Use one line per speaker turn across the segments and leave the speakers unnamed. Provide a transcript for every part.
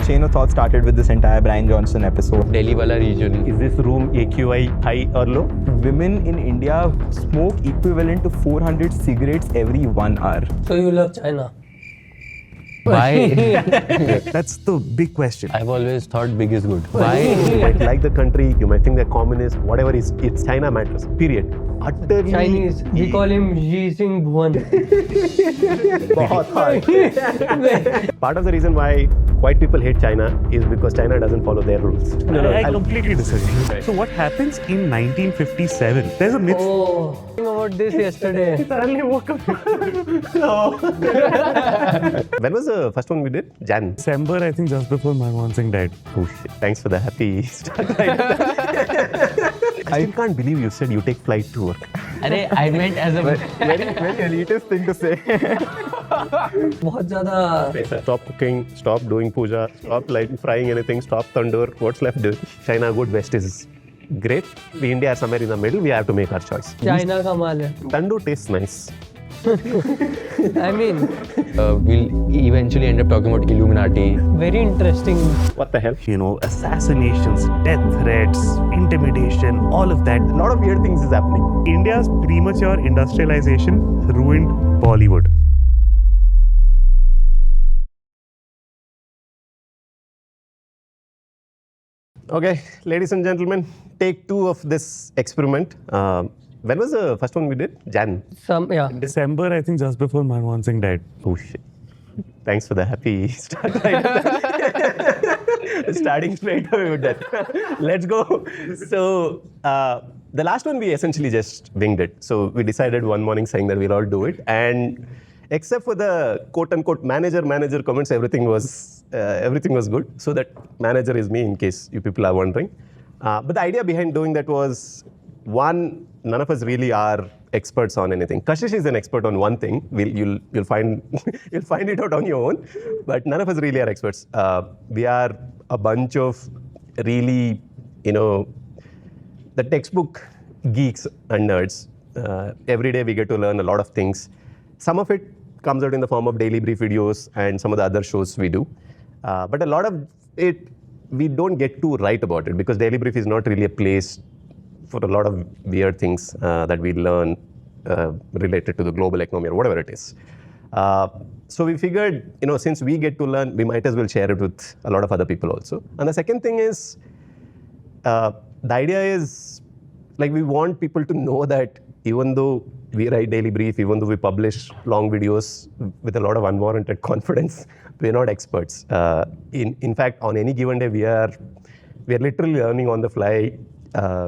chain of thought started with this entire Brian Johnson episode.
Delhi wala region.
Is this room AQI high or low?
Women in India smoke equivalent to 400 cigarettes every 1 hour.
So you love China?
Why?
That's the big question.
I've always thought big is good. Why?
You might like the country, you might think they're communist, whatever it is, it's China matters, period. Utterly
Chinese. We call him Xi Jinping Bhuvan.
बहुत hard. Part of the reason why white people hate China is because China doesn't follow their rules.
I completely disagree. So what happens in 1957? There's a myth.
Oh, thinking about this yesterday.
Suddenly woke up. When was the first one we did? Jan.
December, I think, just before Manmohan Singh died.
Oh shit. Thanks for the happy start. I still can't believe you said you take flight to work.
I meant as a...
Very elitist thing to say.
बहुत ज़्यादा.
Stop cooking, stop doing puja, stop like frying anything, stop tandoor. What's left doing? China good, West is great. We India are somewhere in the middle. We have to make our choice.
China का माल है.
Tandoor tastes nice.
I mean,
we'll eventually end up talking about Illuminati.
very interesting.
What the hell?
You know, assassinations, death threats, intimidation, all of that.
A lot of weird things is happening.
India's premature industrialization ruined Bollywood.
Okay, ladies and gentlemen, take 2 of this experiment. When was the first one we did? Jan.
Yeah.
December, I think, just before Manmohan Singh died.
Oh shit. Thanks for the happy start. Starting straight away with that. Let's go. So, the last one we essentially just winged it. So, we decided one morning saying that we'll all do it. And except for the quote-unquote manager comments, everything was good. So, that manager is me in case you people are wondering. But the idea behind doing that was, one, none of us really are experts on anything. Kashish is an expert on one thing. You'll find you'll find it out on your own. But none of us really are experts. We are a bunch of really, the textbook geeks and nerds. Every day we get to learn a lot of things. Some of it comes out in the form of daily brief videos and some of the other shows we do. But a lot of it, we don't get to write about it because daily brief is not really a place for a lot of weird things that we learn related to the global economy or whatever it is. So we figured, since we get to learn, we might as well share it with a lot of other people also. And the second thing is, the idea is, like, we want people to know that even though we write daily brief, even though we publish long videos with a lot of unwarranted confidence, we're not experts. In fact, on any given day, we are literally learning on the fly.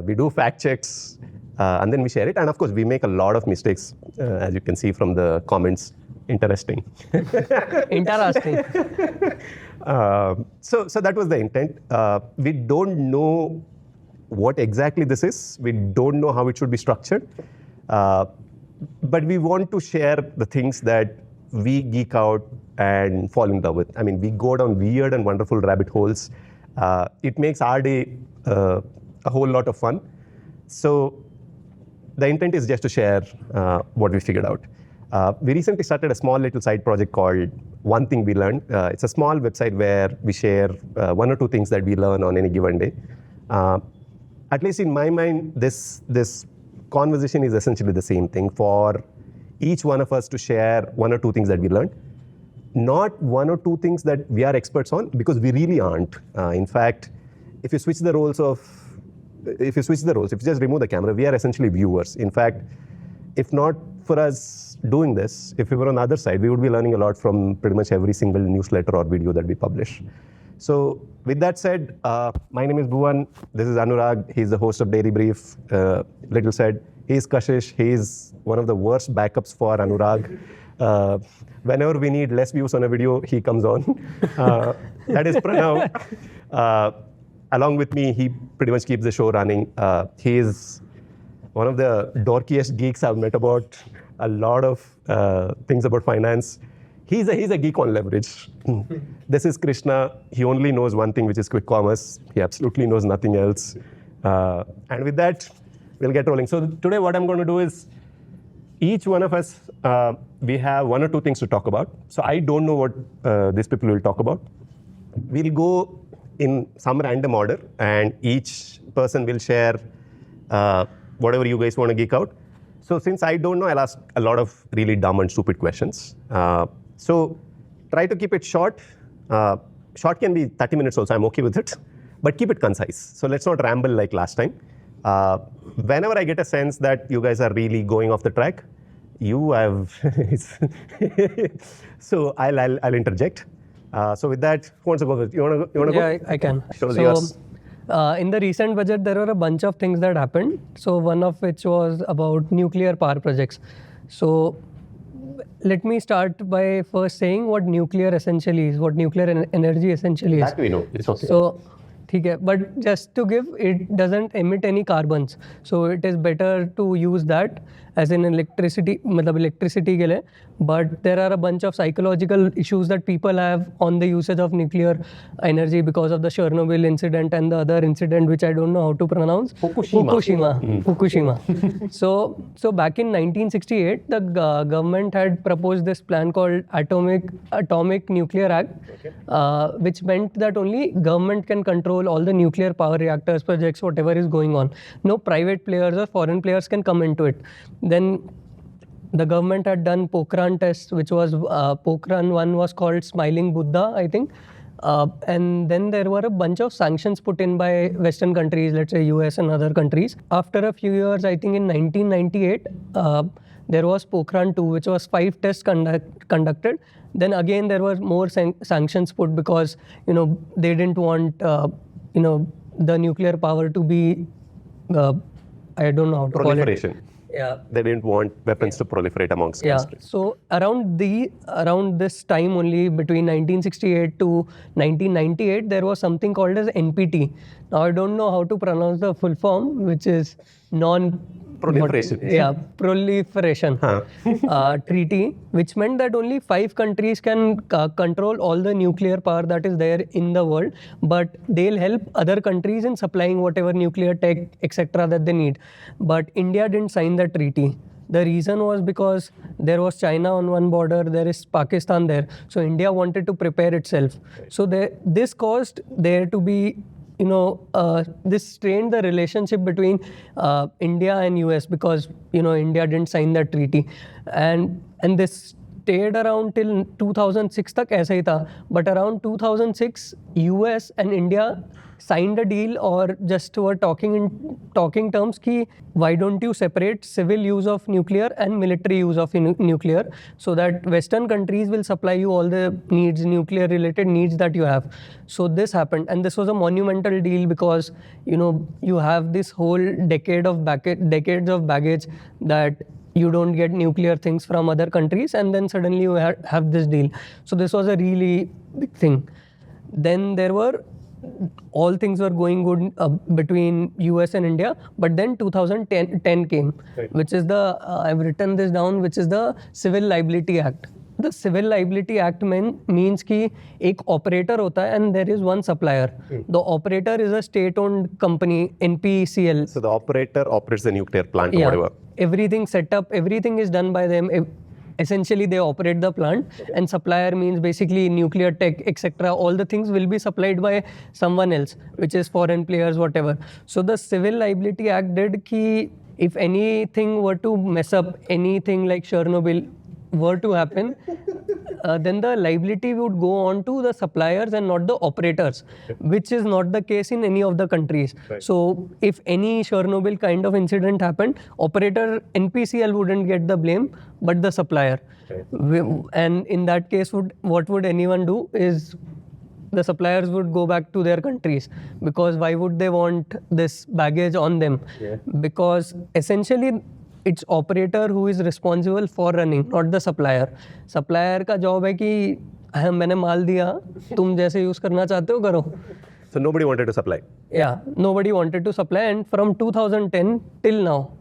We do fact checks and then we share it. And of course, we make a lot of mistakes, as you can see from the comments. Interesting.
Interesting.
So that was the intent. We don't know what exactly this is. We don't know how it should be structured. But we want to share the things that we geek out and fall in love with. I mean, we go down weird and wonderful rabbit holes. It makes our day a whole lot of fun. So the intent is just to share what we figured out. We recently started a small little side project called One Thing We Learned. It's a small website where we share 1 or 2 things that we learn on any given day. At least in my mind, this conversation is essentially the same thing for each one of us to share 1 or 2 things that we learned. Not 1 or 2 things that we are experts on, because we really aren't. In fact, if you switch the roles, if you just remove the camera, we are essentially viewers. In fact, if not for us doing this, if we were on the other side, we would be learning a lot from pretty much every single newsletter or video that we publish. So with that said, my name is Bhuvan. This is Anurag. He's the host of Daily Brief. Little said, he's Kashish. He's one of the worst backups for Anurag. Whenever we need less views on a video, he comes on. That is Pranav. Along with me, he pretty much keeps the show running. He is one of the dorkiest geeks I've met about a lot of things about finance. He's a geek on leverage. This is Krishna. He only knows one thing, which is quick commerce. He absolutely knows nothing else. And with that, we'll get rolling. So today what I'm going to do is, each one of us, we have 1 or 2 things to talk about. So I don't know what these people will talk about. we'll go in some random order, and each person will share whatever you guys want to geek out. So since I don't know, I'll ask a lot of really dumb and stupid questions. So try to keep it short. Short can be 30 minutes also, I'm okay with it. But keep it concise. So let's not ramble like last time. Whenever I get a sense that you guys are really going off the track, you have... so I'll interject. So with that, who wants to go first? You want to go?
Yeah, I can.
Show us yours.
In the recent budget, there were a bunch of things that happened. So one of which was about nuclear power projects. So let me start by first saying what nuclear essentially is, what nuclear energy essentially is.
That we know. It's okay.
So, but just to give, it doesn't emit any carbons. So it is better to use that as in electricity के लिए. But there are a bunch of psychological issues that people have on the usage of nuclear energy because of the Chernobyl incident and the other incident which I don't know how to pronounce. Fukushima. So back in 1968, the government had proposed this plan called Atomic Nuclear Act, which meant that only government can control all the nuclear power reactors projects, whatever is going on. No private players or foreign players can come into it. Then the government had done Pokhran tests, which was Pokhran 1 was called Smiling Buddha, I think. And then there were a bunch of sanctions put in by Western countries, let's say US and other countries. After a few years, I think in 1998, there was Pokhran 2, which was 5 tests conducted. Then again, there were more sanctions put because, they didn't want, the nuclear power to be, I don't know how to call it.
Proliferation.
Yeah.
They didn't want weapons to proliferate amongst countries.
So around this time only, between 1968 to 1998, there was something called as NPT. Now I don't know how to pronounce the full form, which is
Proliferation.
Proliferation treaty, which meant that only 5 countries can control all the nuclear power that is there in the world, but they'll help other countries in supplying whatever nuclear tech, etc. that they need. But India didn't sign the treaty. The reason was because there was China on one border, there is Pakistan there. So India wanted to prepare itself. So this caused there to be this strained the relationship between India and US because, India didn't sign that treaty. And this stayed around till 2006 tak aisa hi tha. But around 2006, US and India signed a deal or just were talking in talking terms ki why don't you separate civil use of nuclear and military use of nuclear so that Western countries will supply you all the needs, nuclear related needs that you have. So this happened, and this was a monumental deal because you have this whole decades of baggage that you don't get nuclear things from other countries, and then suddenly you have this deal. So this was a really big thing. Then there were all things were going good between US and India, but then 2010 came, which is I've written this down, which is the Civil Liability Act. The Civil Liability Act means कि एक operator होता है and there is one supplier. The operator is a state-owned company, NPCL.
So the operator operates the nuclear plant or whatever.
Everything set up, everything is done by them. Essentially, they operate the plant, and supplier means basically nuclear tech, etc. All the things will be supplied by someone else, which is foreign players, whatever. So the Civil Liability Act did कि if anything were to mess up, anything like Chernobyl were to happen, then the liability would go on to the suppliers and not the operators, which is not the case in any of the countries. Right. So if any Chernobyl kind of incident happened, operator NPCL wouldn't get the blame, but the supplier. Right. And in that case, what would anyone do is the suppliers would go back to their countries, because why would they want this baggage on them? Yeah. Because essentially it's operator who is responsible for running, not the supplier. Supplier का job है कि मैंने माल दिया, तुम जैसे use करना चाहते हो करो.
So nobody wanted to supply.
Yeah, nobody wanted to supply, and from 2010 till now,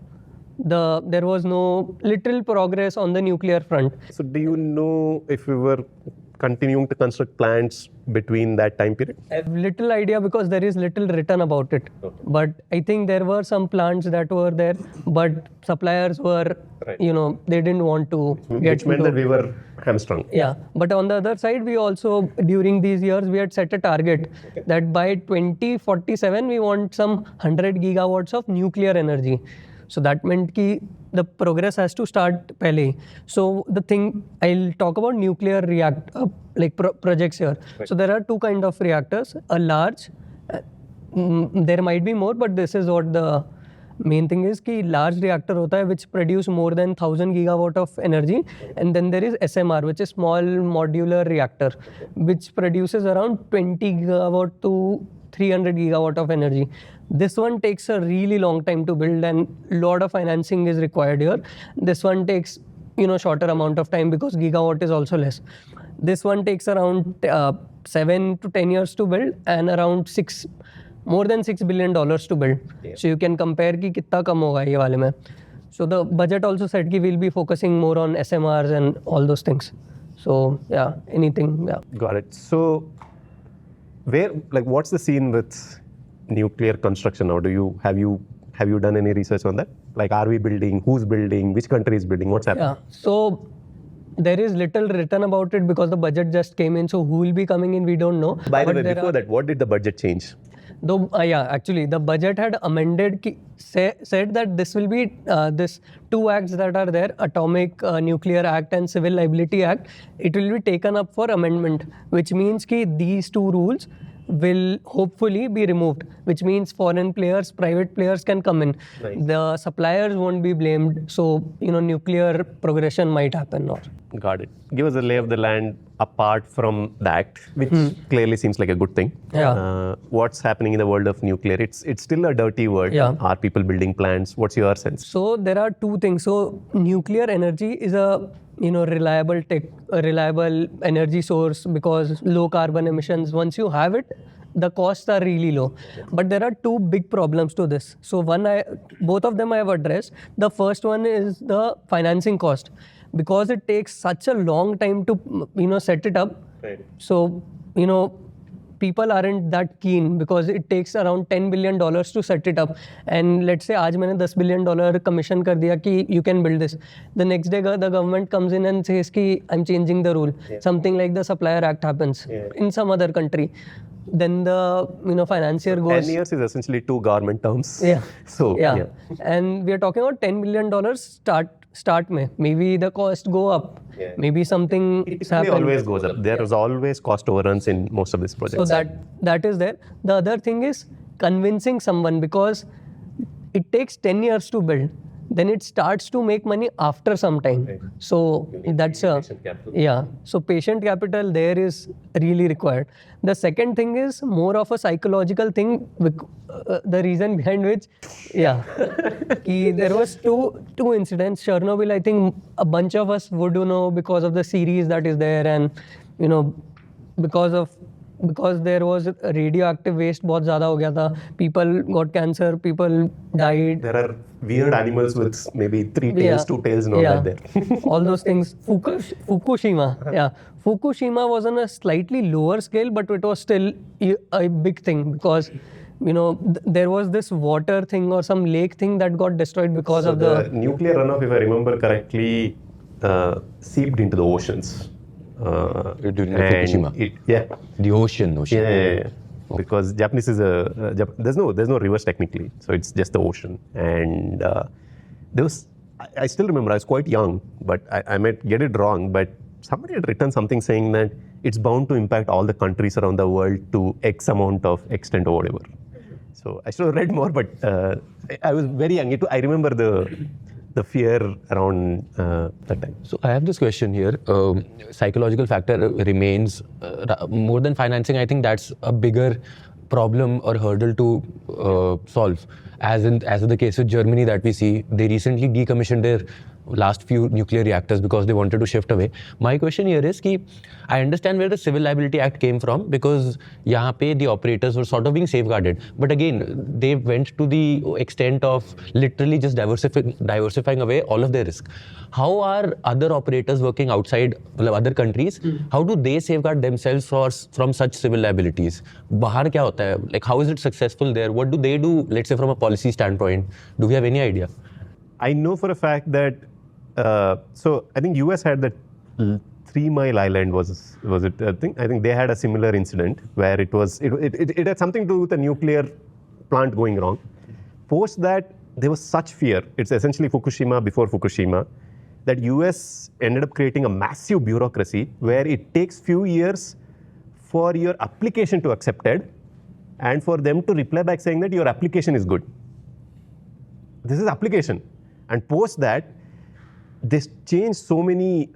there was no literal progress on the nuclear front.
So do you know if we were continuing to construct plants between that time period?
I have little idea because there is little written about it. But I think there were some plants that were there, but suppliers were, they didn't want to get
Which meant
into.
that we were hamstrung.
Yeah, but on the other side, we also, during these years, we had set a target that by 2047, we want some 100 gigawatts of nuclear energy. So that meant ki the progress has to start pehle. So the thing, I'll talk about nuclear projects here. So there are two kind of reactors, a large, there might be more, but this is what the main thing is कि large reactor होता है which produce more than 1000 gigawatt of energy, and then there is SMR, which is small modular reactor, which produces around 20 gigawatt to 300 gigawatt of energy. This one takes a really long time to build and lot of financing is required here. This one takes shorter amount of time because gigawatt is also less. This one takes around 7 to 10 years to build and around more than $6 billion to build. Yeah. So you can compare कि कितना कम होगा ये वाले में. So the budget also said कि we'll be focusing more on SMRs and all those things. So yeah, anything. Yeah.
Got it. So what's the scene with nuclear construction now? Have you done any research on that? Like, are we building? Who's building? Which country is building? What's happening?
Yeah. So there is little written about it because the budget just came in. So who will be coming in, we don't know.
By the way, before that, what did the budget change?
Though, actually, the budget had amended, said that this will be this two acts that are there, Atomic Nuclear Act and Civil Liability Act, it will be taken up for amendment, which means that these two rules will hopefully be removed, which means foreign players, private players can come in. Nice. The suppliers won't be blamed, so nuclear progression might happen. Or
got it. Give us a lay of the land apart from the act, which clearly seems like a good thing.
Yeah.
What's happening in the world of nuclear? It's still a dirty word.
Yeah.
Are people building plants? What's your sense?
So there are two things. So nuclear energy is a reliable energy source because low carbon emissions. Once you have it, the costs are really low. But there are two big problems to this. So both of them I have addressed. The first one is the financing cost, because it takes such a long time to set it up.
Right.
So people aren't that keen because it takes around $10 billion to set it up. And let's say आज मैंने $10 billion commission कर दिया कि you can build this. The next day the government comes in and says कि I'm changing the rule. Yeah. Something like the Supplier Act happens in some other country. Then the financier goes.
10 years is essentially 2 government terms.
Yeah.
So
yeah. And we are talking about $10 billion start mein. Maybe the cost go up. Yeah. Maybe something
always goes up. There is always cost overruns in most of these projects.
So that is there. The other thing is convincing someone, because it takes 10 years to build. Then it starts to make money after some time. Right. So that's patient capital. Yeah. So patient capital there is really required. The second thing is more of a psychological thing. The reason behind which, there was two incidents. Chernobyl, I think a bunch of us would know because of the series that is there, and because there was radioactive waste बहुत ज़्यादा हो गया था. People got cancer, people died.
There are weird animals with maybe 3 tails, 2 tails and all that there.
All those things. Fukushima. Yeah. Fukushima was on a slightly lower scale, but it was still a big thing because there was this water thing or some lake thing that got destroyed because of the
nuclear runoff, if I remember correctly, seeped into the oceans.
During Fukushima. The ocean.
Yeah. Okay. Because Japanese is there's no rivers technically, so it's just the ocean. And there was, I still remember, I was quite young, but I might get it wrong, but somebody had written something saying that it's bound to impact all the countries around the world to X amount of extent or whatever. So I should have read more, but I was very young. I remember the fear around that time.
So I have this question here. Psychological factor remains more than financing. I think that's a bigger problem or hurdle to solve. As in the case with Germany that we see, they recently decommissioned their last few nuclear reactors because they wanted to shift away. My question here is कि I understand where the Civil Liability Act came from because यहाँ पे the operators were sort of being safeguarded. But again, they went to the extent of literally just diversifying away all of their risk. How are other operators working outside other countries? How do they safeguard themselves from such civil liabilities? बाहर क्या होता है? Like how is it successful there? What do they do? Let's say from a policy standpoint, do we have any idea?
I know for a fact that, so I think US had that 3 Mile Island was it? I think they had a similar incident where it had something to do with a nuclear plant going wrong. Post that, there was such fear. It's essentially Fukushima before Fukushima, that US ended up creating a massive bureaucracy where it takes few years for your application to accepted and for them to reply back saying that your application is good. This is application. And post that, they changed so many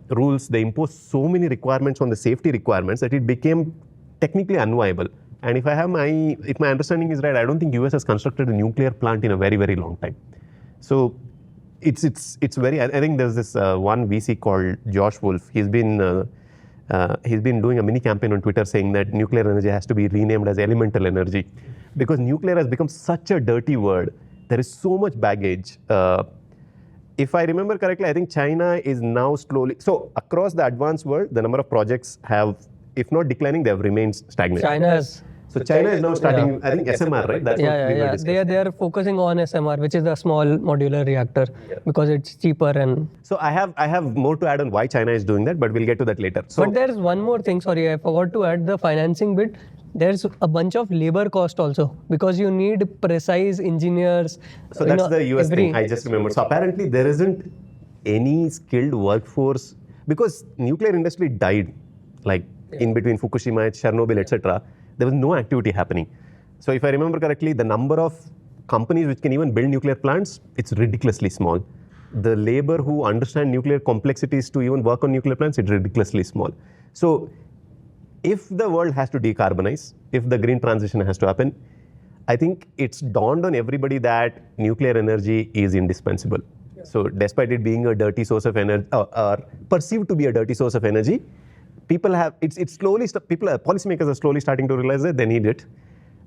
rules, they imposed so many requirements on the safety requirements that it became technically unviable. And if my understanding is right, I don't think US has constructed a nuclear plant in a very, very long time. So it's very, I think there's this one VC called Josh Wolf. He's been doing a mini campaign on Twitter saying that nuclear energy has to be renamed as elemental energy because nuclear has become such a dirty word. There is so much baggage. If I remember correctly, I think China is now slowly, so across the advanced world, the number of projects have, if not declining, they have remained stagnant. So China is now starting, I think SMR, right? That's what we were discussing.
They are focusing on SMR, which is a small modular reactor, because it's cheaper and.
So I have more to add on why China is doing that, but we'll get to that later. So,
but there's one more thing. Sorry, I forgot to add the financing bit. There's a bunch of labor cost also because you need precise engineers.
So that's the US thing. I just remembered. So apparently there isn't any skilled workforce because nuclear industry died, like in between Fukushima, Chernobyl, etc. There was no activity happening. So if I remember correctly, the number of companies which can even build nuclear plants, it's ridiculously small. The labor who understand nuclear complexities to even work on nuclear plants, it's ridiculously small. So if the world has to decarbonize, if the green transition has to happen, I think it's dawned on everybody that nuclear energy is indispensable. Yeah. So despite it being a dirty source of energy, or perceived to be a dirty source of energy, policymakers are slowly starting to realize that they need it.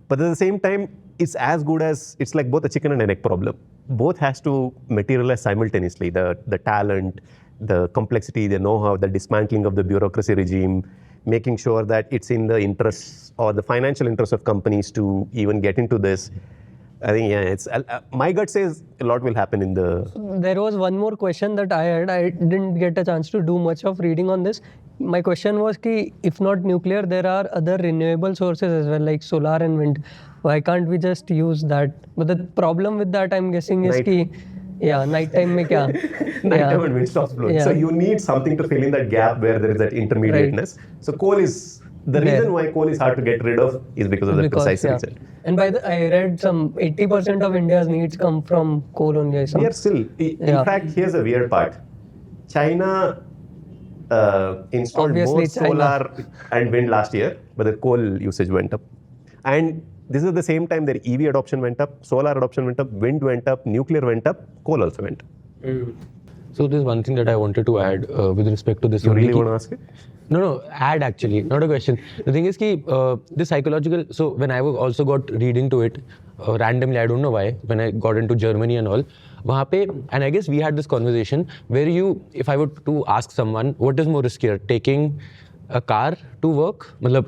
But at the same time, it's as good as, it's like both a chicken and an egg problem. Both has to materialize simultaneously. The talent, the complexity, the know-how, the dismantling of the bureaucracy regime, making sure that it's in the interests or the financial interests of companies to even get into this. I think, it's my gut says a lot will happen in the...
There was one more question that I had. I didn't get a chance to do much of reading on this. My question was, if not nuclear, there are other renewable sources as well, like solar and wind. Why can't we just use that? But the problem with that, I'm guessing, is nighttime mein kya?
Nighttime and wind stops blowing. So you need something to fill in that gap where there is that intermediateness. Right. So coal is, the reason why coal is hard to get rid of is because of that precise reason.
And I read some 80% of India's needs come from coal only.
We are still, in fact, here's a weird part. China installed more solar and wind last year, but the coal usage went up. And this is the same time their EV adoption went up, solar adoption went up, wind went up, nuclear went up, coal also went up.
So there's one thing that I wanted to add with respect to this.
You really want to ask it?
No, add actually, not a question. The thing is this psychological, so when I also got reading to it randomly, I don't know why, when I got into Germany and all, वहाँ पे, and I guess we had this conversation where if I were to ask someone, what is more riskier, taking a car to work, मतलब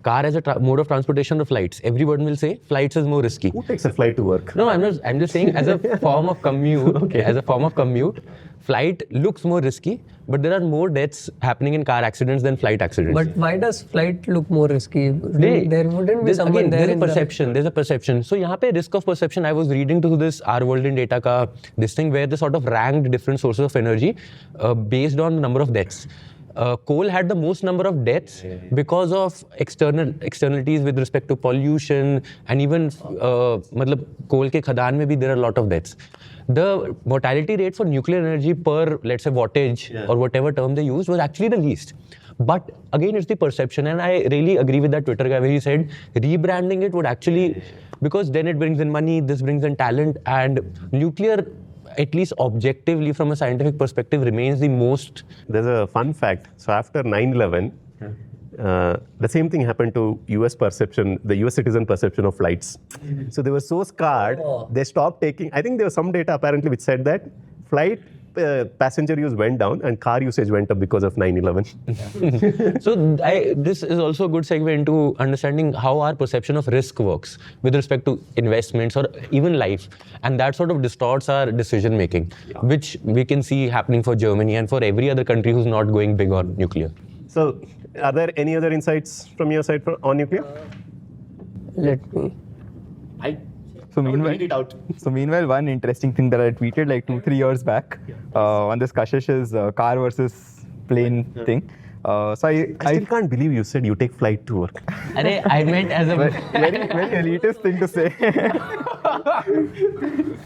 car as a mode of transportation or flights? Everyone will say flights is more risky.
Who takes a flight to work?
No, I'm just saying as a form of commute, as a form of commute, flight looks more risky, but there are more deaths happening in car accidents than flight accidents.
But why does flight look more risky? There wouldn't be someone
again,
there.
There's a perception. So यहाँ पे risk of perception, I was reading to this Our World in Data का this thing where they sort of ranked different sources of energy based on number of deaths. Coal had the most number of deaths because of externalities with respect to pollution and even मतलब coal के खदान में भी there are a lot of deaths. The mortality rate for nuclear energy per, let's say, wattage or whatever term they used was actually the least. But again, it's the perception, and I really agree with that Twitter guy where he said rebranding it would actually, because then it brings in money, this brings in talent, and nuclear, at least objectively from a scientific perspective, remains the most.
There's a fun fact. So after 9/11, the same thing happened to US perception, the US citizen perception of flights. So they were so scarred, they stopped taking, I think there was some data apparently which said that flight passenger use went down and car usage went up because of 9/11.
So this is also a good segue into understanding how our perception of risk works with respect to investments or even life. And that sort of distorts our decision making, which we can see happening for Germany and for every other country who's not going big on nuclear.
So are there any other insights from your side on nuclear?
Let me.
So meanwhile, one interesting thing that I tweeted like 2-3 years back on this Kashish's car versus plane thing. So
I still can't believe you said you take flight to work.
I meant as a
very elitist thing to say.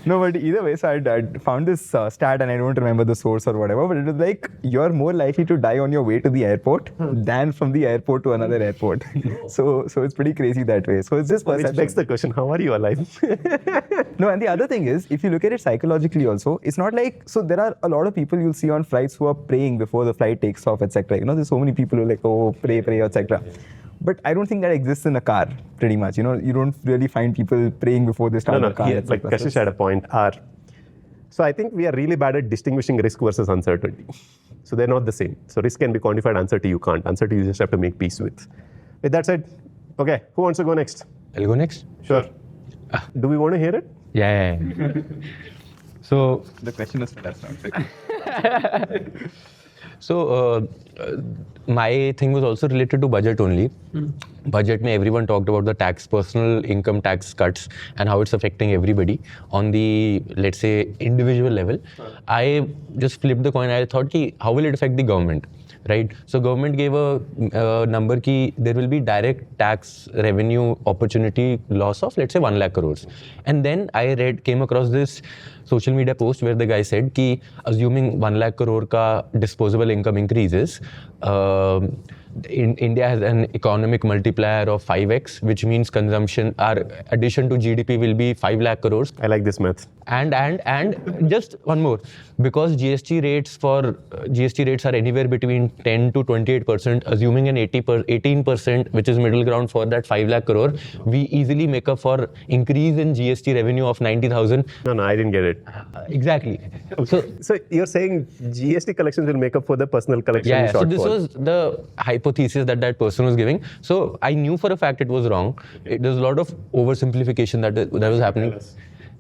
No, but either way, so I found this stat and I don't remember the source or whatever, but it was like you're more likely to die on your way to the airport than from the airport to another airport. So it's pretty crazy that way. So it's just
Which
perception.
begs the question, how are you alive?
No, and the other thing is, if you look at it psychologically also, it's not like, so there are a lot of people you'll see on flights who are praying before the flight takes off, etc. You know, there's so many people who are like, oh, pray, etc. But I don't think that exists in a car, pretty much. You know, you don't really find people praying before they start a car.
Yeah,
etc.
like Kashish had a point. So I think we are really bad at distinguishing risk versus uncertainty. So they're not the same. So risk can be quantified, uncertainty you can't. Uncertainty you just have to make peace with. With that said, okay, who wants to go next?
I'll go next.
Sure. Do we want to hear it?
Yeah. So
The question is for us now.
So my thing was also related to budget only. Budget, everyone talked about the tax, personal income tax cuts and how it's affecting everybody on the, let's say, individual level. I just flipped the coin. I thought, how will it affect the government? Right? So government gave a number ki there will be direct tax revenue opportunity loss of, let's say, 1 lakh crores. And then I came across this social media post where the guy said ki assuming 1 lakh crore ka disposable income increases, India has an economic multiplier of 5x, which means consumption, our addition to GDP will be 5 lakh crores.
I like this math.
And just one more, because GST rates are anywhere between 10 to 28%, assuming an 18%, which is middle ground for that 5 lakh crore, we easily make up for increase in GST revenue of 90,000.
No, I didn't get it.
Exactly.
So you're saying GST collections will make up for the personal collection shortfall?
So this was the hypothesis that person was giving. So I knew for a fact it was wrong. There's a lot of oversimplification that was happening.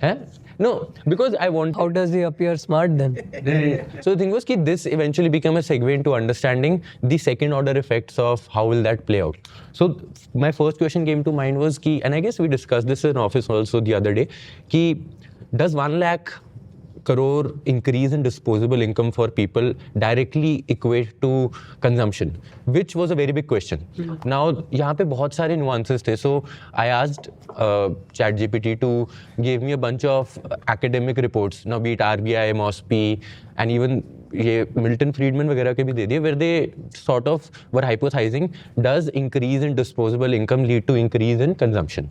Huh? No, because I want.
How does he appear smart then?
So the thing was that this eventually became a segue into understanding the second order effects of how will that play out. So my first question came to mind was and I guess we discussed this in office also the other day, does 1 lakh crore increase in disposable income for people directly equate to consumption, which was a very big question. Now, यहाँ पे बहुत सारे nuances थे. So I asked ChatGPT to give me a bunch of academic reports, now be it RBI, MOSPI, and even Milton Friedman वगैरह के भी दे दिए, where they sort of were hypothesizing, does increase in disposable income lead to increase in consumption?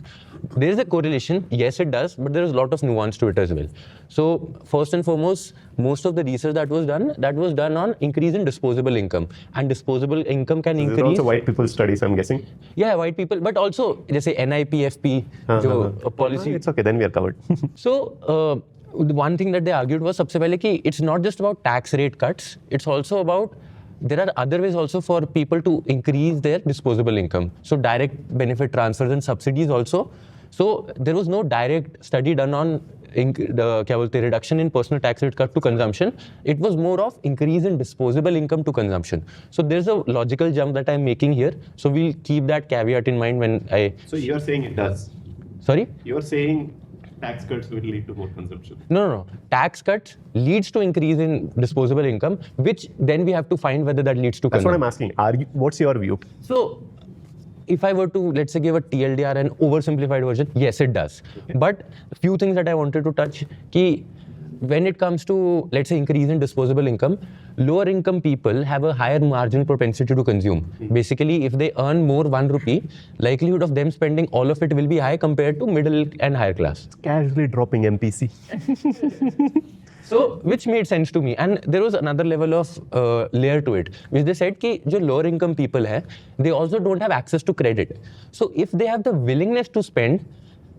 There is a correlation, yes it does, but there is a lot of nuance to it as well. So first and foremost, most of the research that was done on increase in disposable income, and disposable income can increase.
These are also white people studies, I'm guessing.
Yeah, white people, but also जैसे NIPFP जो policy.
It's okay, then we are covered.
So the one thing that they argued was सबसे पहले कि it's not just about tax rate cuts, it's also about there are other ways also for people to increase their disposable income. So direct benefit transfers and subsidies also. So there was no direct study done on the reduction in personal tax rate cut to consumption. It was more of increase in disposable income to consumption. So there's a logical jump that I'm making here. So we'll keep that caveat in mind when I...
So you're saying it does?
Sorry?
You're saying tax cuts will lead to more consumption?
No. Tax cuts leads to increase in disposable income, which then we have to find whether that leads to consumption.
That's what I'm asking. What's your view?
So if I were to, let's say, give a TLDR, an oversimplified version, yes, it does. Okay. But a few things that I wanted to touch, when it comes to, let's say, increase in disposable income, lower income people have a higher marginal propensity to consume. Basically, if they earn more 1 rupee, likelihood of them spending all of it will be high compared to middle and higher class.
Casually dropping MPC.
So, which made sense to me. And there was another level of layer to it, which they said कि जो lower income people है, they also don't have access to credit. So, if they have the willingness to spend,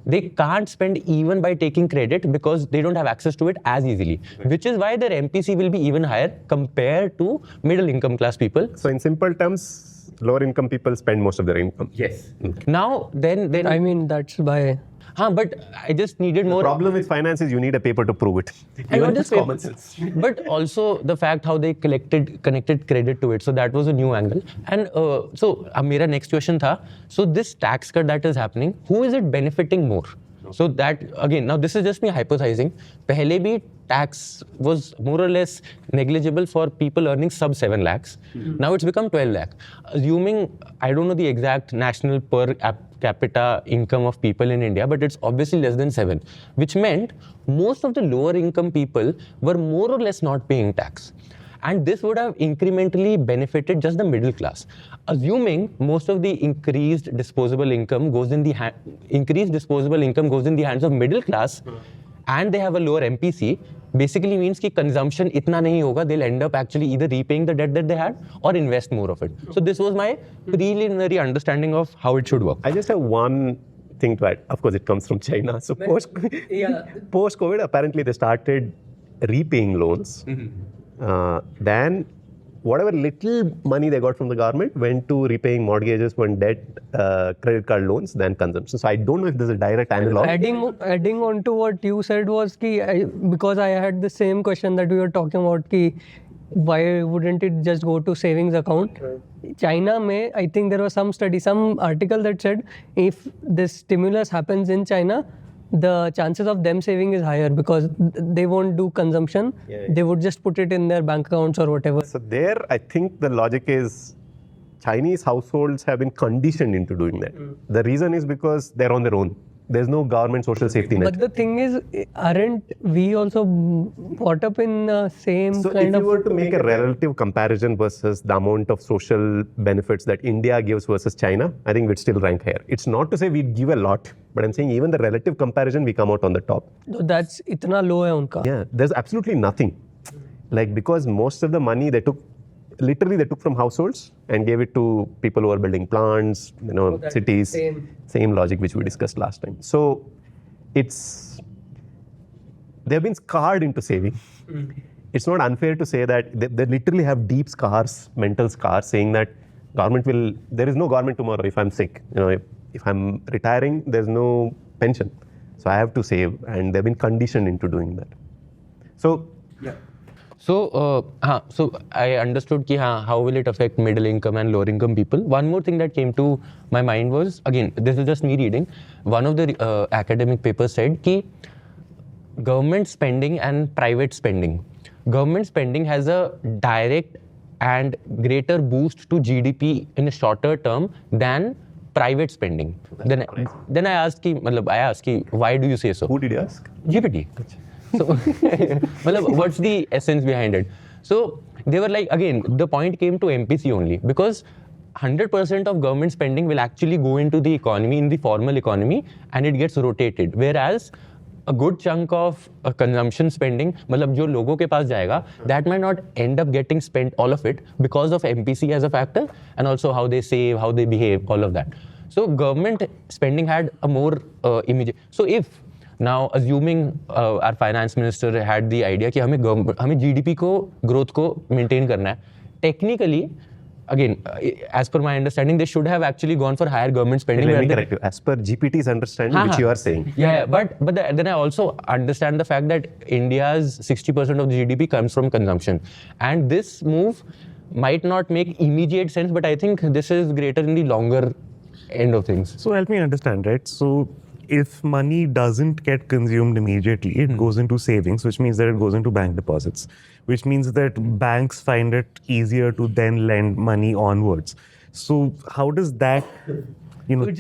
they can't spend even by taking credit because they don't have access to it as easily, which is why their MPC will be even higher compared to middle income class people.
So in simple terms, lower income people spend most of their income.
Yes. Now, then
I mean, that's by.
But I just needed more.
The problem with finance is you need a paper to prove it.
And not just
common
sense. But also the fact how they connected credit to it. So that was a new angle. And so my next question tha, so this tax cut that is happening, who is it benefiting more? So that, again, now this is just me hypothesizing. Pehle bhi tax was more or less negligible for people earning sub 7 lakhs. Now it's become 12 lakh. Assuming, I don't know the exact national per capita income of people in India, but it's obviously less than 7, which meant most of the lower income people were more or less not paying tax. And this would have incrementally benefited just the middle class. Assuming most of the increased disposable income goes in the hands of middle class, and they have a lower MPC, basically means कि consumption itna nahi hoga, they'll end up actually either repaying the debt that they had or invest more of it. So this was my preliminary understanding of how it should work.
I just have one thing to add. Of course, it comes from China. So post-COVID, apparently they started repaying loans. Then whatever little money they got from the government went to repaying mortgages, when debt, credit card loans, then consumption. So I don't know if there's a direct analog.
Adding on to what you said was because I had the same question that we were talking about, why wouldn't it just go to savings account? China mein, I think there was some article that said if this stimulus happens in China, the chances of them saving is higher because they won't do consumption. They would just put it in their bank accounts or whatever.
So there, I think the logic is Chinese households have been conditioned into doing that. The reason is because they're on their own. There's no government social safety net.
But the thing is, aren't we also brought up in the same
So
kind
if
of...
you were to make a relative comparison versus the amount of social benefits that India gives versus China, I think we'd still rank higher. It's not to say we give a lot, but I'm saying even the relative comparison, we come out on the top.
That's itna low hai unka.
Yeah, there's absolutely nothing. Like, because most of the money they took, literally they took from households and gave it to people who are building plants, cities. Same logic which we discussed last time. So they've been scarred into saving. It's not unfair to say that they literally have deep scars, mental scars, saying that there is no government tomorrow if I'm sick. If I'm retiring, there's no pension. So I have to save, and they've been conditioned into doing that. So, yeah.
So, so I understood how will it affect middle income and lower income people. One more thing that came to my mind was, again, this is just me reading, one of the academic papers said that government spending and private spending. Government spending has a direct and greater boost to GDP in a shorter term than private spending. Then I asked, why do you say so?
Who did you ask?
GPT. So, what's the essence behind it? So they were like, again, the point came to MPC only, because 100% of government spending will actually go into the economy, in the formal economy, and it gets rotated. Whereas a good chunk of consumption spending, जो लोगों के पास जाएगा, that might not end up getting spent, all of it, because of MPC as a factor, and also how they save, how they behave, all of that. So government spending had a more immediate. So if now, assuming our finance minister had the idea कि हमें GDP को growth को maintain करना है, technically, again, as per my understanding, they should have actually gone for higher government spending.
Let me correct you. As per GPT's understanding, which you are saying.
Yeah, but then I also understand the fact that India's 60% of the GDP comes from consumption, and this move might not make immediate sense, but I think this is greater in the longer end of things.
So help me understand, right? So if money doesn't get consumed immediately, it goes into savings, which means that it goes into bank deposits, which means that banks find it easier to then lend money onwards. So how does that,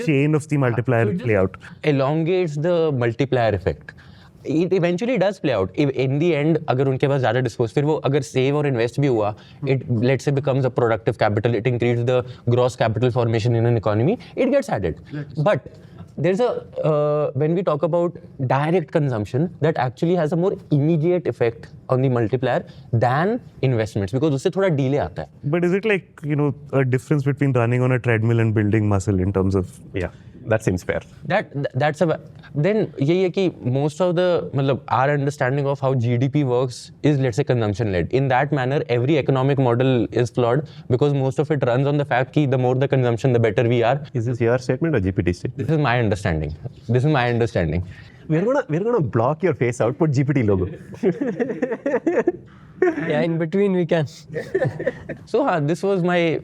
chain of the multiplier play out?
Elongates the multiplier effect. It eventually does play out. If in the end, अगर उनके पास ज़्यादा dispose, फिर वो अगर save और invest भी हुआ, it let's say becomes a productive capital, it increases the gross capital formation in an economy, it gets added. But there's a when we talk about direct consumption, that actually has a more immediate effect on the multiplier than investments, because उससे थोड़ा delay आता है.
But is it like, a difference between running on a treadmill and building muscle in terms of...
Yeah, that seems fair.
That's a then यही है कि most of the मतलब our understanding of how GDP works is, let's say, consumption led. In that manner, every economic model is flawed because most of it runs on the fact that the more the consumption, the better we are.
Is this your statement or GPT statement?
This is my understanding.
We're gonna block your face out. Put GPT logo.
Yeah, in between we can.
So this was my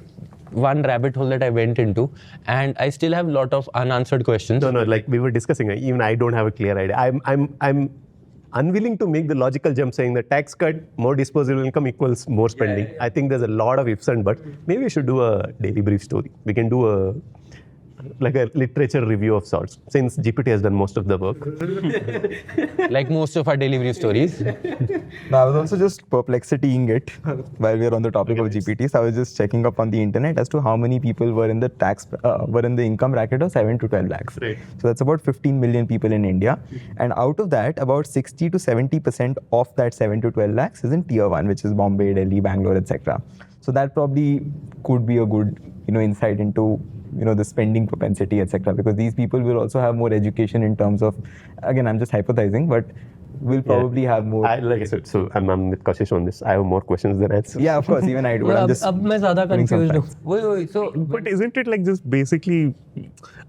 one rabbit hole that I went into, and I still have a lot of unanswered questions.
No, like we were discussing, even I don't have a clear idea. I'm unwilling to make the logical jump saying that tax cut, more disposable income equals more spending. I think there's a lot of ifs and buts. Maybe we should do a daily brief story. We can do a literature review of sorts, since GPT has done most of the work.
Like most of our daily brief stories.
No, I was also just perplexitying it while we are on the topic of GPTs. I was just checking up on the internet as to how many people were in the income bracket of 7 to 12 lakhs.
Right.
So that's about 15 million people in India. And out of that, about 60 to 70% of that 7 to 12 lakhs is in tier 1, which is Bombay, Delhi, Bangalore, etc. So that probably could be a good, insight into the spending propensity, etc. Because these people will also have more education in terms of, again, I'm just hypothesizing, but will probably have more.
Like I said, so I'm with Kashish on this. I have more questions than answers.
Yeah, of course, even I do. But I'm just
अब मैं ज़्यादा
putting some
confused हूँ.
facts.
Wait, so
But isn't it like just basically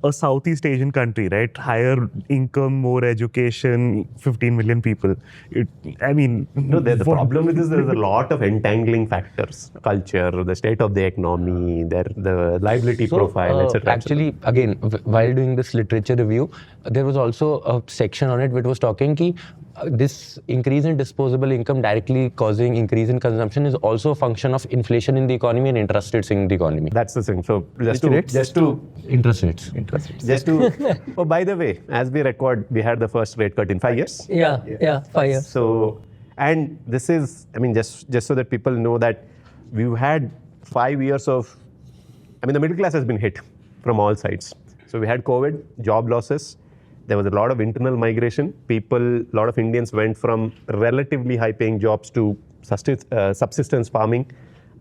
a Southeast Asian country, right? Higher income, more education, 15 million people.
No, the problem with this, there's a lot of entangling factors. Culture, the state of the economy, the liability profile, etc.
Actually, again, while doing this literature review, there was also a section on it which was talking ki this increase in disposable income directly causing increase in consumption is also a function of inflation in the economy and interest rates in the economy.
That's the thing. So just
Interest rates.
oh, by the way, as we record, we had the first rate cut in 5 years.
Yeah, 5 years.
So, and this is, just so that people know that we've had 5 years of, the middle class has been hit from all sides. So we had COVID, job losses. There was a lot of internal migration. A lot of Indians went from relatively high-paying jobs to subsistence farming.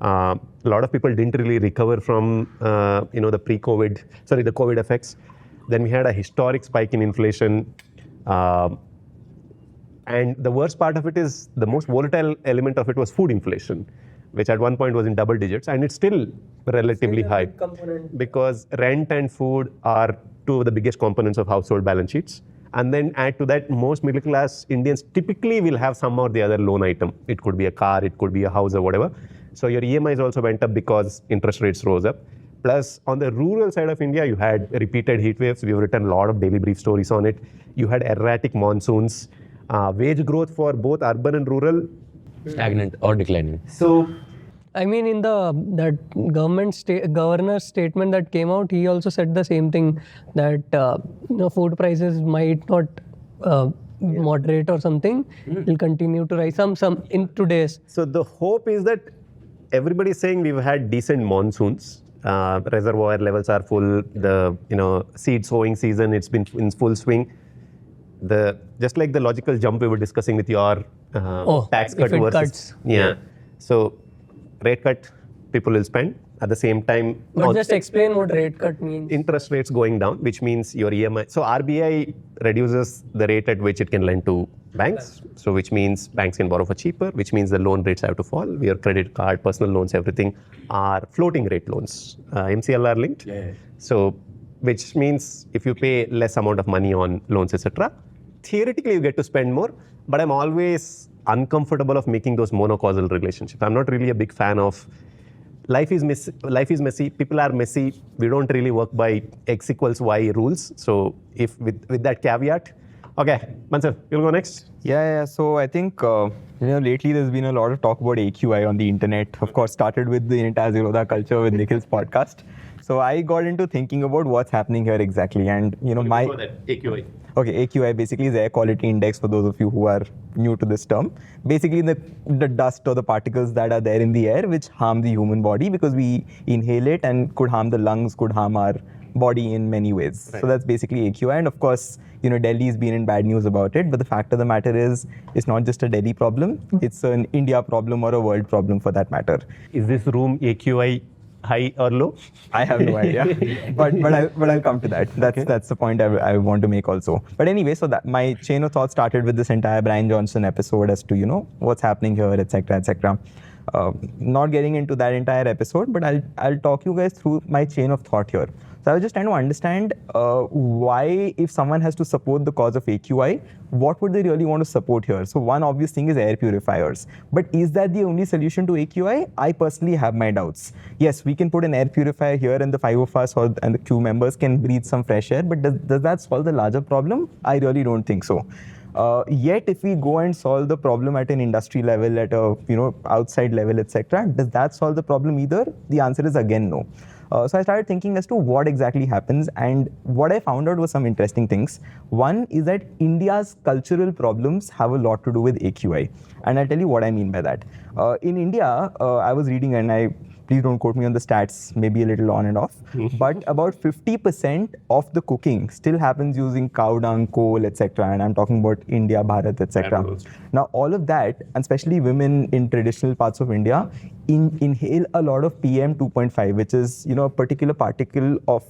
A lot of people didn't really recover from, the COVID effects. Then we had a historic spike in inflation. And the worst part of it is the most volatile element of it was food inflation, which at one point was in double digits, and it's still relatively high because rent and food are two of the biggest components of household balance sheets. And then add to that, most middle class Indians typically will have some or the other loan item. It could be a car, it could be a house or whatever. So your EMIs also went up because interest rates rose up. Plus, on the rural side of India, you had repeated heat waves. We've written a lot of daily brief stories on it. You had erratic monsoons, wage growth for both urban and rural.
Stagnant or declining.
So,
In that governor's statement that came out, he also said the same thing, that food prices might not moderate or something. Will continue to rise some in today's.
So the hope is that everybody is saying we've had decent monsoons. Reservoir levels are full. The seed sowing season, it's been in full swing. Just like the logical jump we were discussing with your tax cut versus
cuts.
Yeah. So rate cut, people will spend. At the same time,
But just explain what rate cut means.
interest rates going down, which means your EMI. So RBI reduces the rate at which it can lend to banks. So which means banks can borrow for cheaper, which means the loan rates have to fall. Your credit card, personal loans, everything are floating rate loans, MCLR linked. So which means if you pay less amount of money on loans, etc., theoretically you get to spend more. But I'm always uncomfortable of making those monocausal relationships. I'm not really a big fan of life is messy, people are messy. We don't really work by X equals Y rules. So if with that caveat, okay, Mansur, you'll go next.
Yeah. So I think lately there's been a lot of talk about AQI on the internet. Of course, started with the Inita Zerodha culture with Nikhil's podcast. So I got into thinking about what's happening here exactly, and my
AQI.
Okay, AQI basically is air quality index for those of you who are new to this term. Basically the dust or the particles that are there in the air which harm the human body because we inhale it and could harm the lungs, could harm our body in many ways. So that's basically AQI. And of course, Delhi's been in bad news about it. But the fact of the matter is, it's not just a Delhi problem. It's an India problem or a world problem for that matter.
Is this room AQI high or low?
I have no idea, but I'll come to that. That's the point I want to make also. But anyway, so that my chain of thought started with this entire Brian Johnson episode as to what's happening here, etc., etc. Not getting into that entire episode, but I'll talk you guys through my chain of thought here. So I was just trying to understand why, if someone has to support the cause of AQI, what would they really want to support here? So one obvious thing is air purifiers. But is that the only solution to AQI? I personally have my doubts. Yes, we can put an air purifier here and the 5 of us and the crew members can breathe some fresh air, but does that solve the larger problem? I really don't think so. Yet, if we go and solve the problem at an industry level, at a outside level, etc., does that solve the problem either? The answer is again no. So I started thinking as to what exactly happens, and what I found out was some interesting things. One is that India's cultural problems have a lot to do with AQI, and I'll tell you what I mean by that. In India, I was reading, and please don't quote me on the stats, maybe a little on and off, but about 50% of the cooking still happens using cow dung, coal, etc. And I'm talking about India, Bharat, etc. Now, all of that, and especially women in traditional parts of India, inhale a lot of PM 2.5, which is a particular particle of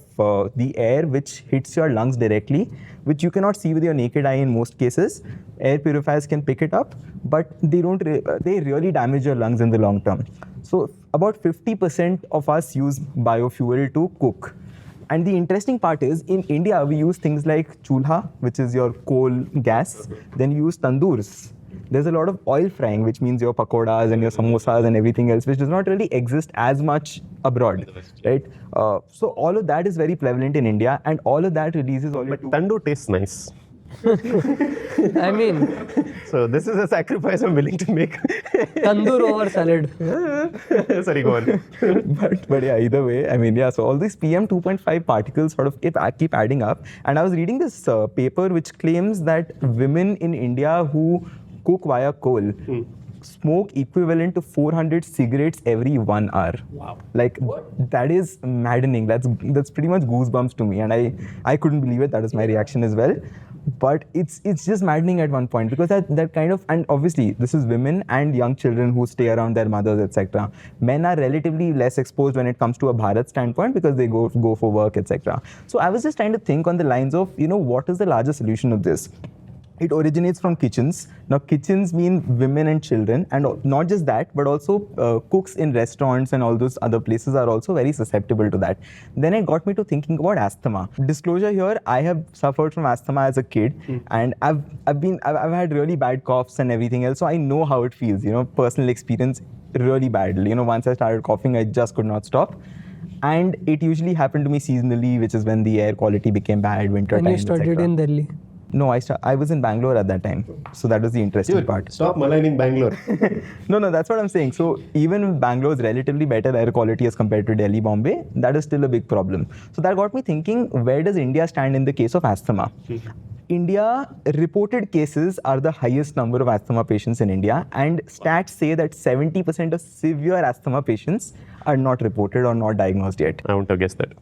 the air which hits your lungs directly, which you cannot see with your naked eye in most cases. Air purifiers can pick it up, but they really damage your lungs in the long term. So about 50% of us use biofuel to cook. And the interesting part is, in India, we use things like chulha, which is your coal gas. Then you use tandoors. There's a lot of oil frying, which means your pakoras and your samosas and everything else, which does not really exist as much abroad, right? So all of that is very prevalent in India, and all of that releases only.
But tandoor tastes nice.
I mean,
So this is a sacrifice I'm willing to make.
tandoor over salad.
Sorry, go on.
but yeah, either way, I mean, yeah, so all these PM 2.5 particles sort of keep adding up. And I was reading this paper which claims that women in India who cook via coal smoke equivalent to 400 cigarettes every 1 hour.
Wow.
Like, that is maddening. That's pretty much goosebumps to me. And I couldn't believe it. That was my reaction as well. But it's just maddening at one point, because that kind of, and obviously this is women and young children who stay around their mothers, etc. Men are relatively less exposed when it comes to a Bharat standpoint, because they go for work, etc. So I was just trying to think on the lines of, what is the larger solution of this? It originates from kitchens. Now, kitchens mean women and children, and not just that, but also cooks in restaurants and all those other places are also very susceptible to that. Then it got me to thinking about asthma. Disclosure here, I have suffered from asthma as a kid, and I've had really bad coughs and everything else, so I know how it feels. Personal experience, really bad. Once I started coughing, I just could not stop. And it usually happened to me seasonally, which is when the air quality became bad, winter time,
And you studied
etc.
in Delhi.
No, I was in Bangalore at that time. So that was the interesting part.
Stop maligning Bangalore.
No, that's what I'm saying. So even if Bangalore is relatively better air quality as compared to Delhi, Bombay, that is still a big problem. So that got me thinking, where does India stand in the case of asthma? India, reported cases are the highest number of asthma patients in India, and stats say that 70% of severe asthma patients are not reported or not diagnosed yet.
I wouldn't have guessed that.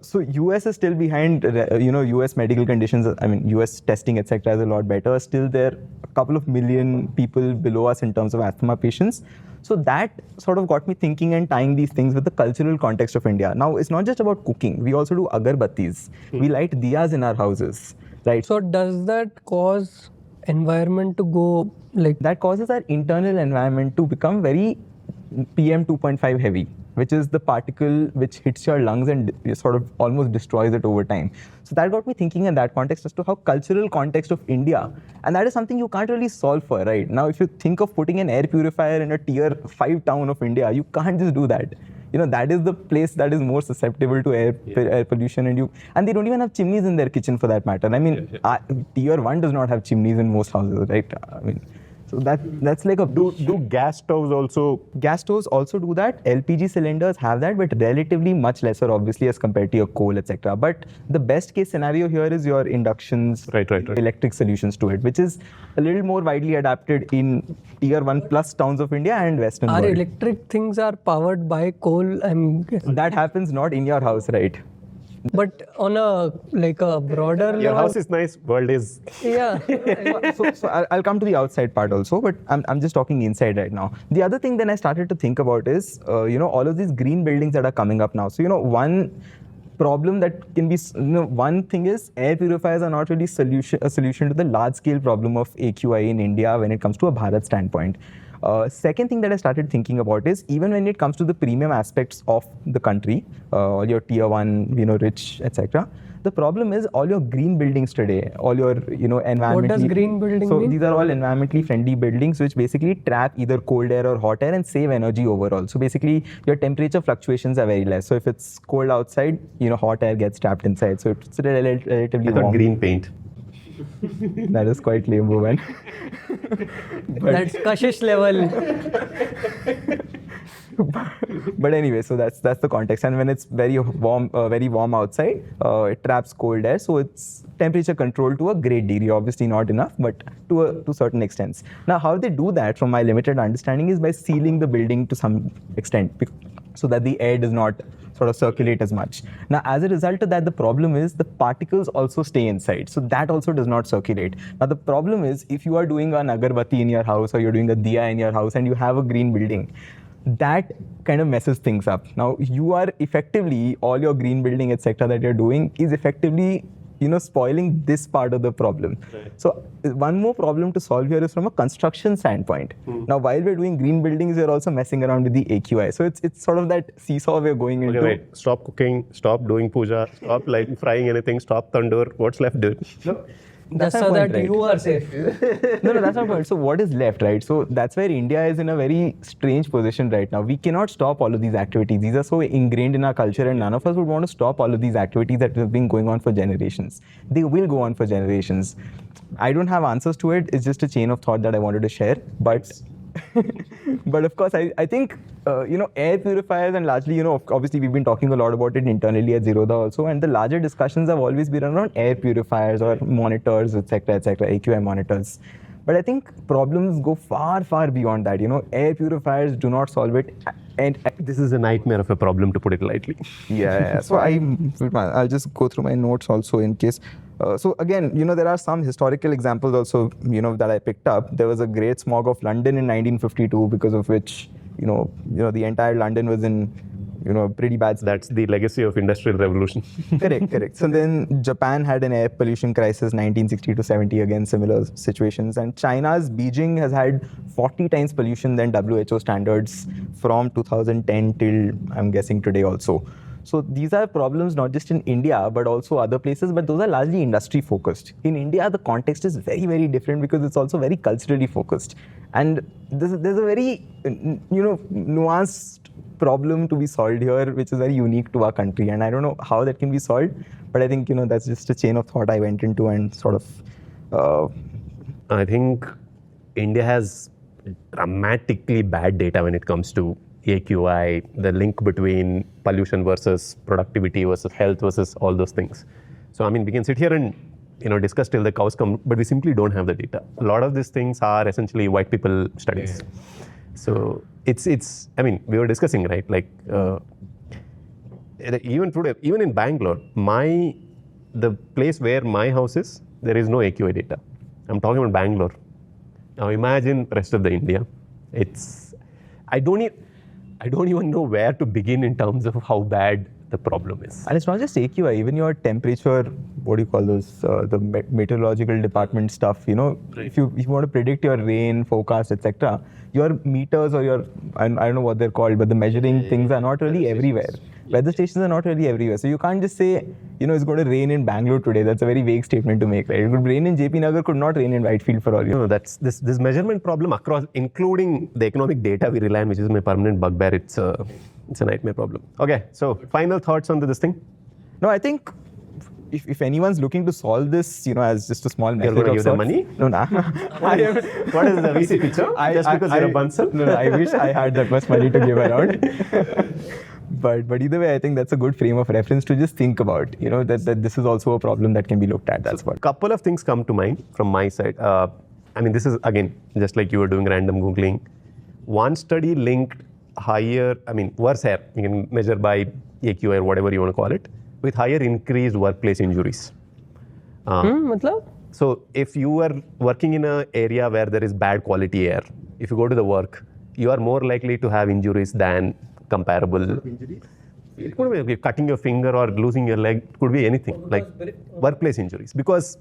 So US is still behind, US medical conditions, US testing, etc. is a lot better. Still there a couple of million people below us in terms of asthma patients. So that sort of got me thinking and tying these things with the cultural context of India. Now, it's not just about cooking. We also do agarbattis. We light diyas in our houses, right?
So does that cause environment to go like...
That causes our internal environment to become very PM 2.5 heavy, which is the particle which hits your lungs and sort of almost destroys it over time. So that got me thinking in that context as to how cultural context of India, and that is something you can't really solve for, right? Now, if you think of putting an air purifier in a tier 5 town of India, you can't just do that. That is the place that is more susceptible to air pollution, and they don't even have chimneys in their kitchen for that matter. Tier 1 does not have chimneys in most houses, right? So that's like a...
Do gas stoves also?
Gas stoves also do that. LPG cylinders have that, but relatively much lesser, obviously, as compared to your coal, etc. But the best case scenario here is your inductions,
right.
electric solutions to it, which is a little more widely adapted in tier 1 plus towns of India and Western
Our
world.
electric things are powered by coal.
That happens not in your house, right?
But on a broader
Your
level,
house is nice, world is.
yeah.
So I'll come to the outside part also, but I'm just talking inside right now. The other thing then I started to think about is, all of these green buildings that are coming up now. So, one problem that can be, one thing is air purifiers are not really a solution to the large scale problem of AQI in India when it comes to a Bharat standpoint. Second thing that I started thinking about is even when it comes to the premium aspects of the country, all your tier 1, rich, etc. The problem is all your green buildings today, all your, environmentally.
What does green building
So
mean?
these are all environmentally friendly buildings which basically trap either cold air or hot air and save energy overall. So basically your temperature fluctuations are very less. So if it's cold outside, hot air gets trapped inside. So it's relatively
I thought
warm.
green paint.
That is quite lame, woman.
That's Kashish level.
But anyway, so that's the context. And when it's very warm outside, it traps cold air. So it's temperature controlled to a great degree. Obviously not enough, but to certain extents. Now, how they do that, from my limited understanding, is by sealing the building to some extent, so that the air does not sort of circulate as much. Now, as a result of that, the problem is the particles also stay inside. So that also does not circulate. Now, the problem is if you are doing an agarbatti in your house or you're doing a diya in your house and you have a green building, that kind of messes things up. Now, you are effectively, all your green building, etc. that you're doing is effectively, spoiling this part of the problem. Right. So one more problem to solve here is from a construction standpoint. Now, while we're doing green buildings, we're also messing around with the AQI. So it's sort of that seesaw we're going into.
Okay, wait. Stop cooking, stop doing puja, stop frying anything, stop tandoor. What's left, dude?
No,
That's
my
so
point,
that
right?
you are safe.
No, that's my point. So what is left, right? So that's where India is in a very strange position right now. We cannot stop all of these activities. These are so ingrained in our culture, and none of us would want to stop all of these activities that have been going on for generations. They will go on for generations. I don't have answers to it. It's just a chain of thought that I wanted to share. But but of course, I think, air purifiers and largely, obviously we've been talking a lot about it internally at Zerodha also, and the larger discussions have always been around air purifiers or monitors, etc., AQI monitors. But I think problems go far, far beyond that. Air purifiers do not solve it. And
This is a nightmare of a problem, to put it lightly.
yeah. So I'll just go through my notes also in case. So again, there are some historical examples also, that I picked up. There was a great smog of London in 1952, because of which, the entire London was in, pretty bad.
That's the legacy of Industrial Revolution.
Correct. So then Japan had an air pollution crisis, 1960 to 70, again, similar situations. And China's Beijing has had 40 times pollution than WHO standards from 2010 till, I'm guessing, today also. So these are problems not just in India, but also other places, but those are largely industry focused. In India, the context is very, very different because it's also very culturally focused. And there's a very, nuanced problem to be solved here, which is very unique to our country. And I don't know how that can be solved, but I think, that's just a chain of thought I went into and sort of...
I think India has dramatically bad data when it comes to AQI, the link between pollution versus productivity versus health versus all those things. So, we can sit here and discuss till the cows come, but we simply don't have the data. A lot of these things are essentially white people studies. Yeah. So it's we were discussing, right? Even today, even in Bangalore, the place where my house is, there is no AQI data. I'm talking about Bangalore. Now imagine rest of the India. I don't even know where to begin in terms of how bad the problem is.
And it's not just AQI, even your temperature, what do you call those, the meteorological department stuff, right. If you want to predict your rain forecast, etc., your meters or your, I don't know what they're called, but the measuring things are not really everywhere. Weather stations are not really everywhere. So you can't just say, it's going to rain in Bangalore today. That's a very vague statement to make, right? It could rain in JP Nagar, could not rain in Whitefield for all you know.
No, that's this measurement problem across, including the economic data we rely on, which is my permanent bugbear. It's a nightmare problem. Okay, so final thoughts on this thing?
No, I think if anyone's looking to solve this, as just a small method
You're going to
of
give them
sorts-
money?
No, nah.
What is the VC picture? Just because you're a Bansal?
No, I wish I had that much money to give around. But either way, I think that's a good frame of reference to just think about, that this is also a problem that can be looked at. That's what.
Couple of things come to mind from my side. This is, again, just like you were doing random Googling. One study linked worse air, you can measure by AQI or whatever you want to call it, with higher increased workplace injuries.
मतलब?
So if you are working in an area where there is bad quality air, if you go to the work, you are more likely to have injuries than comparable. It could be cutting your finger or losing your leg. It could be anything like workplace injuries because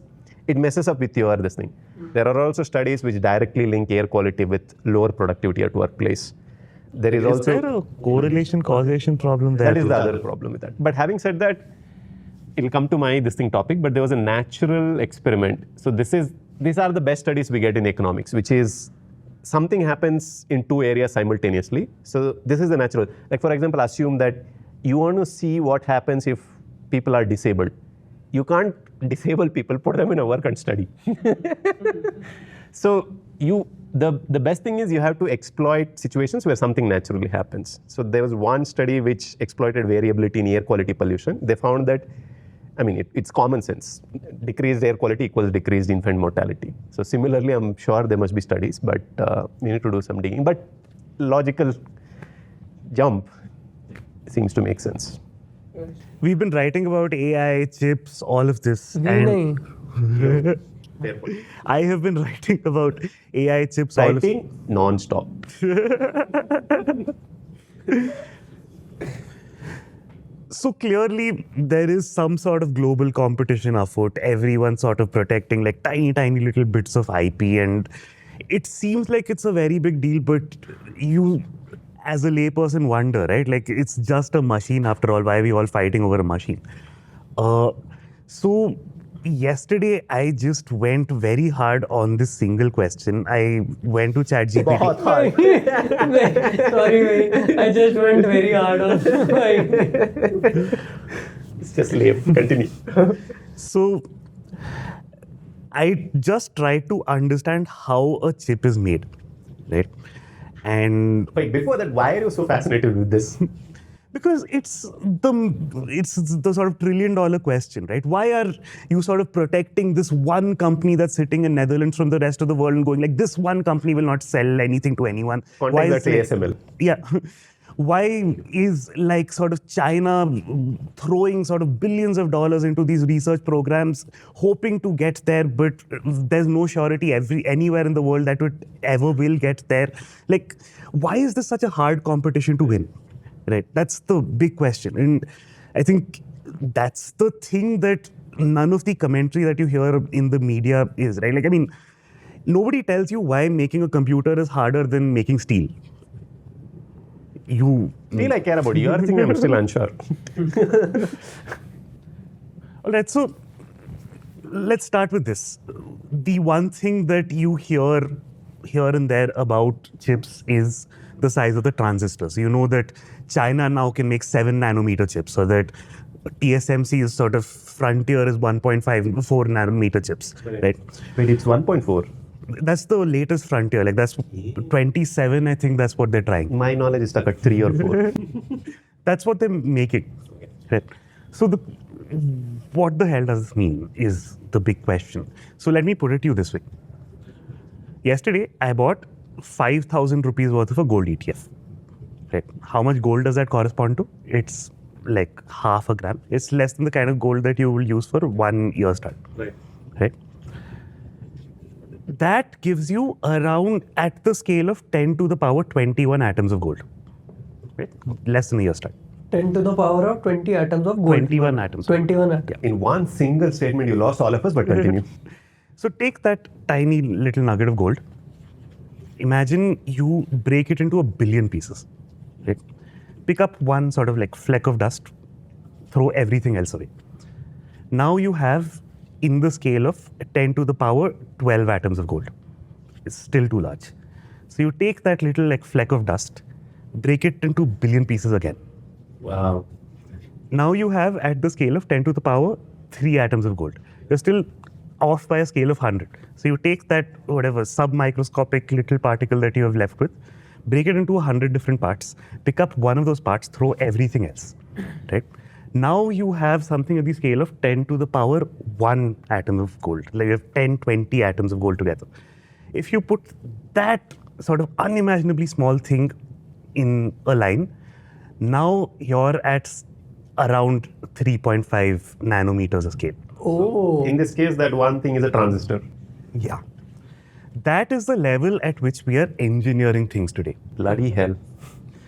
it messes up with your this thing. There are also studies which directly link air quality with lower productivity at workplace. There is also
there a correlation causation problem there?
that is
too?
the other problem with that. But having said that, it'll come to my this thing topic. But there was a natural experiment. So these are the best studies we get in economics, which is something happens in two areas simultaneously. So this is the natural. Like for example, assume that you want to see what happens if people are disabled. You can't disable people, put them in a work and study. So the best thing is you have to exploit situations where something naturally happens. So there was one study which exploited variability in air quality pollution. They found that, I mean, it's common sense. Decreased air quality equals decreased infant mortality. So similarly, I'm sure there must be studies, but we need to do some digging. But logical jump seems to make sense.
We've been writing about AI, chips, all of this.
We
and
nahi.
I have been writing about AI, chips, all of
Writing non-stop.
So clearly, there is some sort of global competition afoot. Everyone sort of protecting like tiny, tiny little bits of IP. And it seems like it's a very big deal, but you, as a layperson, wonder, right? Like, it's just a machine after all. Why are we all fighting over a machine? So yesterday, I just went very hard on this single question. I went to ChatGPT.
बहुत hard.
Sorry, bhai. I just went very hard on
It's just lame. Continue.
So I just tried to understand how a chip is made, right? And
Wait, before that, why are you so fascinated with this?
because it's the sort of $1 trillion question, right? Why are you sort of protecting this one company that's sitting in Netherlands from the rest of the world and going like, this one company will not sell anything to anyone? Why is
Context
it-
ASML.
Yeah. Why is like sort of China throwing sort of billions of dollars into these research programs, hoping to get there, but there's no surety anywhere in the world that it ever will get there? Like, why is this such a hard competition to win? Right? That's the big question. And I think that's the thing that none of the commentary that you hear in the media is, right? Like, I mean, nobody tells you why making a computer is harder than making steel.
Still, I care about you. You're thinking I'm still unsure.
All right, so let's start with this. The one thing that you hear here and there about chips is the size of the transistors. You know that China now can make 7 nanometer chips, so that TSMC's sort of frontier is 1.54 nanometer chips, right?
Wait, it's 1.4.
That's the latest frontier. Like that's 27, I think that's what they're trying.
My knowledge is stuck at 3 or 4.
That's what they're making. Right? So what the hell does this mean is the big question. So let me put it to you this way. Yesterday, I bought 5,000 rupees worth of a gold ETF. Right? How much gold does that correspond to? It's like half a gram. It's less than the kind of gold that you will use for 1 year's start. Right? That gives you around, at the scale of 10 to the power 21 atoms of gold. Right? Less than a year's start.
10 to the power of 20 atoms of gold.
21 atoms.
21 atoms.
In one single statement, you lost all of us, but continue.
So take that tiny little nugget of gold. Imagine you break it into a billion pieces. Right? Pick up one sort of like fleck of dust, throw everything else away. Now you have, in the scale of 10 to the power 12 atoms of gold. It's still too large. So you take that little like fleck of dust, break it into billion pieces again.
Wow.
Now you have, at the scale of 10 to the power 3 atoms of gold. You're still off by a scale of 100. So you take that, whatever, sub-microscopic little particle that you have left with, break it into 100 different parts, pick up one of those parts, throw everything else, right? Now you have something at the scale of 10 to the power 1 atom of gold. Like you have 10, 20 atoms of gold together. If you put that sort of unimaginably small thing in a line, now you're at around 3.5 nanometers of scale.
Oh.
In this case, that one thing is a transistor.
Yeah. That is the level at which we are engineering things today.
Bloody hell.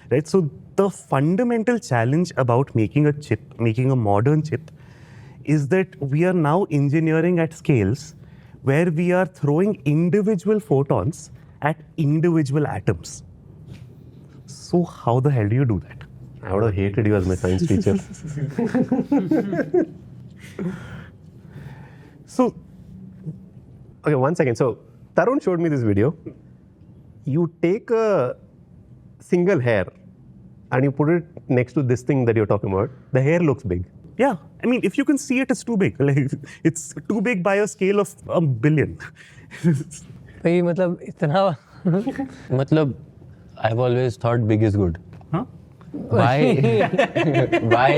Right? So the fundamental challenge about making a chip, making a modern chip, is that we are now engineering at scales where we are throwing individual photons at individual atoms. So how the hell do you do that?
I would have hated you as my science teacher.
So
Okay, 1 second. So, Tarun showed me this video. You take a single hair and you put it next to this thing that you're talking about. The hair looks big.
yeah, I mean, if you can see it, it's too big. Like, it's too big by a scale of 1 billion.
भाई मतलब इतना
मतलब, I've always thought big is good.
Huh?
Why? Why?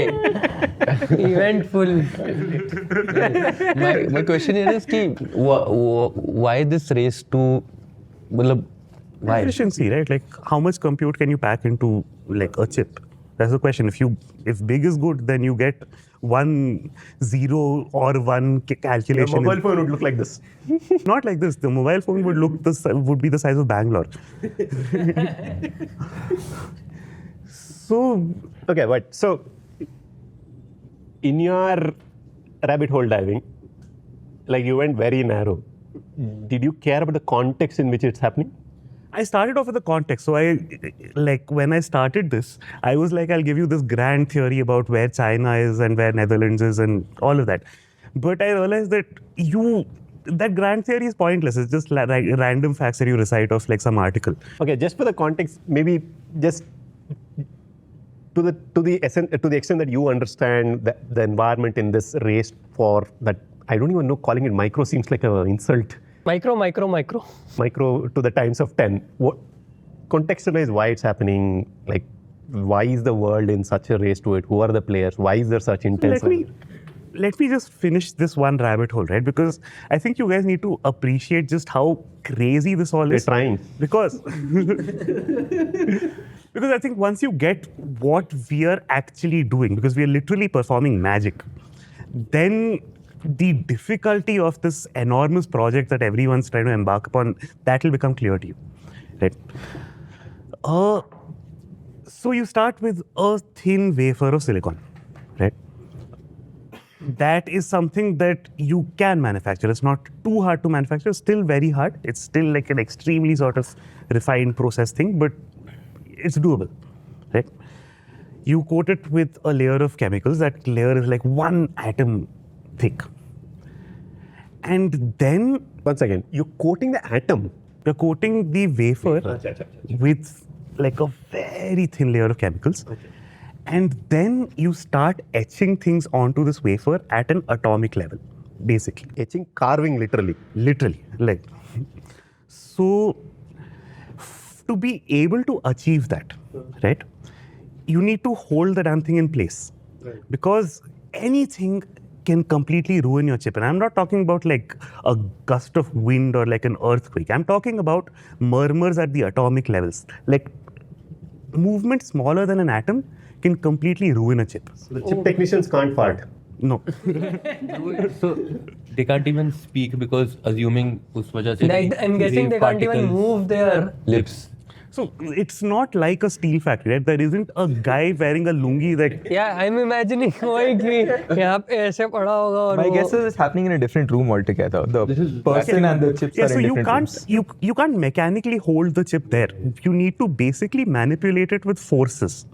eventful.
My question here is कि why this race to मतलब why?
Efficiency, right? Like, how much compute can you pack into like a chip? That's the question. If big is good, then you get 1 0 or 1
Your
calculation.
mobile phone would look like this.
Not like this. The mobile phone would be the size of Bangalore. So
Okay, but so in your rabbit hole diving, like you went very narrow. Did you care about the context in which it's happening?
I started off with the context. So when I started this, I was like, I'll give you this grand theory about where China is and where Netherlands is and all of that. But I realized that that grand theory is pointless. It's just random facts that you recite off like some article.
Okay, just for the context, maybe just to the extent that you understand the environment in this race for that. I don't even know, calling it micro seems like an insult.
Micro.
Micro to the times of 10. What contextualize why it's happening? Like, why is the world in such a race to it? Who are the players? Why is there such intense?
Let me just finish this one rabbit hole, right? Because I think you guys need to appreciate just how crazy this all is.
We're trying.
Because I think once you get what we are actually doing, because we are literally performing magic, then the difficulty of this enormous project that everyone's trying to embark upon, that will become clear to you, right? So you start with a thin wafer of silicon, right? That is something that you can manufacture. It's not too hard to manufacture. It's still very hard. It's still like an extremely sort of refined process thing, but it's doable, right? You coat it with a layer of chemicals. That layer is like 1 atom thick. And then
1 second. You're coating the atom.
you're coating the wafer with like a very thin layer of chemicals.
Okay.
And then you start etching things onto this wafer at an atomic level, basically.
Etching, carving literally.
Literally, like. So, to be able to achieve that, right, you need to hold the damn thing in place.
Right.
Because anything can completely ruin your chip. And I'm not talking about like a gust of wind or like an earthquake. I'm talking about murmurs at the atomic levels. Like movement smaller than an atom can completely ruin a chip.
So the chip technicians can't fart.
No.
So they can't even speak because assuming उस वजह से
Like, I'm guessing they can't even move their
lips.
So it's not like a steel factory, right? There isn't a guy wearing a lungi that.
Yeah, I'm imagining वही कि यहाँ पे ऐसे पड़ा होगा और
My
वो-
guess is it's happening in a different room altogether. The person and the chips
Yeah,
are
so
in
you
different
can't
rooms.
you can't mechanically hold the chip there. You need to basically manipulate it with forces.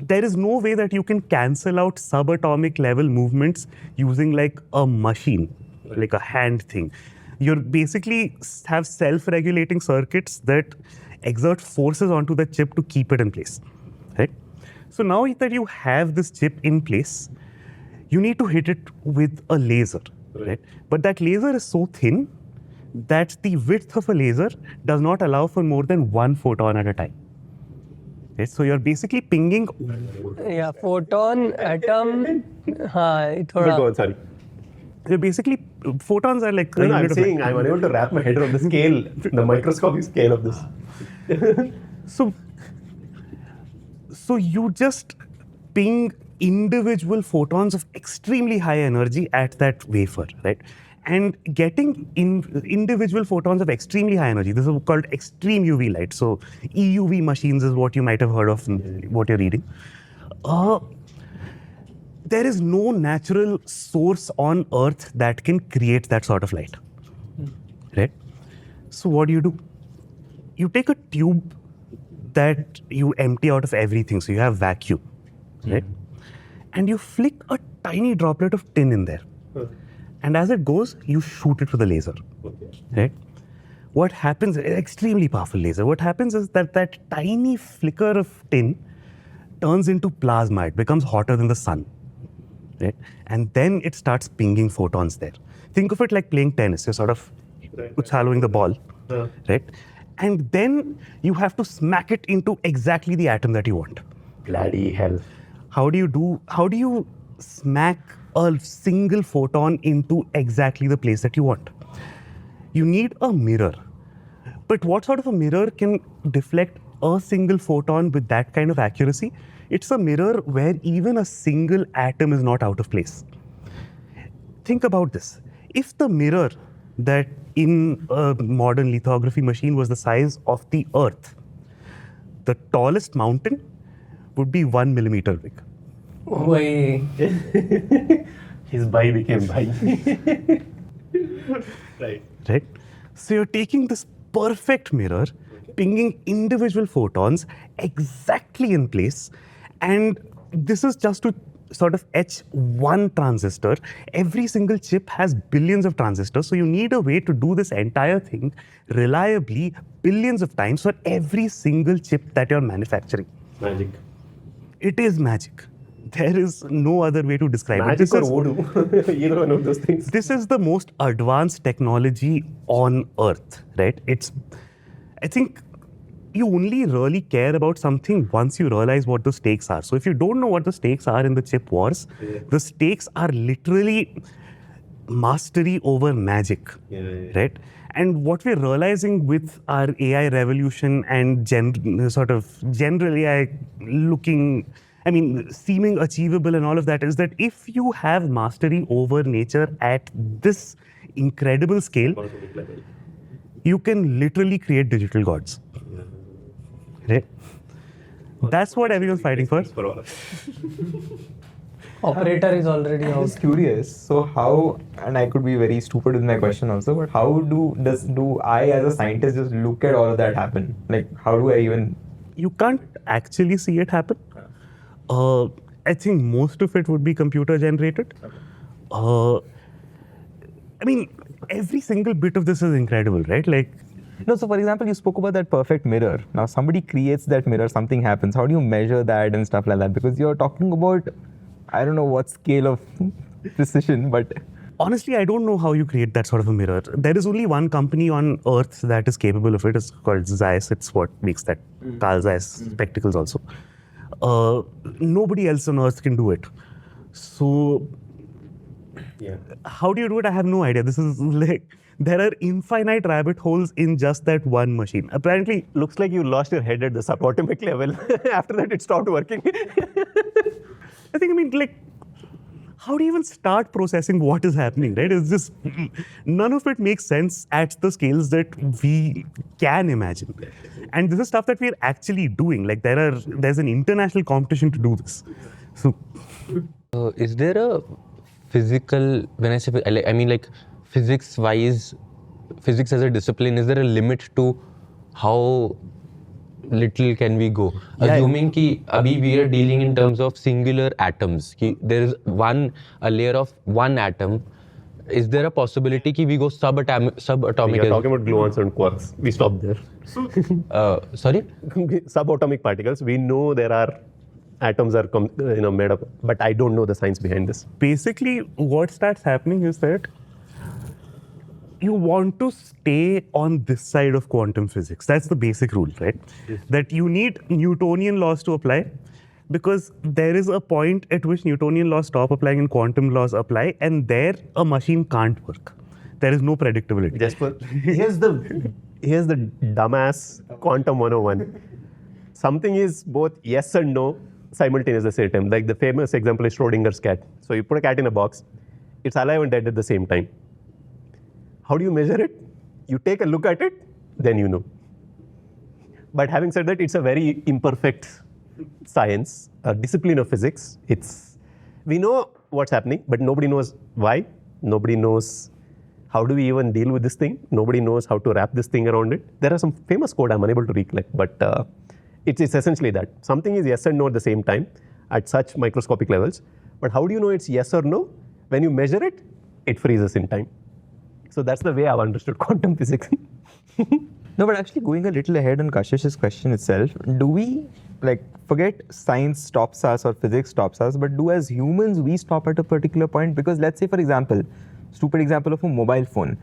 There is no way that you can cancel out subatomic level movements using like a machine, like a hand thing. You basically have self-regulating circuits that exert forces onto the chip to keep it in place, right? So now that you have this chip in place, you need to hit it with a laser, right? But that laser is so thin that the width of a laser does not allow for more than 1 photon at a time. Right? So you're basically pinging.
yeah, photon, atom, हाँ
But
थोड़ा
go on, sorry.
You're basically photons are like. a
No, I'm
unit of
saying I'm unable to wrap my head around the scale, the microscopic scale of this.
So you just ping individual photons of extremely high energy at that wafer, right? And getting individual photons of extremely high energy, this is called extreme UV light. So EUV machines is what you might have heard of in what you're reading. There is no natural source on Earth that can create that sort of light, right? So what do? You take a tube that you empty out of everything, so you have vacuum, right? And you flick a tiny droplet of tin in there. And as it goes, you shoot it with a laser, right? What happens, extremely powerful laser, what happens is that that tiny flicker of tin turns into plasma. It becomes hotter than the sun, right? And then it starts pinging photons there. Think of it like playing tennis. You're sort of uchhalowing the ball, right? And then you have to smack it into exactly the atom that you want.
Bloody hell.
How do you smack a single photon into exactly the place that you want? You need a mirror. But what sort of a mirror can deflect a single photon with that kind of accuracy? It's a mirror where even a single atom is not out of place. Think about this. If the mirror that in a modern lithography machine was the size of the Earth, the tallest mountain would be 1 millimeter big.
Why?
His bhai became bhai.
Right? So you're taking this perfect mirror, pinging individual photons exactly in place, and this is just to sort of etch one transistor. Every single chip has billions of transistors, so you need a way to do this entire thing reliably billions of times for every single chip that you're manufacturing.
Magic.
It is magic. There is no other way to describe it.
Magic or voodoo. Either one of those things.
This is the most advanced technology on Earth, right? I think you only really care about something once you realize what the stakes are. So if you don't know what the stakes are in the chip wars, the stakes are literally mastery over magic, right? And what we're realizing with our AI revolution and sort of general AI seeming achievable and all of that is that if you have mastery over nature at this incredible scale, you can literally create digital gods. Right? That's what everyone's fighting for.
Operator is already
I'm
out.
just curious. So how, and I could be very stupid with my question also, but how do I as a scientist just look at all of that happen? Like, how do I even?
You can't actually see it happen. I think most of it would be computer generated. Every single bit of this is incredible, right? Like,
No, so for example, you spoke about that perfect mirror. Now somebody creates that mirror, something happens. How do you measure that and stuff like that? Because you're talking about, I don't know what scale of precision, but
honestly, I don't know how you create that sort of a mirror. There is only one company on Earth that is capable of it. It's called Zeiss. It's what makes that Carl Zeiss spectacles also. Nobody else on Earth can do it. So, how do you do it? I have no idea. This is like, there are infinite rabbit holes in just that one machine. Apparently,
Looks like you lost your head at the subatomic level. After that, it stopped working.
how do you even start processing what is happening, right? It's just, none of it makes sense at the scales that we can imagine. And this is stuff that we're actually doing. Like, there's an international competition to do this. So,
Is there a physical, when I say, I mean like physics-wise, physics as a discipline, is there a limit to how little can we go? Assuming कि अभी we are dealing in terms of singular atoms, कि there is a layer of one atom. Is there a possibility कि we go subatomic?
We are talking about gluons and quarks. We stopped there.
Sorry?
Subatomic particles. We know there are atoms are made up, but I don't know the science behind this.
basically, what starts happening is that you want to stay on this side of quantum physics. That's the basic rule, right? Yes. That you need Newtonian laws to apply, because there is a point at which Newtonian laws stop applying and quantum laws apply, and there a machine can't work. There is no predictability.
Here's the dumbass quantum 101. Something is both yes and no, simultaneously at the same time. Like the famous example is Schrodinger's cat. So you put a cat in a box, it's alive and dead at the same time. How do you measure it? You take a look at it, then you know. But having said that, it's a very imperfect science, a discipline of physics. We know what's happening, but nobody knows why. Nobody knows how do we even deal with this thing. Nobody knows how to wrap this thing around it. There are some famous code I'm unable to recollect, but it's essentially that. Something is yes and no at the same time at such microscopic levels. But how do you know it's yes or no? When you measure it, it freezes in time. So that's the way I've understood quantum physics.
No, but actually going a little ahead on Kashish's question itself, do we forget science stops us or physics stops us, but do as humans we stop at a particular point? Because let's say, for example, stupid example of a mobile phone.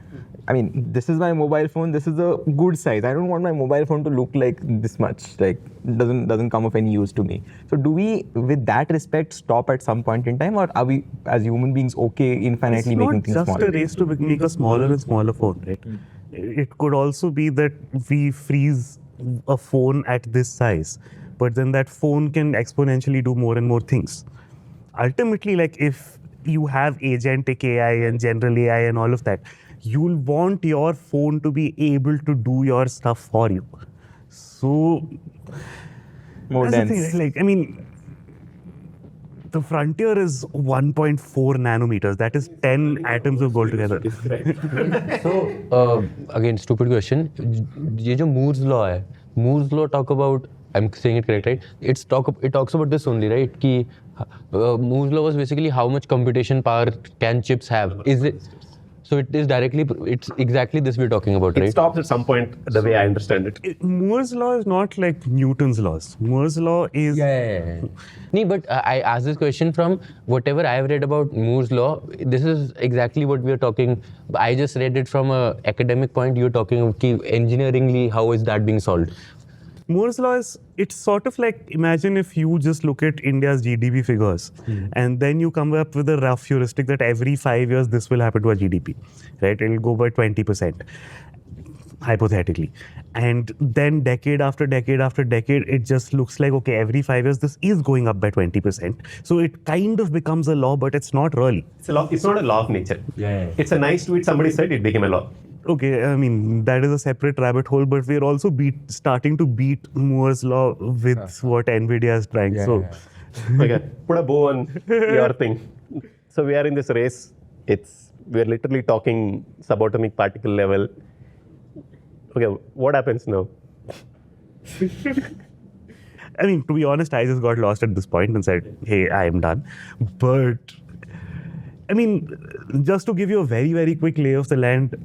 I mean, this is my mobile phone. This is a good size. I don't want my mobile phone to look like this much. Doesn't come of any use to me. So do we, with that respect, stop at some point in time, or are we as human beings okay infinitely making things
It's not
smaller?
just a race to make a smaller and smaller phone, right? It could also be that we freeze a phone at this size, but then that phone can exponentially do more and more things. Ultimately, if you have agentic AI and general AI and all of that, you'll want your phone to be able to do your stuff for you. So,
More
that's the
dense.
thing, right? The frontier is 1.4 nanometers. That is 10 atoms of gold together.
So, again, stupid question. ये जो Moore's law है, Moore's law talk about, I'm saying it correct, right? It talks about this only, right? कि Moore's law was basically how much computation power can chips have. Is it? So it's exactly this we're talking about,
It
right?
stops at some point, the way I understand it.
Moore's law is not like Newton's laws. Moore's law is...
Yeah. No, but I asked this question from whatever I've read about Moore's law. This is exactly what we're talking. I just read it from a academic point. You're talking about engineeringly, how is that being solved?
Moore's law is, it's sort of like, imagine if you just look at India's GDP figures and then you come up with a rough heuristic that every 5 years this will happen to our GDP, right? It'll go by 20%, hypothetically. And then decade after decade after decade, it just looks like, okay, every 5 years this is going up by 20%. So it kind of becomes a law, but it's not really.
It's not a law of nature.
Yeah.
It's a nice tweet somebody said, it became a law.
Okay, that is a separate rabbit hole, but we're also starting to beat Moore's law with what NVIDIA is trying.
Okay, put a bow on your thing. So we are in this race. We're literally talking subatomic particle level. Okay, what happens now?
To be honest, I just got lost at this point and said, hey, I am done. But, just to give you a very, very quick lay of the land,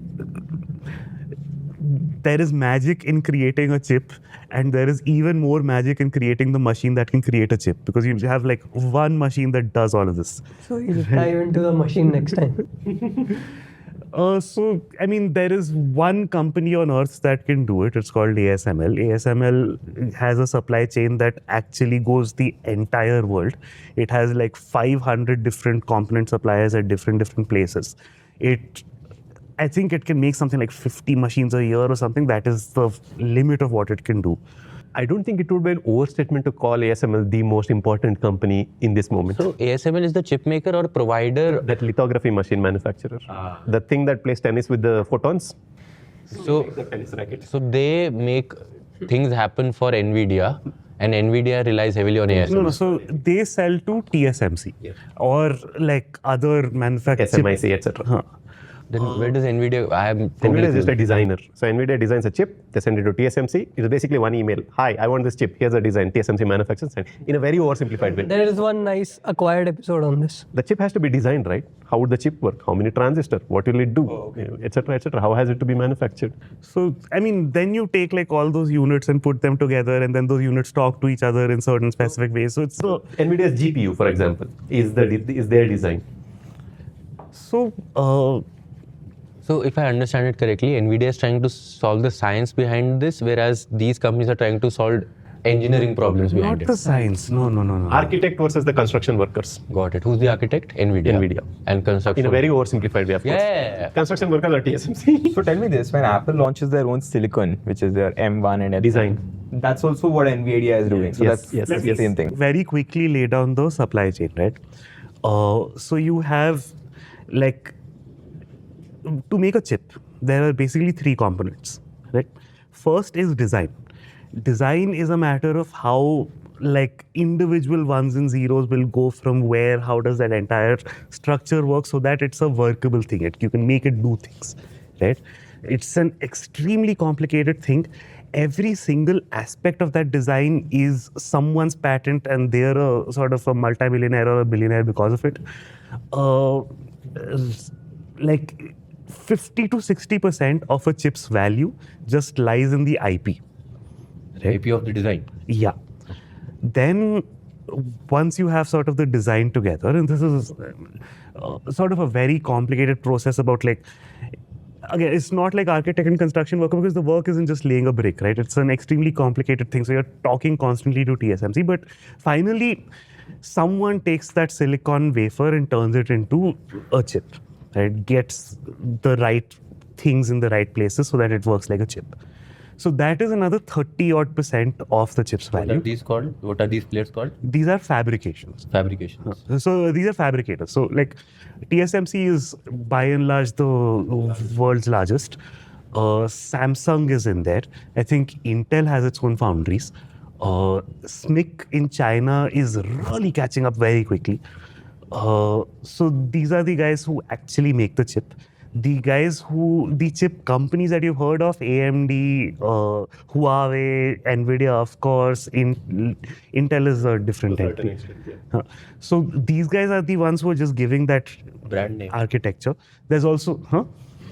there is magic in creating a chip, and there is even more magic in creating the machine that can create a chip, because you have one machine that does all of this.
So you'll dive into the machine next time.
There is one company on earth that can do it. It's called ASML. ASML has a supply chain that actually goes the entire world. It has 500 different component suppliers at different places. I think it can make something like 50 machines a year or something. That is the limit of what it can do.
I don't think it would be an overstatement to call ASML the most important company in this moment.
So ASML is the chip maker or provider?
That lithography machine manufacturer. The thing that plays tennis with the photons.
So,
The tennis racket.
so they make things happen for NVIDIA, and NVIDIA relies heavily on ASML.
No. So they sell to TSMC or other manufacturers.
SMIC, etc.
Then where does NVIDIA?
NVIDIA is just a designer. So NVIDIA designs a chip, they send it to TSMC. It's basically one email. Hi, I want this chip. Here's a design. TSMC manufactures it in a very oversimplified way.
There is one nice acquired episode on this.
The chip has to be designed, right? How would the chip work? How many transistors? What will it do? Etc. etc. How has it to be manufactured?
So, then you take all those units and put them together, and then those units talk to each other in certain specific ways. So it's
NVIDIA's GPU, for example, is their design.
So if I understand it correctly, NVIDIA is trying to solve the science behind this, whereas these companies are trying to solve engineering problems behind
not
it.
the science. No.
Architect versus the construction workers.
Got it. Who's the architect? NVIDIA. And construction.
In a very oversimplified way, of course.
Yeah.
Construction workers are TSMC.
So tell me this, when Apple launches their own silicon, which is their M1 and M2,
Design.
that's also what NVIDIA is doing. So that's the same thing.
Very quickly lay down the supply chain, right? So you have like, to make a chip, there are basically 3 components, right? First is design. Design is a matter of how like individual ones and zeros will go from where, how does that entire structure work so that it's a workable thing. You can make it do things, right? It's an extremely complicated thing. Every single aspect of that design is someone's patent and they're a sort of a multi-millionaire or a billionaire because of it. Like 50 to 60% of a chip's value just lies in the IP. Right?
IP of the design.
Yeah. Then once you have sort of the design together, and this is sort of a very complicated process about like, again, it's not like architect and construction worker because the work isn't just laying a brick, right? It's an extremely complicated thing. So you're talking constantly to TSMC, but finally someone takes that silicon wafer and turns it into a chip, right? Gets the right things in the right places so that it works like a chip. So that is another 30% of the chip's
What are
value.
these called? What are these players called?
These are fabrications.
Fabrications.
So these are fabricators. So like TSMC is by and large the world's largest. Samsung is in there. I think Intel has its own foundries. SMIC in China is really catching up very quickly. So these are the guys who actually make the chip. The chip companies that you've heard of, AMD, Huawei, NVIDIA, of course, Intel is a different entity. So these guys are the ones who are just giving that
Brand name.
architecture. There's also,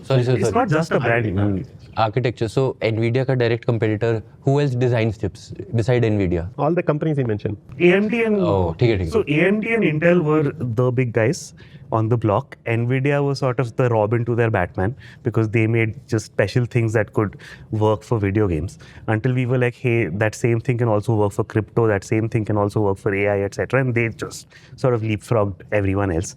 Sorry.
It's not just a brand.
Architecture. So NVIDIA ka direct competitor, who else designs chips beside NVIDIA?
All the companies he mentioned.
AMD and
ठीक है.
So AMD and Intel were the big guys on the block. NVIDIA was sort of the Robin to their Batman because they made just special things that could work for video games. Until we were like, hey, that same thing can also work for crypto, that same thing can also work for AI, etc. And they just sort of leapfrogged everyone else.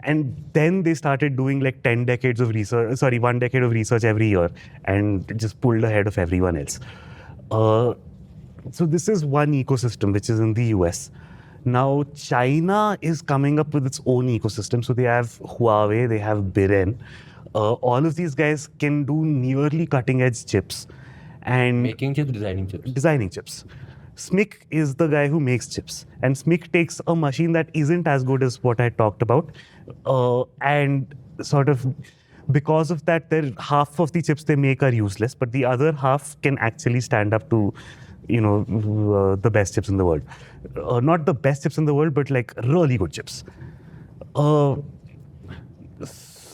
And then they started doing like 1 decade of research every year and just pulled ahead of everyone else. So this is one ecosystem which is in the US. Now China is coming up with its own ecosystem. So they have Huawei, they have Biren. All of these guys can do nearly cutting edge chips and
Making chips, designing chips.
designing chips. SMIC is the guy who makes chips, and SMIC takes a machine that isn't as good as what I talked about, and sort of because of that, half of the chips they make are useless, but the other half can actually stand up to, the best chips in the world. Not the best chips in the world, but like really good chips.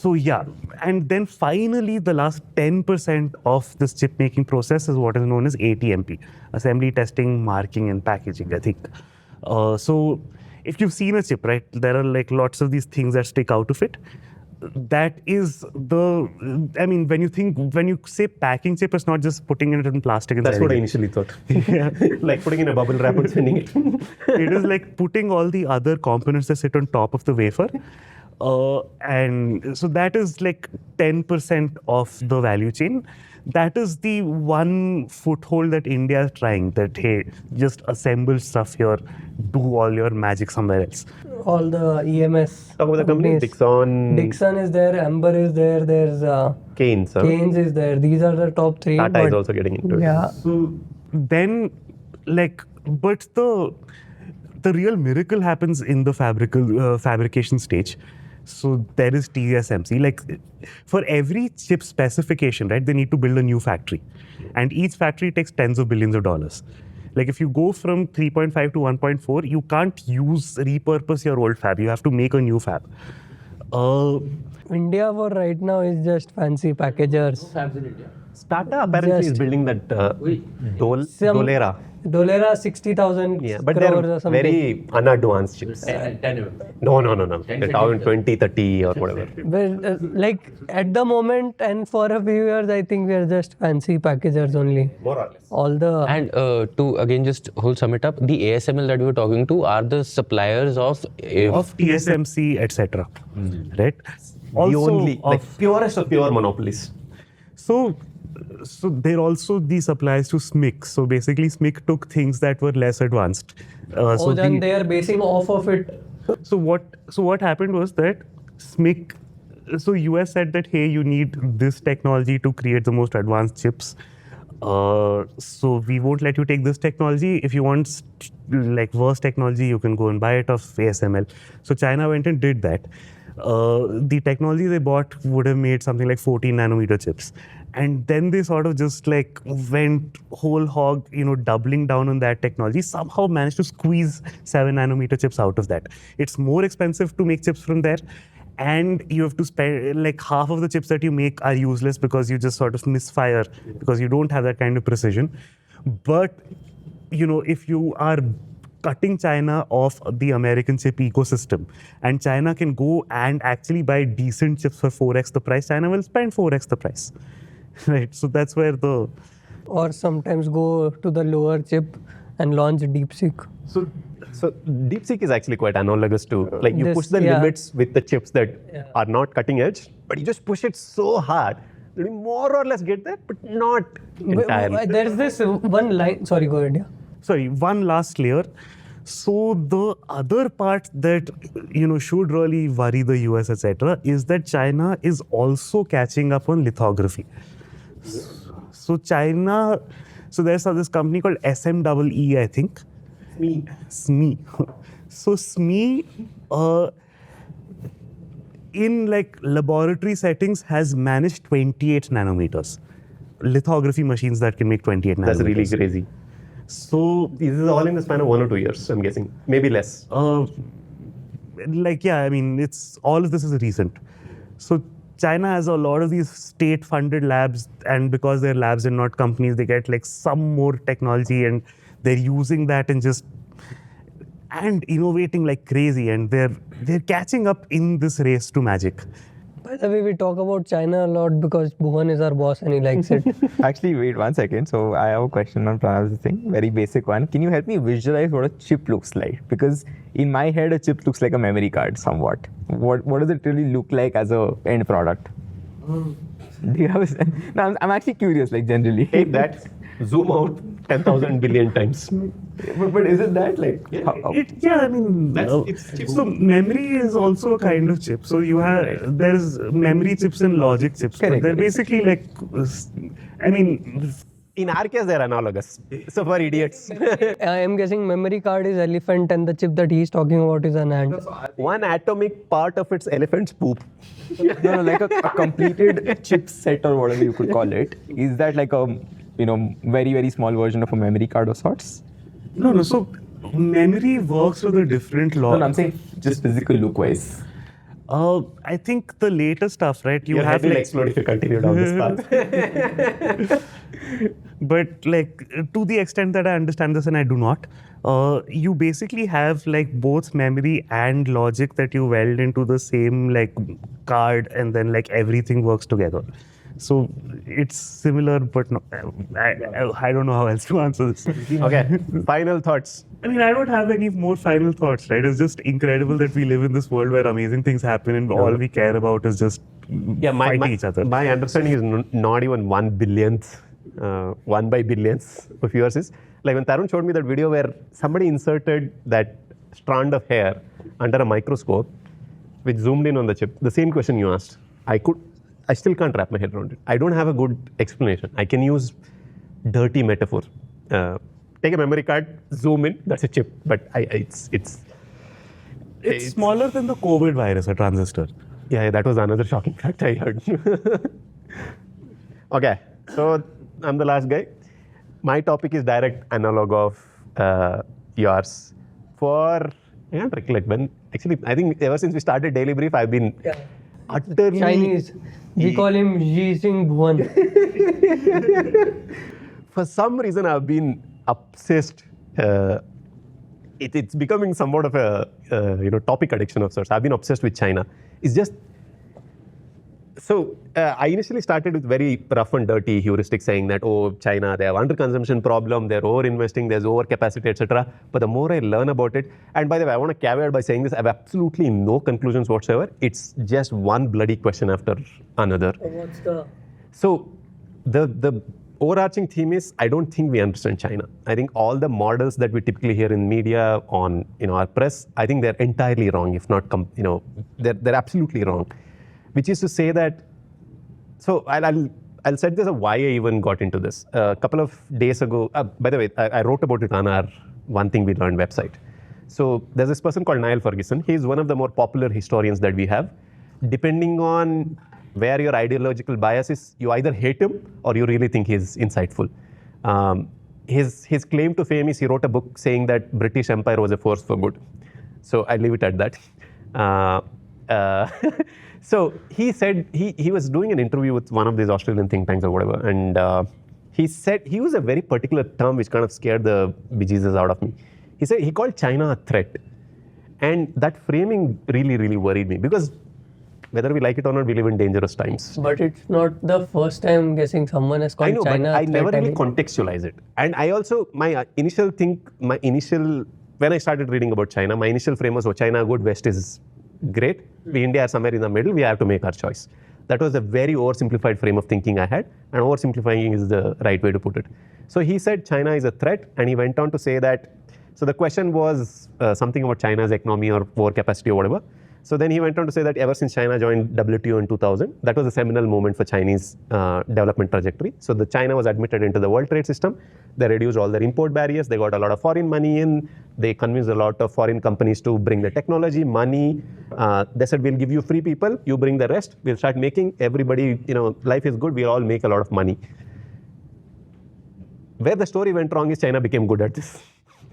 So yeah, and then finally the last 10% of this chip making process is what is known as ATMP, assembly, testing, marking and packaging, I think. So if you've seen a chip, right, there are like lots of these things that stick out of it. That is when you say packing chip, it's not just putting it in plastic and
That's what I
selling it.
initially thought. Like putting in a bubble wrap and sending it.
It is like putting all the other components that sit on top of the wafer. And so that is like 10% of the value chain. That is the one foothold that India is trying, that hey, just assemble stuff here, do all your magic somewhere else.
All the EMS.
Talk about the companies.
Dixon is there, Amber is there, there's
Keynes.
Keynes is there. These are the top 3.
Tata is also getting into it.
Yeah.
So then, but the real miracle happens in the fabrication stage. So there is TSMC. Like for every chip specification, right, they need to build a new factory, and each factory takes tens of billions of dollars. Like if you go from 3.5 to 1.4, you can't repurpose your old fab. You have to make a new fab.
India for right now is just fancy packagers.
Tata apparently is building that Dolera.
Dolera 60,000
Yeah, but
crores or
they're
something.
very unadvanced chips. No. They're out in 2030 or whatever.
Well, like at the moment and for a few years, I think we are just fancy packagers only.
More or less.
All the
And to again just sum it up, the ASML that we were talking to are the suppliers of
TSMC, etc. Right?
The only, like purest of pure monopolies.
So so they're also the suppliers to SMIC. So basically, SMIC took things that were less advanced.
So then they are basing off of it.
So what happened was that SMIC, so US said that, hey, you need this technology to create the most advanced chips. So we won't let you take this technology. If you want like worse technology, you can go and buy it off ASML. So China went and did that. The technology they bought would have made something like 14 nanometer chips. And then they sort of just like went whole hog, doubling down on that technology, somehow managed to squeeze 7 nanometer chips out of that. It's more expensive to make chips from there. And you have to spend like half of the chips that you make are useless because you just sort of misfire because you don't have that kind of precision. But, if you are cutting China off the American chip ecosystem and China can go and actually buy decent chips for 4x the price, China will spend 4x the price. Right, so that's where
Or sometimes go to the lower chip and launch DeepSeek.
So DeepSeek is actually quite analogous to, like, you push the
yeah.
limits with the chips that are not cutting edge, but you just push it so hard that you more or less get there, but not entirely.
There's this one line. Sorry, go ahead. Yeah.
Sorry, one last layer. So the other part that should really worry the US, etc., is that China is also catching up on lithography. So China, so there's this company called SMEE, I think. SME. So SME, in like laboratory settings, has managed 28 nanometers. Lithography machines that can make 28 nanometers.
That's really crazy.
So
This is all in the span of 1 or 2 years, I'm guessing. Maybe less.
It's all of this is recent. So China has a lot of these state-funded labs, and because they're labs and not companies, they get like some more technology, and they're using that and innovating like crazy, and they're catching up in this race to magic.
By the way, we talk about China a lot because Bhuvan is our boss and he likes it.
Actually, wait 1 second. So I have a question on Pranav's thing, very basic one. Can you help me visualize what a chip looks like? Because in my head, a chip looks like a memory card somewhat. What does it really look like as a end product? Do you have a sense? No, I'm actually curious, like generally.
Take that, zoom out 10,000 billion times.
but is it that like?
So memory is also a kind of chip. So there's memory chips and logic chips.
Correct.
But they're basically like,
In our case, they're analogous. So for idiots.
I am guessing memory card is elephant and the chip that he's talking about is an ant.
One atomic part of its elephant's poop.
No, like a completed chip set or whatever you could call it. Is that like a very, very small version of a memory card of sorts?
No. So memory works with a different law.
No, I'm saying just physical look wise.
I think the later stuff, right?
Your head will explode if you continue down this path.
But like to the extent that I understand this, and I do not, you basically have like both memory and logic that you weld into the same like card, and then like everything works together. So it's similar, but no, I don't know how else to answer this.
Okay, final thoughts.
I don't have any more final thoughts, right? It's just incredible that we live in this world where amazing things happen and all we care about is just fighting each other.
My understanding is not even 1 billionth, 1 by billions of yours is. Like when Tarun showed me that video where somebody inserted that strand of hair under a microscope, which zoomed in on the chip, the same question you asked. I still can't wrap my head around it. I don't have a good explanation. I can use dirty metaphor. Take a memory card, zoom in, that's a chip. But it's
smaller than the COVID virus, a transistor.
Yeah, that was another shocking fact I heard. Okay, so I'm the last guy. My topic is direct analog of yours. I can't recollect when. Actually, I think ever since we started Daily Brief, I've been utterly
Chinese. We call him Xi Sing Bhuvan.
For some reason, I've been obsessed. It's becoming somewhat of a topic addiction of sorts. I've been obsessed with China. It's just so I initially started with very rough and dirty heuristics saying that, oh, China, they have underconsumption problem, they're over-investing, there's overcapacity, etc. But the more I learn about it, and by the way, I want to caveat by saying this, I have absolutely no conclusions whatsoever. It's just one bloody question after another.
What's the...
So the overarching theme is I don't think we understand China. I think all the models that we typically hear in media on our press, I think they're entirely wrong. If not, they're absolutely wrong. Which is to say that. So I'll set this up why I even got into this. A couple of days ago, by the way, I wrote about it on our One Thing We Learned website. So there's this person called Niall Ferguson. He's one of the more popular historians that we have. Depending on where your ideological bias is, you either hate him or you really think he's insightful. His claim to fame is he wrote a book saying that British Empire was a force for good. So I leave it at that. So he said he was doing an interview with one of these Australian think tanks or whatever, and he said he used a very particular term which kind of scared the bejesus out of me. He said he called China a threat, and that framing really, really worried me because whether we like it or not, we live in dangerous times.
But it's not the first time, I'm guessing, someone has called
I know,
China
but I
a
never
threat.
really contextualize it. And I also, when I started reading about China, my initial frame was, oh, China good, West is great. We India are somewhere in the middle, we have to make our choice. That was a very oversimplified frame of thinking I had, and oversimplifying is the right way to put it. So he said China is a threat, and he went on to say that, so the question was something about China's economy or overcapacity or whatever. So then he went on to say that ever since China joined WTO in 2000, that was a seminal moment for Chinese development trajectory. So the China was admitted into the World Trade System. They reduced all their import barriers. They got a lot of foreign money in. They convinced a lot of foreign companies to bring the technology, money. They said, we'll give you free people. You bring the rest. We'll start making everybody, life is good. We'll all make a lot of money. Where the story went wrong is China became good at this.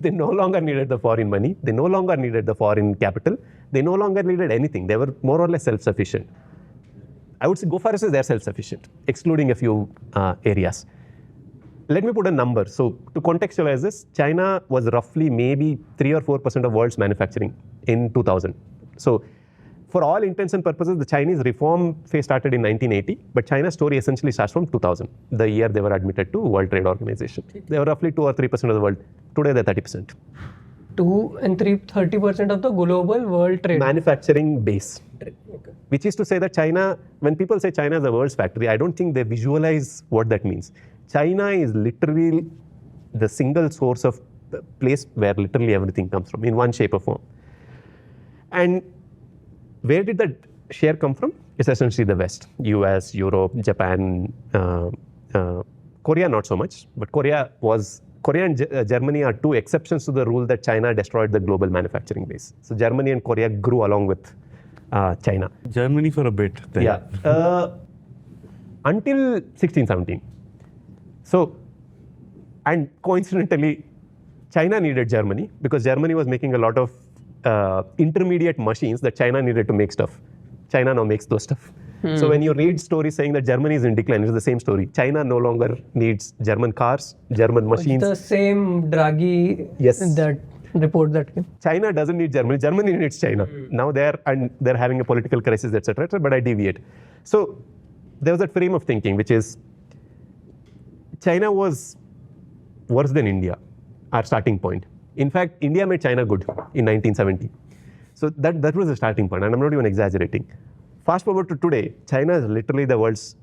They no longer needed the foreign money. They no longer needed the foreign capital. They no longer needed anything. They were more or less self-sufficient. I would say go far as they're self-sufficient, excluding a few areas. Let me put a number. So to contextualize this, China was roughly maybe 3 or 4% of world's manufacturing in 2000. So for all intents and purposes, the Chinese reform phase started in 1980, but China's story essentially starts from 2000, the year they were admitted to World Trade Organization. They were roughly 2 or 3% of the world. Today, they're 30%.
2 and 30% of the global world trade.
Manufacturing base.
Okay.
Which is to say that China, when people say China is the world's factory, I don't think they visualize what that means. China is literally the single source of the place where literally everything comes from in one shape or form. And where did that share come from? It's essentially the West, US, Europe, Japan, Korea not so much, but Korea and Germany are two exceptions to the rule that China destroyed the global manufacturing base. So Germany and Korea grew along with China.
Germany for a bit then.
Yeah. Until 16, 17. So, and coincidentally, China needed Germany because Germany was making a lot of intermediate machines that China needed to make stuff. China now makes those stuff. So when you read stories saying that Germany is in decline, it's the same story. China no longer needs German cars, German machines.
It's the same Draghi that report that came.
China doesn't need Germany. Germany needs China. Now they're having a political crisis, etc. But I deviate. So there was that frame of thinking, which is China was worse than India, our starting point. In fact, India made China good in 1970. So that was the starting point, and I'm not even exaggerating. Fast forward to today, China is literally the world's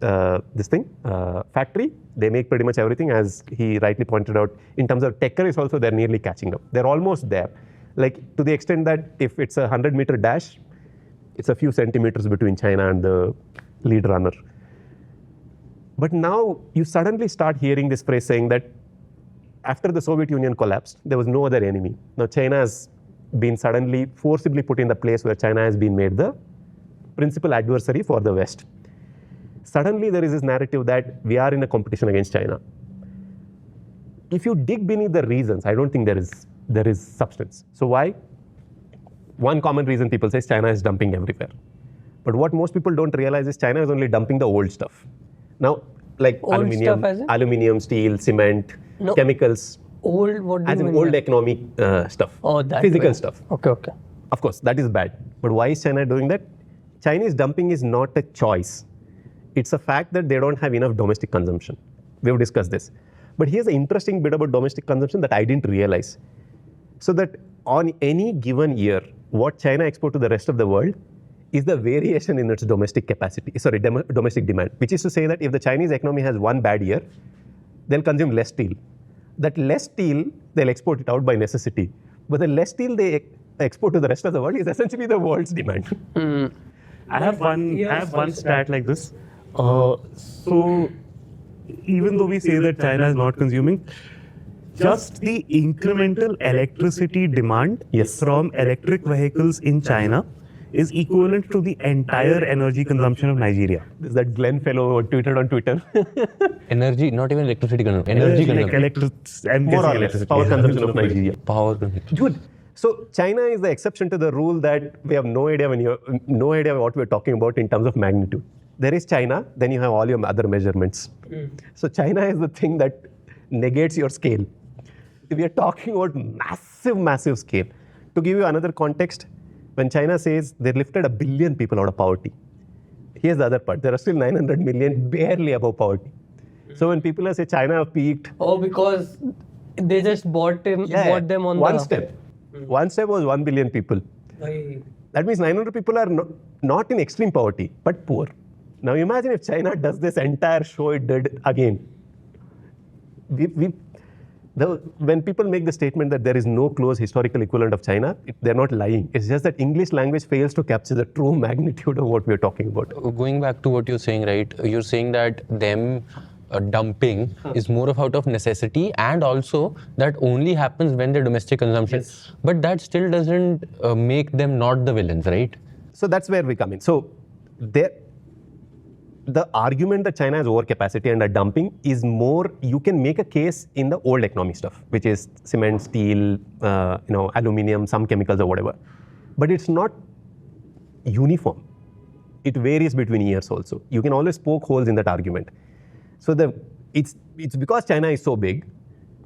factory. They make pretty much everything, as he rightly pointed out. In terms of tech race also, they're nearly catching up. They're almost there. Like to the extent that if it's a 100-meter dash, it's a few centimeters between China and the lead runner. But now you suddenly start hearing this phrase saying that after the Soviet Union collapsed, there was no other enemy. Now China has been suddenly forcibly put in the place where China has been made the principal adversary for the West. Suddenly there is this narrative that we are in a competition against China. If you dig beneath the reasons, I don't think there is substance. So why? One common reason people say is China is dumping everywhere. But what most people don't realize is China is only dumping the old stuff. Now, like
Old
aluminium, steel, cement, chemicals.
Old, what do
as
you
in
mean?
old economic stuff.
Oh, that
physical
way.
stuff.
Okay.
Of course, that is bad. But why is China doing that? Chinese dumping is not a choice. It's a fact that they don't have enough domestic consumption. We've discussed this. But here's an interesting bit about domestic consumption that I didn't realize. So that on any given year, what China exports to the rest of the world is the variation in its domestic capacity, domestic demand, which is to say that if the Chinese economy has one bad year, they'll consume less steel. That less steel, they'll export it out by necessity. But the less steel they export to the rest of the world is essentially the world's demand.
I have one stat like this. So even though we say that China is not consuming, just the incremental electricity demand from electric vehicles in China is equivalent to the entire energy consumption of Nigeria.
This is that Glenn fellow tweeted on Twitter.
Energy, not even electricity consumption. Energy consumption.
More or less, power consumption of Nigeria.
Power consumption.
Dude, so China is the exception to the rule that we have no idea what we're talking about in terms of magnitude. There is China, then you have all your other measurements. So China is the thing that negates your scale. We are talking about massive scale. To give you another context, when China says they lifted 1 billion people out of poverty, here's the other part. There are still 900 million barely above poverty. So when people say China have peaked...
Oh, because they just bought them on
one step. One step was 1 billion people. That means 900 people are not in extreme poverty, but poor. Now imagine if China does this entire show it did again. When people make the statement that there is no close historical equivalent of China, they're not lying. It's just that English language fails to capture the true magnitude of what we're talking about.
Going back to what you're saying, right? You're saying that them dumping is more of out of necessity, and also that only happens when their domestic consumption.
Yes.
But that still doesn't make them not the villains, right?
So that's where we come in. So the argument that China has overcapacity and are dumping is more, you can make a case in the old economy stuff, which is cement, steel, aluminum, some chemicals or whatever. But it's not uniform. It varies between years also. You can always poke holes in that argument. So it's because China is so big,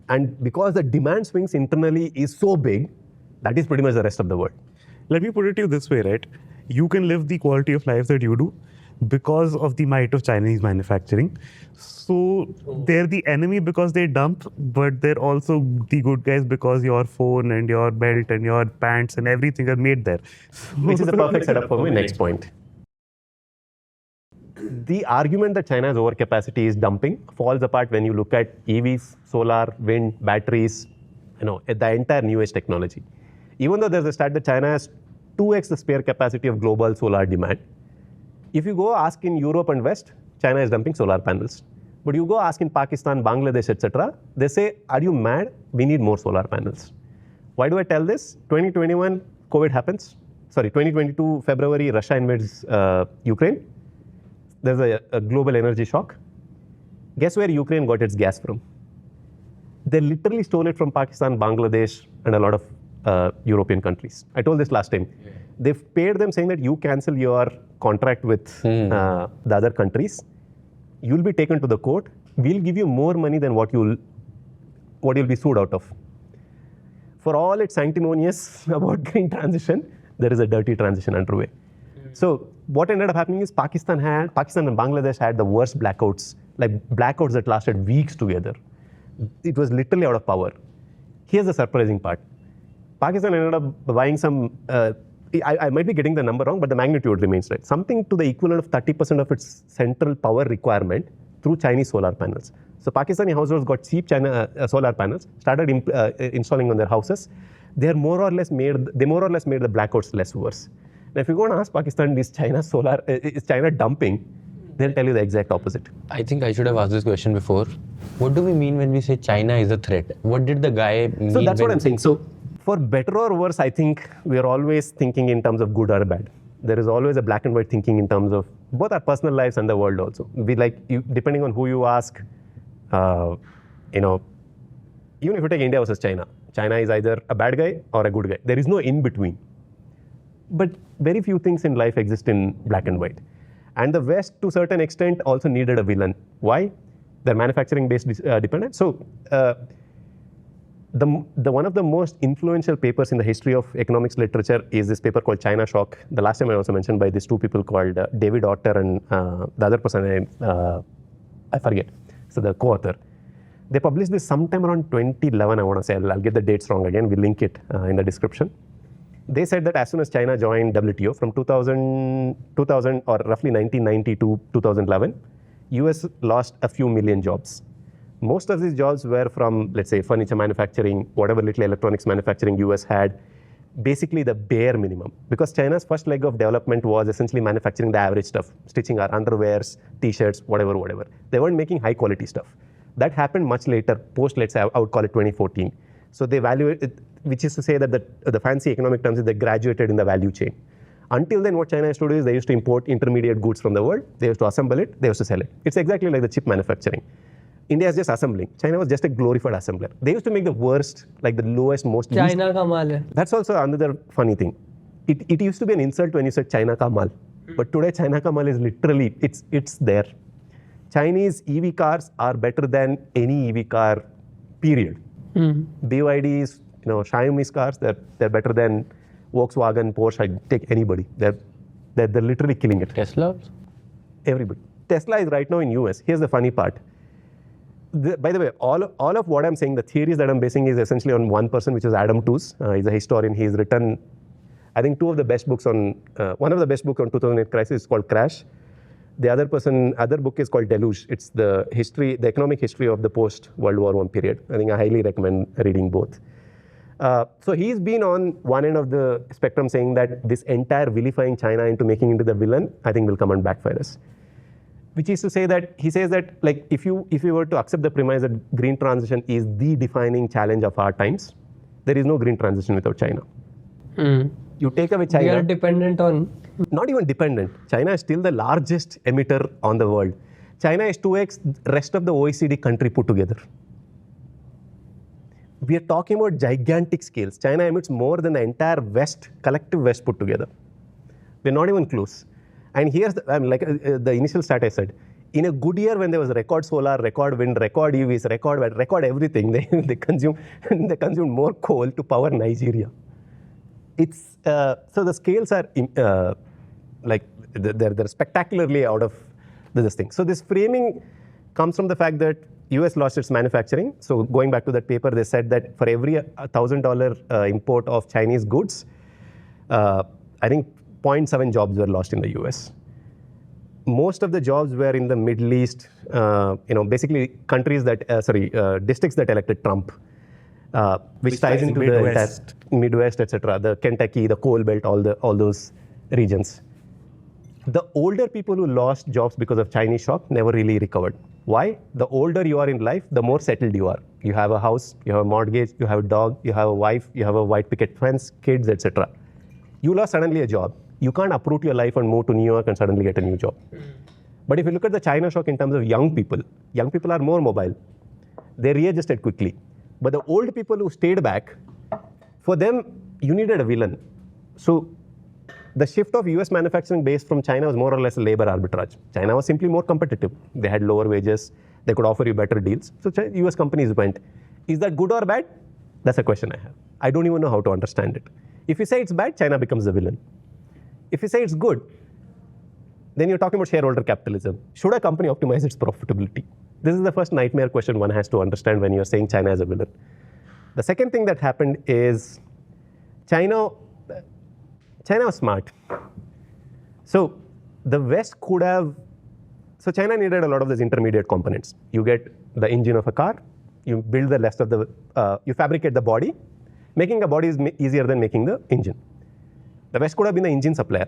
and because the demand swings internally is so big, that is pretty much the rest of the world.
Let me put it to you this way, right? You can live the quality of life that you do because of the might of Chinese manufacturing. So they're the enemy because they dump, but they're also the good guys because your phone and your belt and your pants and everything are made there.
Which is a perfect setup for my next point. The argument that China's overcapacity is dumping falls apart when you look at EVs, solar, wind, batteries, the entire new age technology. Even though there's a stat that China has 2x the spare capacity of global solar demand, if you go ask in Europe and West, China is dumping solar panels. But you go ask in Pakistan, Bangladesh, etc., they say, are you mad? We need more solar panels. Why do I tell this? 2021, COVID happens. 2022, February, Russia invades Ukraine. There's a global energy shock. Guess where Ukraine got its gas from? They literally stole it from Pakistan, Bangladesh, and a lot of European countries. I told this last time. They've paid them saying that you cancel your contract with the other countries. You'll be taken to the court. We'll give you more money than what you'll be sued out of. For all its sanctimonious about green transition, there is a dirty transition underway. So what ended up happening is Pakistan and Bangladesh had the worst blackouts, like blackouts that lasted weeks together. It was literally out of power. Here's the surprising part. Pakistan ended up buying some, I might be getting the number wrong, but the magnitude remains right. Something to the equivalent of 30% of its central power requirement through Chinese solar panels. So Pakistani households got cheap China solar panels, started installing on their houses. They more or less made the blackouts less worse. Now, if you go and ask Pakistan, is China dumping? They'll tell you the exact opposite.
I think I should have asked this question before. What do we mean when we say China is a threat? What did the guy mean?
So that's what I'm saying. So for better or worse, I think we are always thinking in terms of good or bad. There is always a black and white thinking in terms of both our personal lives and the world also. Depending on who you ask, even if you take India versus China, China is either a bad guy or a good guy. There is no in between. But very few things in life exist in black and white. And the West, to a certain extent, also needed a villain. Why? They're manufacturing-based dependent. So one of the most influential papers in the history of economics literature is this paper called China Shock. The last time I also mentioned by these two people called David Otter and the other person, I forget. So the co-author. They published this sometime around 2011, I want to say. I'll get the dates wrong again. We'll link it in the description. They said that as soon as China joined WTO from 2000 or roughly 1990 to 2011, US lost a few million jobs. Most of these jobs were from, let's say, furniture manufacturing, whatever little electronics manufacturing US had, basically the bare minimum. Because China's first leg of development was essentially manufacturing the average stuff, stitching our underwears, t-shirts, whatever. They weren't making high quality stuff. That happened much later, post, let's say, I would call it 2014. So they evaluate it, which is to say that the fancy economic terms is they graduated in the value chain. Until then, what China used to do is they used to import intermediate goods from the world, they used to assemble it, they used to sell it. It's exactly like the chip manufacturing. India is just assembling. China was just a glorified assembler. They used to make the worst, like the lowest, most least.
China ka maal hai.
That's also another funny thing. It used to be an insult when you said China ka mal. But today, China ka mal is literally, it's there. Chinese EV cars are better than any EV car, period. BYD's, Xiaomi's cars, they're better than Volkswagen, Porsche. I take anybody. They're literally killing it.
Tesla?
Everybody. Tesla is right now in US. Here's the funny part. By the way, all of what I'm saying, the theories that I'm basing is essentially on one person, which is Adam Tooze. He's a historian. He's written, I think, one of the best books on 2008 crisis is called Crash. The other book is called Deluge. It's the economic history of the post-World War I period. I think I highly recommend reading both. So he's been on one end of the spectrum saying that this entire vilifying China into making into the villain, I think will come and backfire us. Which is to say that, he says that, like, if you were to accept the premise that green transition is the defining challenge of our times, there is no green transition without China. You take away China.
We are dependent on.
Not even dependent. China is still the largest emitter on the world. China is 2x rest of the OECD country put together. We are talking about gigantic scales. China emits more than the entire West, collective West put together. We're not even close. And here's the initial stat I said. In a good year when there was record solar, record wind, record EVs, record everything, they consumed more coal to power Nigeria. It's so the scales are they're spectacularly out of this thing. So this framing comes from the fact that US lost its manufacturing. So going back to that paper, they said that for every $1,000 import of Chinese goods, I think 0.7 jobs were lost in the US. Most of the jobs were in the Middle East, basically countries districts that elected Trump, which ties into
Midwest.
the Midwest, etc. The Kentucky, the Coal Belt, all those regions. The older people who lost jobs because of Chinese shock never really recovered. Why? The older you are in life, the more settled you are. You have a house, you have a mortgage, you have a dog, you have a wife, you have a white picket fence, kids, etc. You lost suddenly a job. You can't uproot your life and move to New York and suddenly get a new job. But if you look at the China shock in terms of young people are more mobile. They readjusted quickly. But the old people who stayed back, for them, you needed a villain. So the shift of US manufacturing base from China was more or less a labor arbitrage. China was simply more competitive. They had lower wages. They could offer you better deals. So US companies went. Is that good or bad? That's a question I have. I don't even know how to understand it. If you say it's bad, China becomes the villain. If you say it's good, then you're talking about shareholder capitalism. Should a company optimize its profitability? This is the first nightmare question one has to understand when you're saying China is a villain. The second thing that happened is China was smart. So the West could have, so China needed a lot of these intermediate components. You get the engine of a car, you build the rest of the, you fabricate the body. Making a body is easier than making the engine. The West could have been the engine supplier.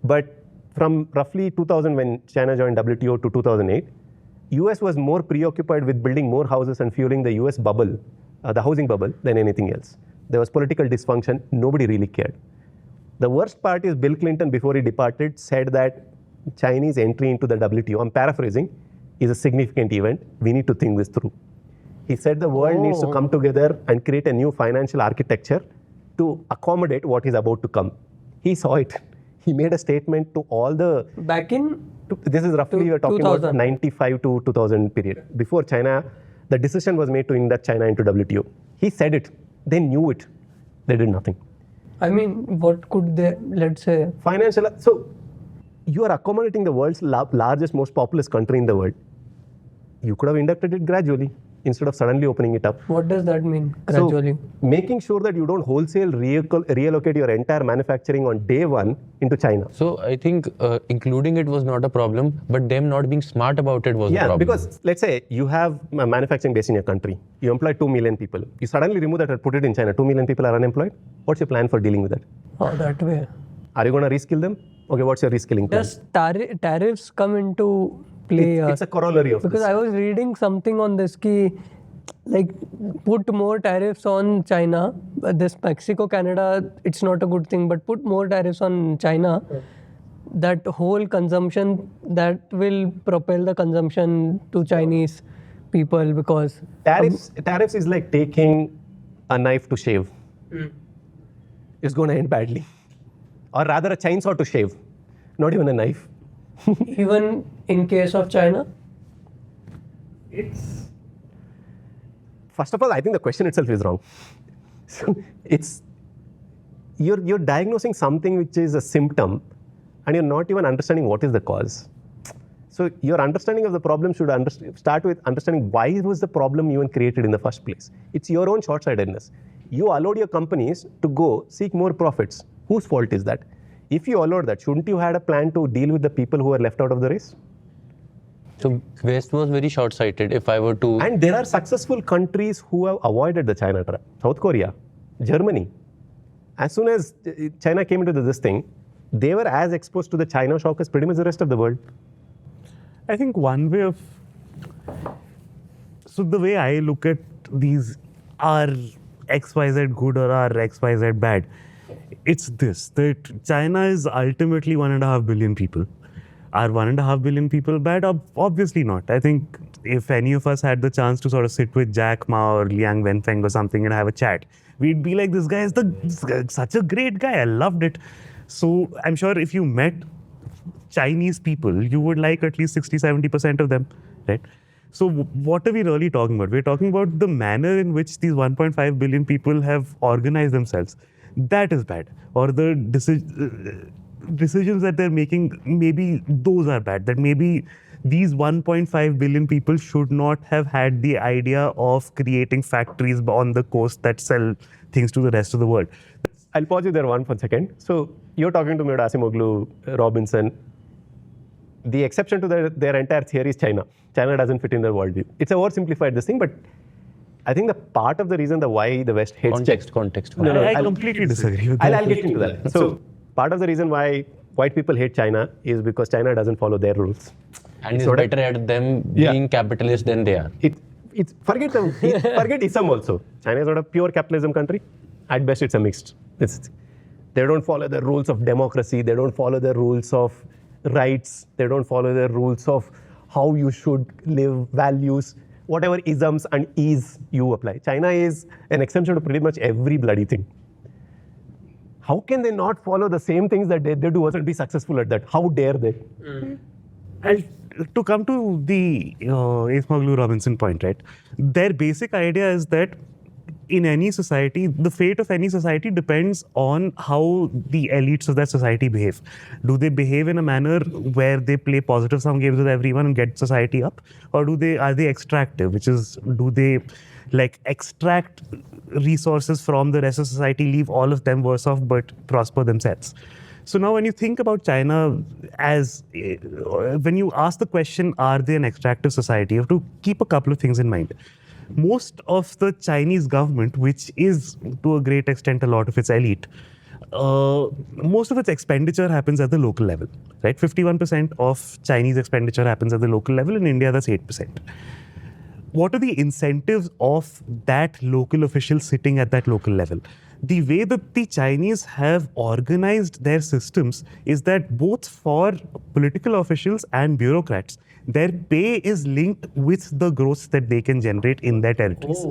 But from roughly 2000 when China joined WTO to 2008, US was more preoccupied with building more houses and fueling the US bubble, the housing bubble, than anything else. There was political dysfunction. Nobody really cared. The worst part is Bill Clinton, before he departed, said that Chinese entry into the WTO, I'm paraphrasing, is a significant event. We need to think this through. He said the world needs to come together and create a new financial architecture to accommodate what is about to come. He saw it. He made a statement to all the...
Back in...
This is roughly, you're talking
2000.
about 95 to 2000 period. Before China, the decision was made to induct China into WTO. He said it. They knew it. They did nothing.
I mean, what could they, let's say...
Financial... So, you are accommodating the world's largest, most populous country in the world. You could have inducted it gradually. instead of suddenly opening it up.
What does that mean, gradually?
So, making sure that you don't wholesale reallocate your entire manufacturing on day one into China.
So I think including it was not a problem, but them not being smart about it was the problem.
Because let's say you have a manufacturing base in your country. You employ 2 million people. You suddenly remove that and put it in China. 2 million people are unemployed. What's your plan for dealing with that?
Oh, that way.
Are you going to reskill them? Okay, what's your reskilling plan?
Does tariffs come into play?
It's a corollary of
because
this.
I was reading something on this ki, like, put more tariffs on China. This Mexico, Canada, it's not a good thing, but put more tariffs on China. That whole consumption, that will propel the consumption to Chinese people because
Tariffs is like taking a knife to shave. It's going to end badly. Or rather a chainsaw to shave, not even a knife.
even in case of China.
First of all, I think the question itself is wrong. So it's you're diagnosing something which is a symptom, and you're not even understanding what is the cause. So your understanding of the problem should start with understanding why was the problem even created in the first place. It's your own short-sightedness. You allowed your companies to go seek more profits. Whose fault is that? If you allowed that, shouldn't you had a plan to deal with the people who are left out of the race?
So West was very short-sighted. If I were to,
And there are successful countries who have avoided the China trap. South Korea, Germany. As soon as China came into this thing, they were as exposed to the China shock as pretty much the rest of the world.
I think one way of, so the way I look at these, are XYZ good or are XYZ bad, it's this, that China is ultimately 1.5 billion people. Are 1.5 billion people bad? Obviously not. I think if any of us had the chance to sort of sit with Jack Ma or Liang Wenfeng or something and have a chat, we'd be like, this guy is such a great guy. I loved it. So I'm sure if you met Chinese people, you would like at least 60-70% of them, right? So what are we really talking about? We're talking about the manner in which these 1.5 billion people have organized themselves. That is bad. Or the decisions that they're making, maybe those are bad. That maybe these 1.5 billion people should not have had the idea of creating factories on the coast that sell things to the rest of the world.
I'll pause you there for a second. So you're talking to me about Acemoglu, Robinson. The exception to their entire theory is China. China doesn't fit in their worldview. It's oversimplified this thing, but I think the part of the reason why the West hates
context.
No,
I completely disagree with that.
I'll get into that. So part of the reason why white people hate China is because China doesn't follow their rules.
And it's better at them being capitalist than they are.
Forget ism also. China is not a pure capitalism country. At best, it's a mixed. They don't follow the rules of democracy. They don't follow the rules of rights. They don't follow the rules of how you should live, values, whatever isms and ease you apply. China is an exception to pretty much every bloody thing. How can they not follow the same things that they do and be successful at that? How dare they?
And to come to the Acemoglu Robinson point, right? Their basic idea is that in any society, the fate of any society depends on how the elites of that society behave. Do they behave in a manner where they play positive sum games with everyone and get society up? Or are they extractive, which is, do they like extract resources from the rest of society, leave all of them worse off, but prosper themselves? So now when you think about China as, when you ask the question, are they an extractive society, you have to keep a couple of things in mind. Most of the Chinese government, which is to a great extent a lot of its elite, most of its expenditure happens at the local level, right? 51% of Chinese expenditure happens at the local level. In India, that's 8%. What are the incentives of that local official sitting at that local level? The way that the Chinese have organized their systems is that both for political officials and bureaucrats, their pay is linked with the growth that they can generate in their territories,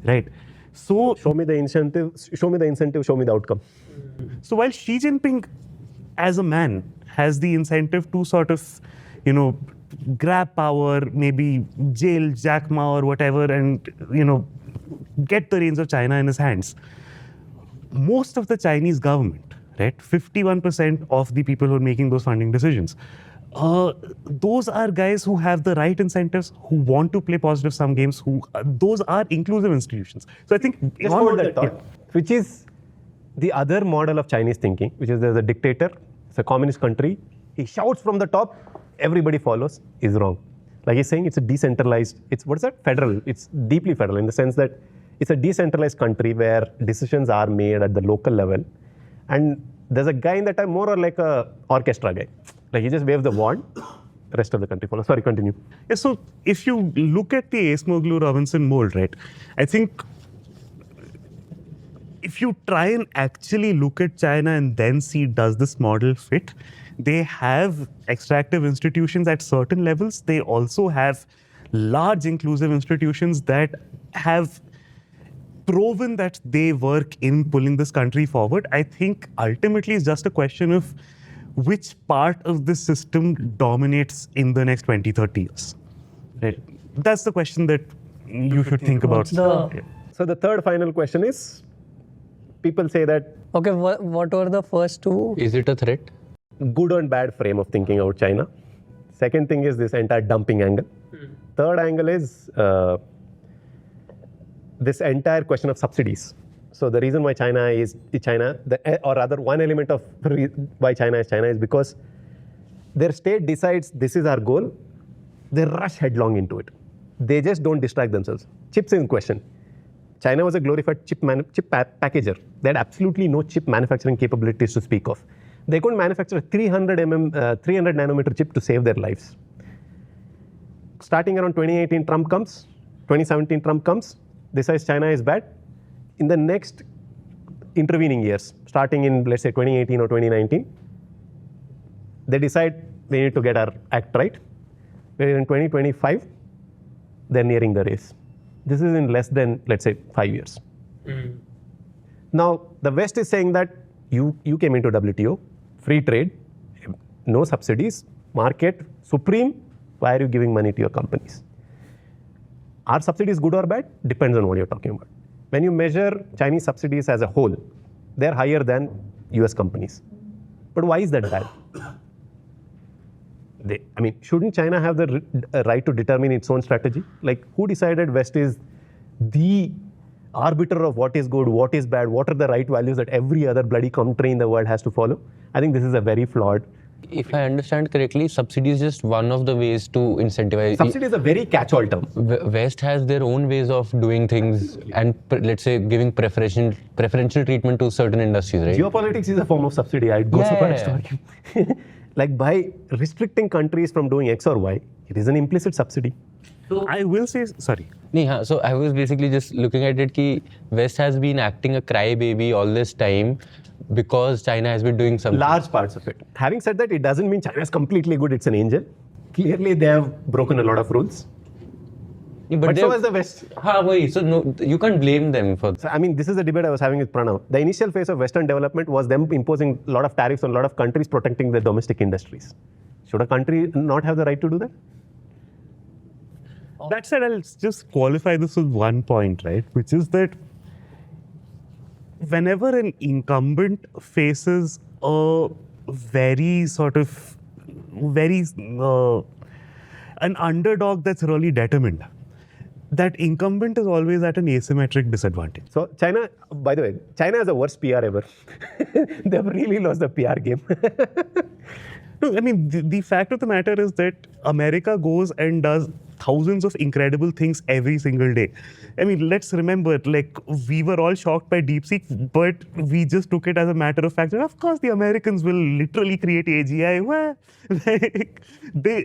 right? So
show me the incentive, show me the outcome.
So while Xi Jinping as a man has the incentive to sort of, grab power, maybe jail Jack Ma or whatever, and, get the reins of China in his hands, most of the Chinese government, right, 51% of the people who are making those funding decisions, those are guys who have the right incentives, who want to play positive sum games, who those are inclusive institutions. So I think
Just hold that thought, which is the other model of Chinese thinking, which is there's a dictator, it's a communist country, he shouts from the top, everybody follows, is wrong. Like he's saying, it's a decentralized, what is that? Federal. It's deeply federal in the sense that it's a decentralized country where decisions are made at the local level. And there's a guy in that time more or like a orchestra guy. Like he just waves the wand, the rest of the country follows. Sorry, continue.
Yeah, so if you look at the Acemoglu-Robinson mold, right, I think if you try and actually look at China and then see does this model fit, they have extractive institutions at certain levels. They also have large inclusive institutions that have proven that they work in pulling this country forward. I think ultimately it's just a question of which part of the system dominates in the next 20, 30 years. Right? That's the question that you should think about.
the-
So the third final question is, people say that
Okay, what were the first two?
Is it a threat?
good and bad frame of thinking about China. Second thing is this entire dumping angle. Third angle is this entire question of subsidies. So the reason why China is China, or rather one element of why China is because their state decides this is our goal, they rush headlong into it. They just don't distract themselves. Chips in question. China was a glorified chip packager. They had absolutely no chip manufacturing capabilities to speak of. They couldn't manufacture a 300 nanometer chip to save their lives. Starting around 2018, 2017 Trump comes, decides China is bad. In the next intervening years, starting in let's say 2018 or 2019, they decide we need to get our act right. Where in 2025, they're nearing the race. This is in less than, let's say, 5 years. Now, the West is saying that you came into WTO, free trade, no subsidies, market, supreme, why are you giving money to your companies? Are subsidies good or bad? Depends on what you're talking about. When you measure Chinese subsidies as a whole, they're higher than US companies. But why is that bad? Shouldn't China have the right to determine its own strategy? Like, who decided West is the arbiter of what is good, what is bad, what are the right values that every other bloody country in the world has to follow? I think this is a very flawed.
If I understand correctly, subsidy is just one of the ways to incentivize.
Subsidy is a very catch-all term.
West has their own ways of doing things and let's say giving preferential treatment to certain industries, right?
Geopolitics is a form of subsidy. I'd go so far as to argue. Like by restricting countries from doing X or Y, it is an implicit subsidy.
So I will say, sorry.
So I was basically just looking at it that West has been acting a crybaby all this time because China has been doing something.
Large parts of it. Having said that, it doesn't mean China is completely good, it's an angel. Clearly, they have broken a lot of rules.
Yeah,
But so has the West.
So no, you can't blame them for.
So, this is a debate I was having with Pranav. The initial phase of Western development was them imposing a lot of tariffs on a lot of countries protecting their domestic industries. Should a country not have the right to do that?
That said, I'll just qualify this with one point, right? Which is that whenever an incumbent faces a very an underdog that's really determined, that incumbent is always at an asymmetric disadvantage.
So China, by the way, China has the worst PR ever. They've really lost the PR game.
No, the fact of the matter is that America goes and does thousands of incredible things every single day. Let's remember, we were all shocked by DeepSeek, but we just took it as a matter of fact that, of course, the Americans will literally create AGI. Well,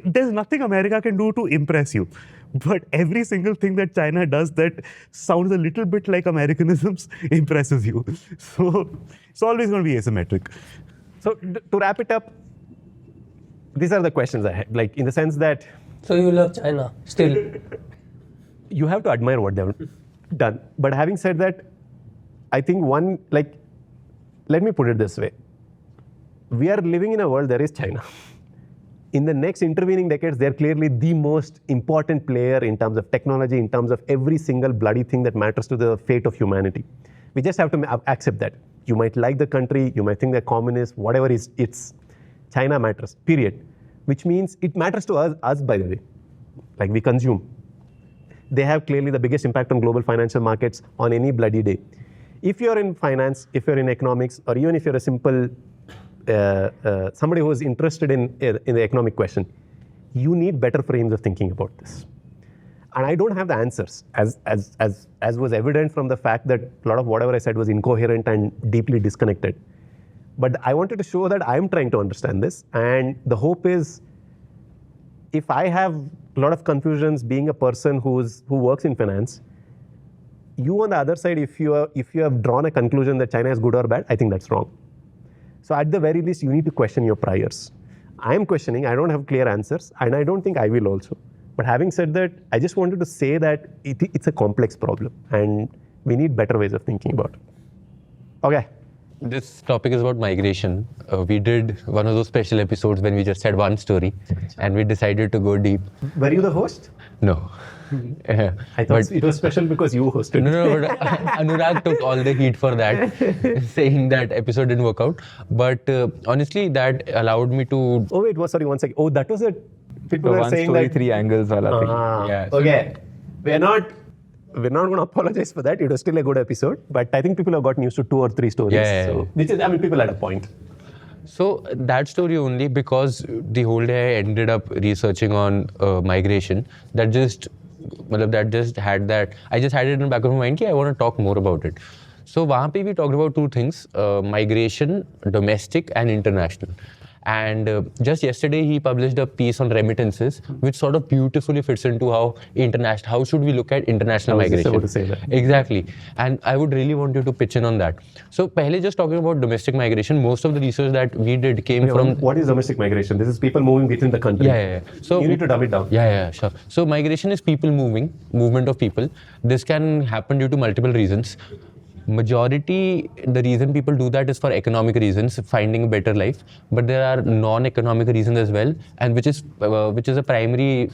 there's nothing America can do to impress you. But every single thing that China does that sounds a little bit like Americanisms impresses you. So it's always going to be asymmetric.
So to wrap it up, these are the questions I had, in the sense that
So you love China still?
you have to admire what they've done. But having said that, I think let me put it this way. We are living in a world, there is China. In the next intervening decades, they're clearly the most important player in terms of technology, in terms of every single bloody thing that matters to the fate of humanity. We just have to accept that. You might like the country, you might think they're communist, whatever it's China matters, period. which means it matters to us by the way, like we consume. They have clearly the biggest impact on global financial markets on any bloody day. If you're in finance, if you're in economics, or even if you're a simple somebody who is interested in the economic question, you need better frames of thinking about this. And I don't have the answers, as was evident from the fact that a lot of whatever I said was incoherent and deeply disconnected. But I wanted to show that I'm trying to understand this, and the hope is, if I have a lot of confusions being a person who works in finance, you on the other side, if you have drawn a conclusion that China is good or bad, I think that's wrong. So at the very least, you need to question your priors. I am questioning, I don't have clear answers, and I don't think I will also. But having said that, I just wanted to say that it's a complex problem, and we need better ways of thinking about it. Okay.
This topic is about migration. We did one of those special episodes when we just had one story, and we decided to go deep.
Were you the host?
No.
I thought it was special because you hosted.
No, but Anurag took all the heat for that, saying that episode didn't work out. But honestly, that allowed me to...
Oh wait, sorry, one second. Oh, that was it. People
The
were
one
saying
story,
that...
3 angles wala thing.
Yeah.
Okay. We're not going to apologize for that. It was still a good episode. But I think people have gotten used to 2 or 3 stories.
Yeah.
So, people had a point.
So that story only, because the whole day I ended up researching on migration, that just had that, I just had it in the back of my mind that I want to talk more about it. So wahan pe we talked about 2 things, migration, domestic and international. And just yesterday he published a piece on remittances, which sort of beautifully fits into how should we look at international migration.
I was just about to say that.
Exactly. And I would really want you to pitch in on that. So pehle just talking about domestic migration, most of the research that we did came from...
What is domestic migration? This is people moving within the country.
Yeah. So
you need to dumb it down.
Yeah, sure. So migration is people movement of people. This can happen due to multiple reasons. Majority, the reason people do that is for economic reasons, finding a better life. But there are non-economic reasons as well, and which is a primary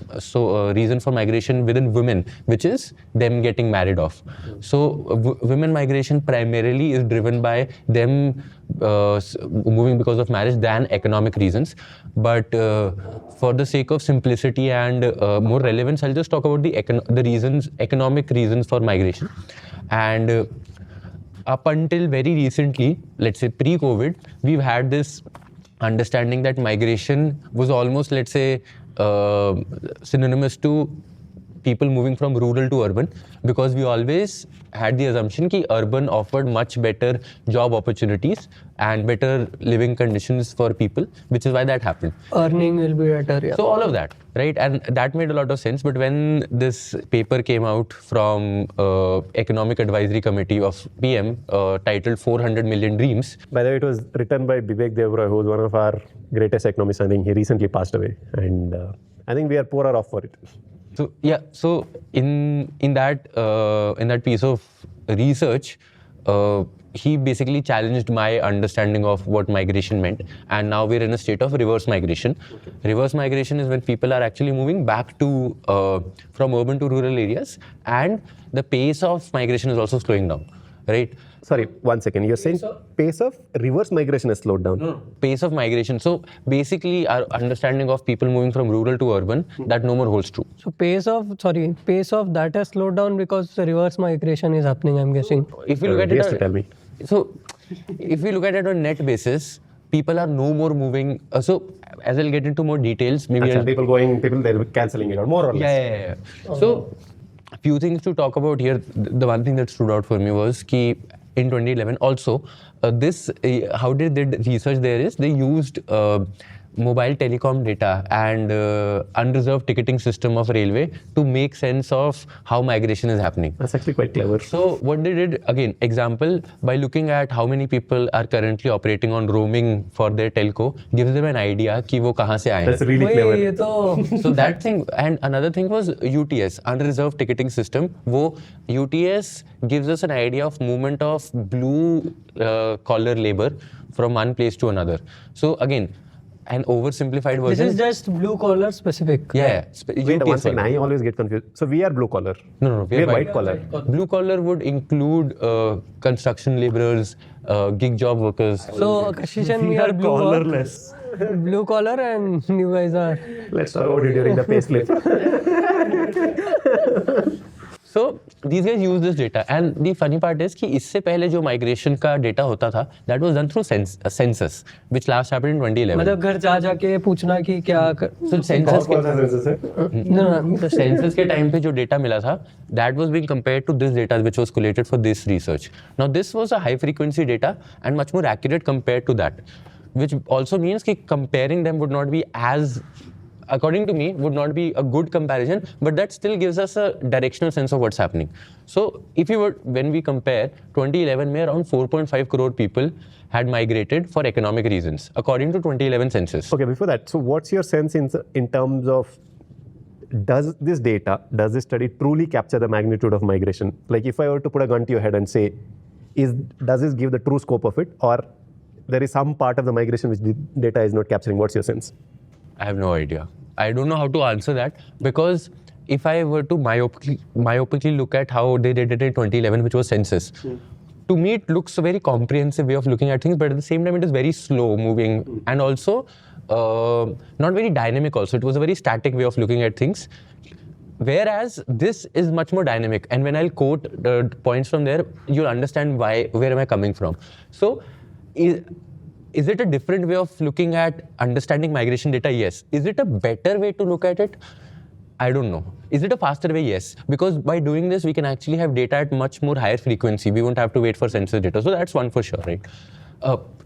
reason for migration within women, which is them getting married off. So women migration primarily is driven by them moving because of marriage than economic reasons. But for the sake of simplicity and more relevance, I'll just talk about the economic reasons for migration. And up until very recently, let's say pre-COVID, we've had this understanding that migration was almost, let's say, synonymous to people moving from rural to urban, because we always had the assumption that urban offered much better job opportunities and better living conditions for people, which is why that happened.
Earning will be better, yeah.
So all of that, right? And that made a lot of sense. But when this paper came out from Economic Advisory Committee of PM, titled 400 Million Dreams.
By the way, it was written by Bibek Devroy, who is one of our greatest economists. I think he recently passed away. And I think we are poorer off for it.
So yeah, so in that piece of research, he basically challenged my understanding of what migration meant, and now we're in a state of reverse migration. Okay. Reverse migration is when people are actually moving back to from urban to rural areas, and the pace of migration is also slowing down, right?
Sorry, one second. You're saying pace of reverse migration has slowed down?
No. Pace of migration. So basically our understanding of people moving from rural to urban, that no more holds true.
So pace of that has slowed down because the reverse migration is happening, I'm guessing.
If you look at it,
tell me.
So if we look at it on net basis, people are no more moving. So as I'll get into more details, maybe
they're cancelling it out, more or less.
Yeah. So a few things to talk about here. The one thing that stood out for me was that in 2011 also, how they did research there is they used mobile telecom data and unreserved ticketing system of railway to make sense of how migration is happening.
That's actually quite clever.
So what they did, again, example, by looking at how many people are currently operating on roaming for their telco, gives them an idea कि वो कहाँ से आए.
That's really clever.
So that thing, and another thing was UTS, unreserved ticketing system. वो UTS gives us an idea of movement of blue collar labor from one place to another. So again, an oversimplified version.
This is just blue collar specific.
Yeah.
Wait, one second, I always get confused. So we are blue collar.
No,
we are white collar.
Blue collar would include construction laborers, gig job workers.
So Kashish and me are blue
collarless.
Blue collar and you guys are.
Let's talk about it during the payslip.
So these guys use this data, and the funny part is कि इससे पहले जो migration का data होता था, that was done through census, which last happened in 2011.
मतलब घर जा जाके पूछना कि क्या
So census के
no,
census के time पे जो data मिला था, that was being compared to this data which was collated for this research. Now this was a high frequency data and much more accurate compared to that, which also means कि comparing them would not be as, according to me, would not be a good comparison, but that still gives us a directional sense of what's happening. So if you were, when we compare 2011 में around 4.5 crore people had migrated for economic reasons, according to 2011 census.
Okay, before that, so what's your sense in terms of, does this study truly capture the magnitude of migration? Like if I were to put a gun to your head and say, does this give the true scope of it, or there is some part of the migration which the data is not capturing? What's your sense?
I have no idea. I don't know how to answer that, because if I were to myopically look at how they did it in 2011, which was census, to me it looks a very comprehensive way of looking at things, but at the same time it is very slow moving and also not very dynamic also. It was a very static way of looking at things. Whereas this is much more dynamic, and when I'll quote points from there, you'll understand where am I coming from. So is it a different way of looking at understanding migration data? Yes. Is it a better way to look at it? I don't know. Is it a faster way? Yes. Because by doing this, we can actually have data at much more higher frequency. We won't have to wait for census data. So that's one for sure, right?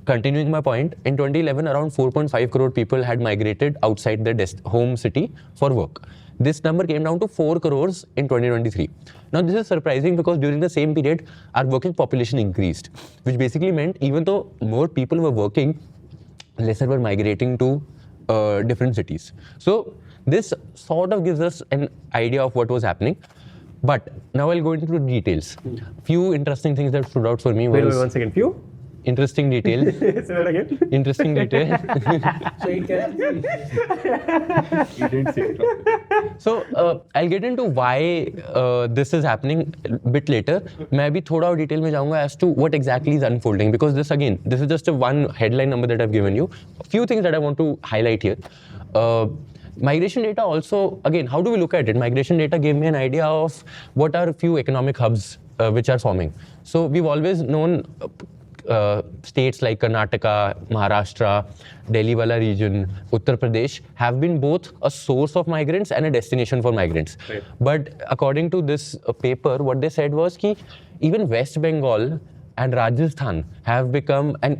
Continuing my point, in 2011, around 4.5 crore people had migrated outside their home city for work. This number came down to 4 crores in 2023. Now this is surprising because during the same period, our working population increased, which basically meant even though more people were working, lesser were migrating to different cities. So this sort of gives us an idea of what was happening. But now I'll go into the details. Few interesting things that stood out for me was...
Wait 1 second. Few?
Interesting detail.
Say that again.
Interesting detail. So I'll get into why this is happening a bit later. मैं अभी थोड़ा और detail में जाऊँगा as to what exactly is unfolding, because this is just a one headline number that I've given you. A few things that I want to highlight here. Migration data also, again, how do we look at it? Migration data gave me an idea of what are a few economic hubs which are forming. So we've always known states like Karnataka, Maharashtra, Delhi wala region, Uttar Pradesh have been both a source of migrants and a destination for migrants. Right. But according to this paper, what they said was that even West Bengal and Rajasthan have become a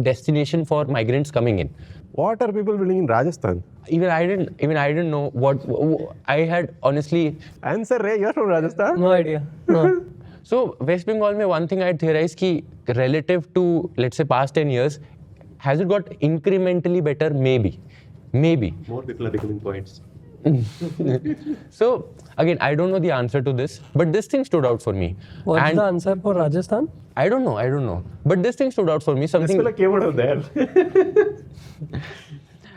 destination for migrants coming in.
What are people building in Rajasthan?
Even I didn't know what I had honestly.
Answer, Ray, you're from Rajasthan?
No idea. No.
So West Bengal mein one thing I had theorized ki relative to, let's say, past 10 years, has it got incrementally better? Maybe.
More people are becoming poets.
So again, I don't know the answer to this, but this thing stood out for me.
What's the answer for Rajasthan?
I don't know. But this thing stood out for me. Something.
This fella came out of there.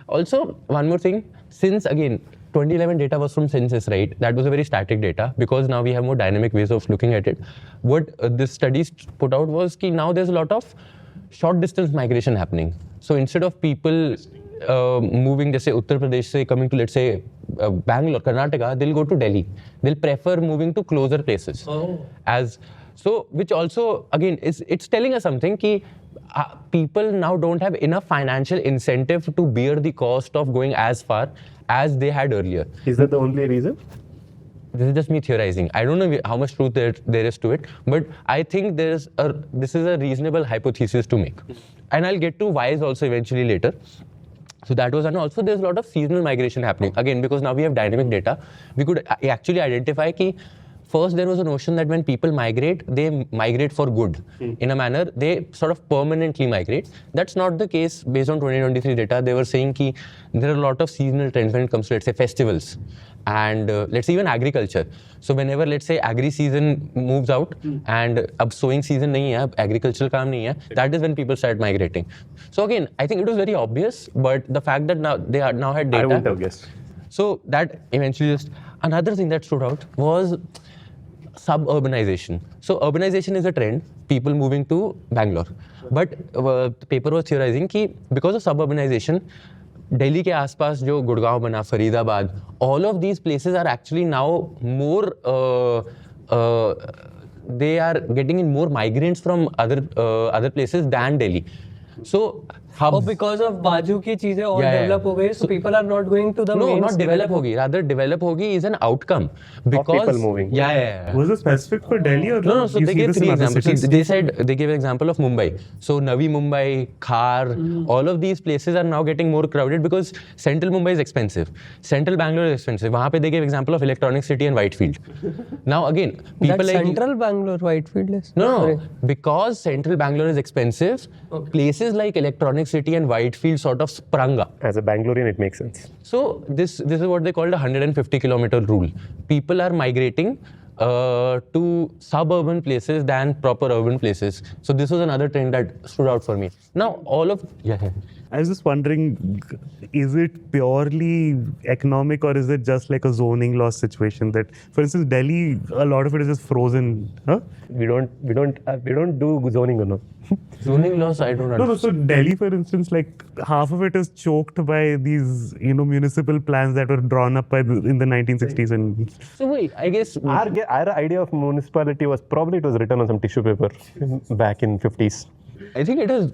Also, one more thing, since again, 2011 data was from census, right? That was a very static data, because now we have more dynamic ways of looking at it. What this study put out was that now there's a lot of short distance migration happening. So instead of people moving, let's say Uttar Pradesh, say coming to, let's say Bangalore, Karnataka, they'll go to Delhi. They'll prefer moving to closer places. So which also, again, it's telling us something that people now don't have enough financial incentive to bear the cost of going as far as they had earlier.
Is that the only reason?
This is just me theorizing. I don't know how much truth there is to it, but I think this is a reasonable hypothesis to make. And I'll get to whys also eventually later. So that was, and also there's a lot of seasonal migration happening. Again, because now we have dynamic data, we could actually identify that first there was a notion that when people migrate, they migrate for good. In a manner, they sort of permanently migrate. That's not the case based on 2023 data. They were saying that there are a lot of seasonal trends when it comes to, let's say, festivals and let's say even agriculture. So whenever, let's say, agri season moves out and ab sowing season nahi hai, agricultural kaam nahi hai, that is when people start migrating. So again, I think it was very obvious, but the fact that now they now had data.
I wouldn't have guessed.
So that eventually just, another thing that stood out was suburbanization. So urbanization is a trend, people moving to Bangalore. But the paper was theorizing कि because of suburbanization, Delhi के आसपास जो गुड़गांव बना, Faridabad, all of these places are actually now more they are getting in more migrants from other places than Delhi. So hubs.
Oh, because of बाजू की चीजें और
Yeah, yeah.
develop हो गई, so people are not going to the
No,
main.
not develop hogi. Rather, develop hogi is an outcome because
people moving.
Yeah.
Was it specific for Delhi or
No. So
you
they
see
gave
this in
three
other
examples. So
cities?
they said they gave an example of Mumbai. So Navi Mumbai, Khar, all of these places are now getting more crowded because Central Mumbai is expensive. Central Bangalore is expensive. वहाँ पे they gave example of Electronic City and Whitefield. Now again, people
That's
like
Central Bangalore, Whitefield is.
No,
Sorry.
because Central Bangalore is expensive. Places like Electronic City and Whitefield sort of sprung up.
As a Bangalorean, it makes sense.
So this is what they called a 150-kilometer rule. People are migrating to suburban places than proper urban places. So this was another trend that stood out for me. Now all of
I was just wondering, is it purely economic or is it just like a zoning loss situation that, for instance, Delhi, a lot of it is just frozen, huh?
We don't do zoning or no.
zoning laws, I don't
No,
understand.
so Delhi, for instance, like half of it is choked by these, municipal plans that were drawn up in the 1960s and
So wait, I guess
Our idea of municipality was probably it was written on some tissue paper back in 50s.
I think it has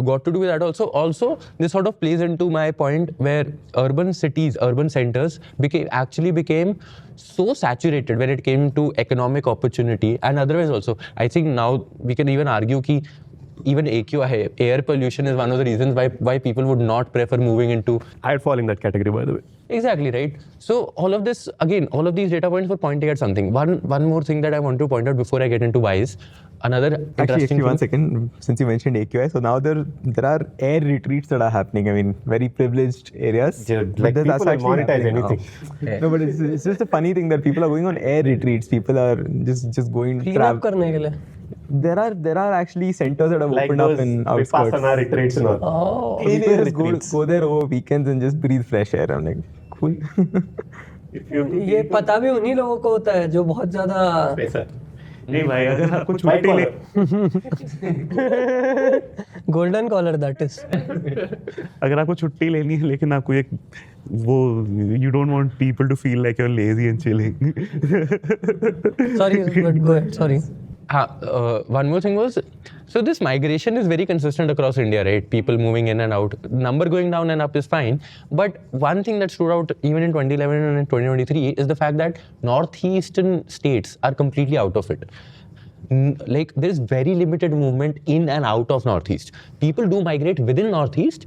got to do with that also. Also, this sort of plays into my point where urban cities, urban centers became so saturated when it came to economic opportunity and otherwise also. I think now we can even argue that even AQI, air pollution, is one of the reasons why people would not prefer moving into.
I'd fall in that category, by the way.
Exactly, right? So all of this, again, all of these data points were pointing at something. One more thing that I want to point out before I get into why is another interesting
One
thing.
second, since you mentioned AQI, so now there are air retreats that are happening. I mean, very privileged areas.
Yeah,
but
like
that's
people will
actually
monetize
happening now.
anything.
No, but it's just a funny thing that people are going on air retreats. People are just going
Clean up करने के लिए.
There are actually centers that have
Like
opened up
those
in outskirts.
Vipassana retreats and all.
Oh.
People just go there over weekends and just breathe fresh air. I'm like, cool.
ये पता भी उन्हीं लोगों को होता है जो बहुत ज्यादा
नहीं भाई अगर आपको छुट्टी ले
गोल्डन कॉलर दैट इज
अगर आपको छुट्टी लेनी है लेकिन आपको एक वो you don't want people to feel like you're lazy and chilling.
Sorry go ahead sorry
One more thing was, so this migration is very consistent across India, right? People moving in and out. Number going down and up is fine. But one thing that stood out even in 2011 and in 2023 is the fact that northeastern states are completely out of it. Like there is very limited movement in and out of northeast. People do migrate within northeast,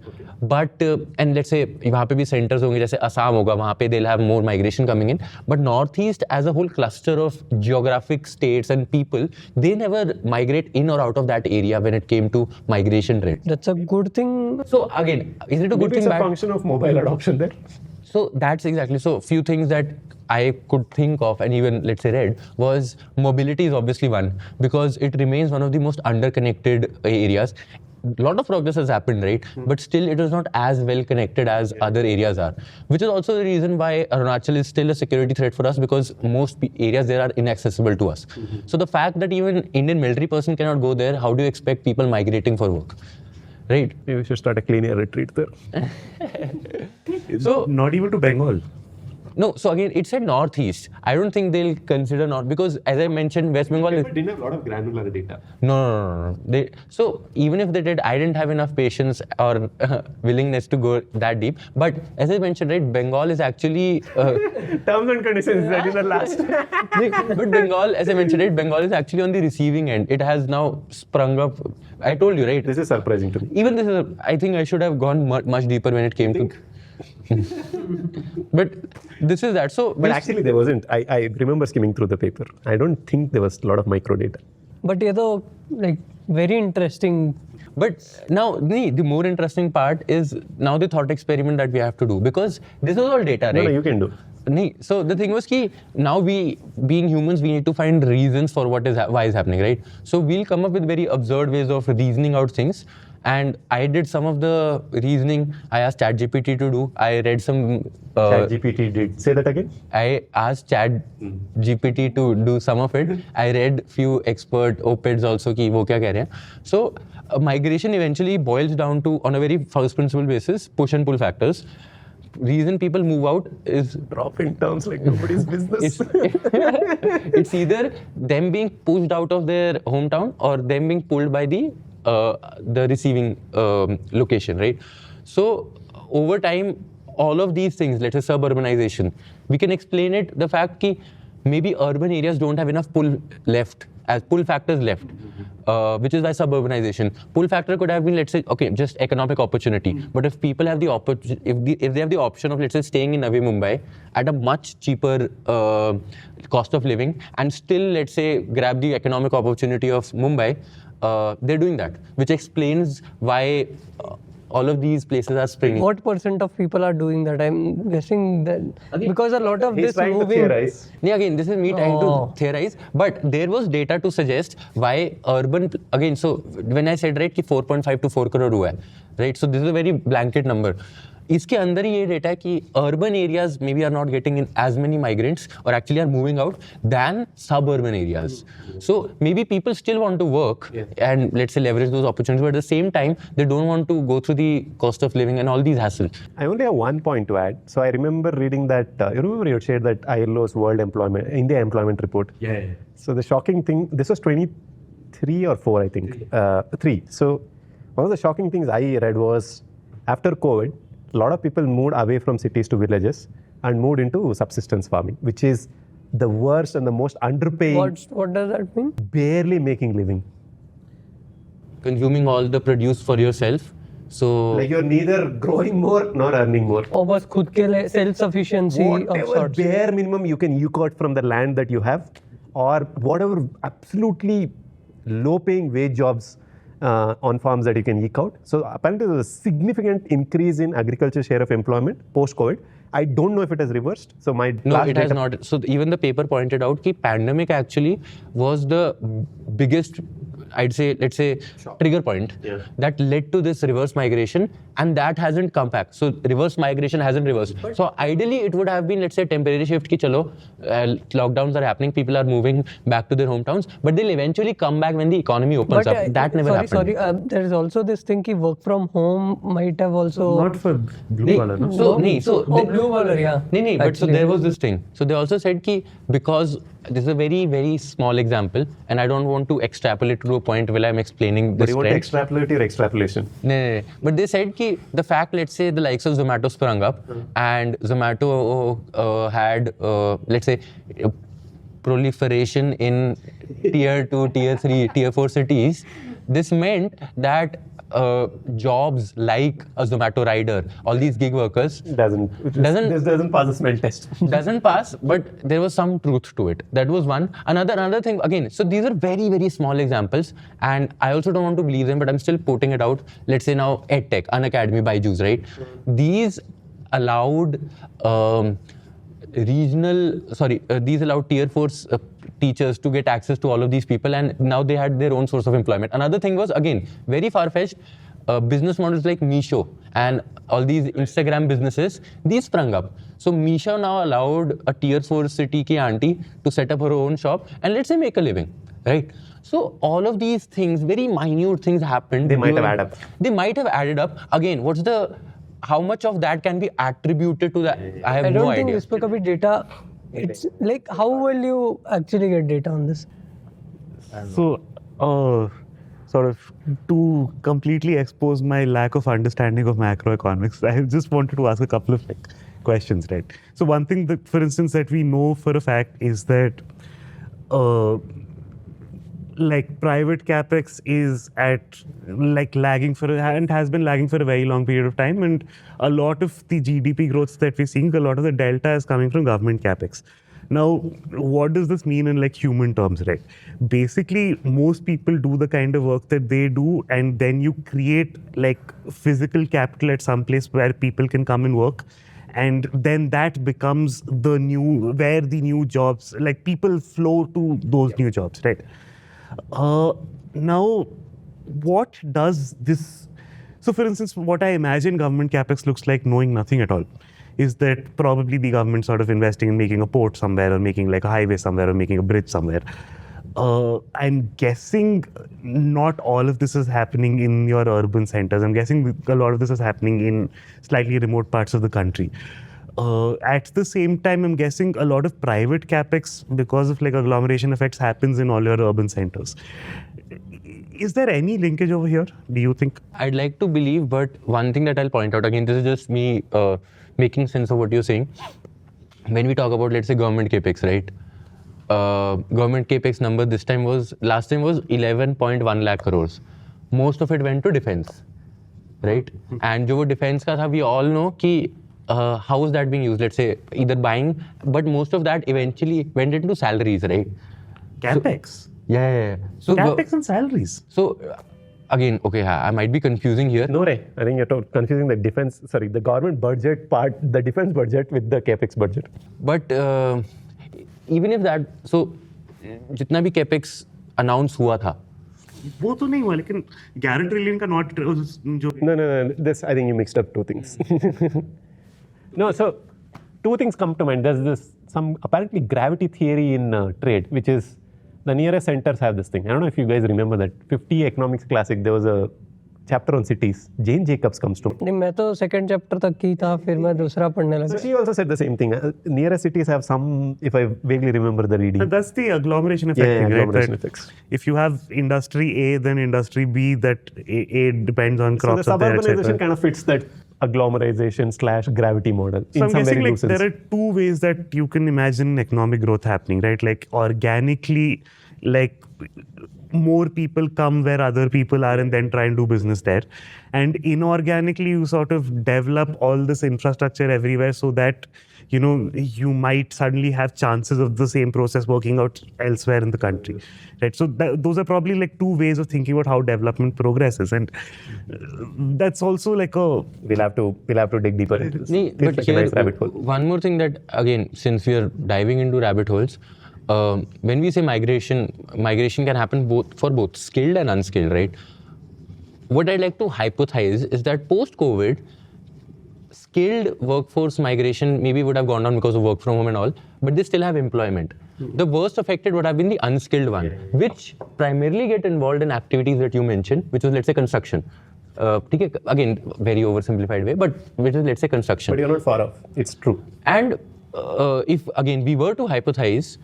but and let's say वहाँ पे भी centers होंगे जैसे असम होगा वहाँ पे they'll have more migration coming in. But northeast as a whole cluster of geographic states and people, they never migrate in or out of that area when it came to migration rates.
That's a good thing
So again, is it a good
Maybe it's
thing?
a
Bad?
function of mobile adoption there.
So that's exactly. So few things that I could think of and even let's say read was mobility is obviously one because it remains one of the most underconnected areas. A lot of progress has happened, right? But still it is not as well connected as other areas are, which is also the reason why Arunachal is still a security threat for us because most areas there are inaccessible to us. So the fact that even Indian military person cannot go there, how do you expect people migrating for work? Right?
Maybe we should start a clean air retreat there.
So
Not even to Bengal.
no, so again, it said northeast. I don't think they'll consider north because, as I mentioned, West Bengal is.
But didn't have a lot of granular data.
No. So even if they did, I didn't have enough patience or willingness to go that deep. But as I mentioned, right, Bengal is actually.
Terms and conditions that is the last.
But Bengal, as I mentioned, right, Bengal is actually on the receiving end. It has now sprung up. I told you, right.
This is surprising to me.
Even this is. I think I should have gone much deeper when it came to. But this is that. So.
But actually, there wasn't. I remember skimming through the paper. I don't think there was a lot of micro data.
But ये तो like very interesting
But now, the more interesting part is now the thought experiment that we have to do because this is all data, right?
No, you can do.
So the thing was ki now we, being humans, we need to find reasons for why is happening, right? So we'll come up with very absurd ways of reasoning out things, And I did some of the reasoning I asked ChatGPT to do. I read some.
ChatGPT did. Say that again.
I asked ChatGPT to do some of it. I read few expert op-eds also कि वो क्या कह रहे हैं. So migration eventually boils down to, on a very first principle basis, push and pull factors. Reason people move out is
Drop in terms like nobody's business.
it's either them being pushed out of their hometown or them being pulled by the receiving location, right? So over time, all of these things, let's say suburbanization, we can explain it the fact that maybe urban areas don't have enough pull left, as pull factors left, which is why suburbanization. Pull factor could have been, let's say, okay, just economic opportunity. But if people have the if they have the option of, let's say, staying in Navi Mumbai at a much cheaper cost of living and still, let's say, grab the economic opportunity of Mumbai, they're doing that, which explains why all of these places are springing.
What % of people are doing that? I'm guessing that because a lot of
He's
this
trying to
moving.
theorize.
Yeah, again, this is me trying
Oh.
to theorize, but there was data to suggest why urban, again, so when I said, right, कि 4.5 to 4 crore हुआ है, right, so this is a very blanket number. इसके अंदर ही ये data है कि urban areas maybe are not getting in as many migrants or actually are moving out than suburban areas. So maybe people still want to work and let's say leverage those opportunities, but at the same time, they don't want to go through the cost of living and all these hassles.
I only have one point to add. So I remember reading that, you remember you shared that ILO's World Employment, India Employment Report.
Yeah.
So the shocking thing, this was 23 or 4, I think, 3. So one of the shocking things I read was after COVID, a lot of people moved away from cities to villages and moved into subsistence farming, which is the worst and the most underpaying,
What does that mean?
barely making living.
Consuming all the produce for yourself. So
Like you're neither growing more nor earning more.
Or बस खुद के लिए self sufficiency of
Whatever
sorts.
bare minimum you can eke out from the land that you have, or whatever absolutely low paying wage jobs on farms that you can eke out. So apparently there's a significant increase in agriculture share of employment post-COVID. I don't know if it has reversed. So my
no,
last
it has
data-
not. So even the paper pointed out that pandemic actually was the biggest, I'd say, let's say, trigger point that led to this reverse migration, and that hasn't come back. So reverse migration hasn't reversed. So ideally, it would have been, let's say, a temporary shift. Ki chalo, lockdowns are happening, people are moving back to their hometowns, but they'll eventually come back when the economy opens up. That never happened.
Sorry, there is also this thing कि work from home might have also.
Not for blue collar, no?
So
blue collar, yeah.
No, but so
Actually.
there was this thing. So they also said कि because this is a very, very small example, and I don't want to extrapolate to a point where I'm explaining
But
this
you want to
trend.
extrapolate your extrapolation.
No. But they said कि the fact, let's say, the likes of Zomato sprung up, and Zomato had, let's say, proliferation in tier 2, tier 3, tier 4 cities. This meant that jobs like a Zomato rider, all these gig workers,
This
Doesn't-
doesn't pass the smell test.
doesn't pass, but there was some truth to it. That was one. Another thing, again, so these are very, very small examples, and I also don't want to believe them, but I'm still putting it out. Let's say now EdTech, Unacademy, Byju's, right? These allowed these allowed tier 4 teachers to get access to all of these people, and now they had their own source of employment. Another thing was, again, very far-fetched, business models like Meesho and all these Instagram businesses, these sprung up. So Meesho now allowed a tier 4 city ki auntie to set up her own shop and let's say make a living, right? So all of these things, very minute things happened.
They might have added up.
They might have added up. Again, how much of that can be attributed to that? I have
I don't
no
think
idea.
इस पे कभी data. It's like how will you actually get data on this?
So, sort of to completely expose my lack of understanding of macroeconomics, I just wanted to ask a couple of questions, right? So one thing that, for instance, that we know for a fact is that private capex is lagging and has been lagging for a very long period of time, and a lot of the GDP growth that we're seeing, a lot of the delta is coming from government capex. Now, what does this mean in human terms, right? Basically, most people do the kind of work that they do, and then you create physical capital at some place where people can come and work. And then that becomes where the new jobs, people flow to those new jobs, right? Now, what does this So for instance, what I imagine government capex looks like, knowing nothing at all, is that probably the government sort of investing in making a port somewhere, or making like a highway somewhere, or making a bridge somewhere. I'm guessing not all of this is happening in your urban centers. I'm guessing a lot of this is happening in slightly remote parts of the country. At the same time, I'm guessing a lot of private capex, because of like agglomeration effects, happens in all your urban centers. Is there any linkage over here, do you think?
I'd like to believe, but one thing that I'll point out, again, this is just me making sense of what you're saying. When we talk about, let's say, government capex, right? Government capex number last time was 11.1 lakh crores. Most of it went to defense, right? And jo wo defense ka tha, we all know ki how is that being used? Let's say either buying, but most of that eventually went into salaries, right?
Capex?
Yeah. So
Capex and salaries.
So again, okay, I might be confusing here.
No, Ray. I think you're confusing the government budget part, the defense budget with the capex budget.
But even if that, so जितना भी capex announce हुआ था,
वो तो नहीं हुआ, लेकिन 11 trillion का नोट जो
No. This, I think you mixed up two things. No, so two things come to mind. There's this some apparently gravity theory in trade, which is the nearest centers have this thing. I don't know if you guys remember that 50 economics classic. There was a chapter on cities. Jane Jacobs comes to.
नहीं मैं तो second chapter तक की था फिर मैं दूसरा पढ़ने
So
लगा
she also said the same thing. Nearest cities have some, if I vaguely remember the reading.
That's the agglomeration effect,
Yeah,
thing, right?
agglomeration
That
effects.
If you have industry A, then industry B, that A depends on
So
crops
the
up there,
suburbanization
etc.
kind of fits that agglomeration / gravity model
So
in
I'm
some
guessing
very
like
loose
there
sense.
are two ways that you can imagine economic growth happening, right? Like organically, like more people come where other people are and then try and do business there. And inorganically, you sort of develop all this infrastructure everywhere so that, you know, you might suddenly have chances of the same process working out elsewhere in the country, right? So those are probably like two ways of thinking about how development progresses. And that's also like a...
We'll have to dig deeper into this.
Nee,
Feels
but
like a
here,
nice rabbit hole.
one more thing that, again, since we are diving into rabbit holes, when we say migration can happen for both skilled and unskilled, right? What I'd like to hypothesize is that post-COVID, skilled workforce migration maybe would have gone down because of work from home and all, but they still have employment. The worst affected would have been the unskilled one, which primarily get involved in activities that you mentioned, which was, let's say, construction. Again, very oversimplified way, but which is, let's say, construction.
But you're not far off. It's true.
And if, again, we were to hypothesize,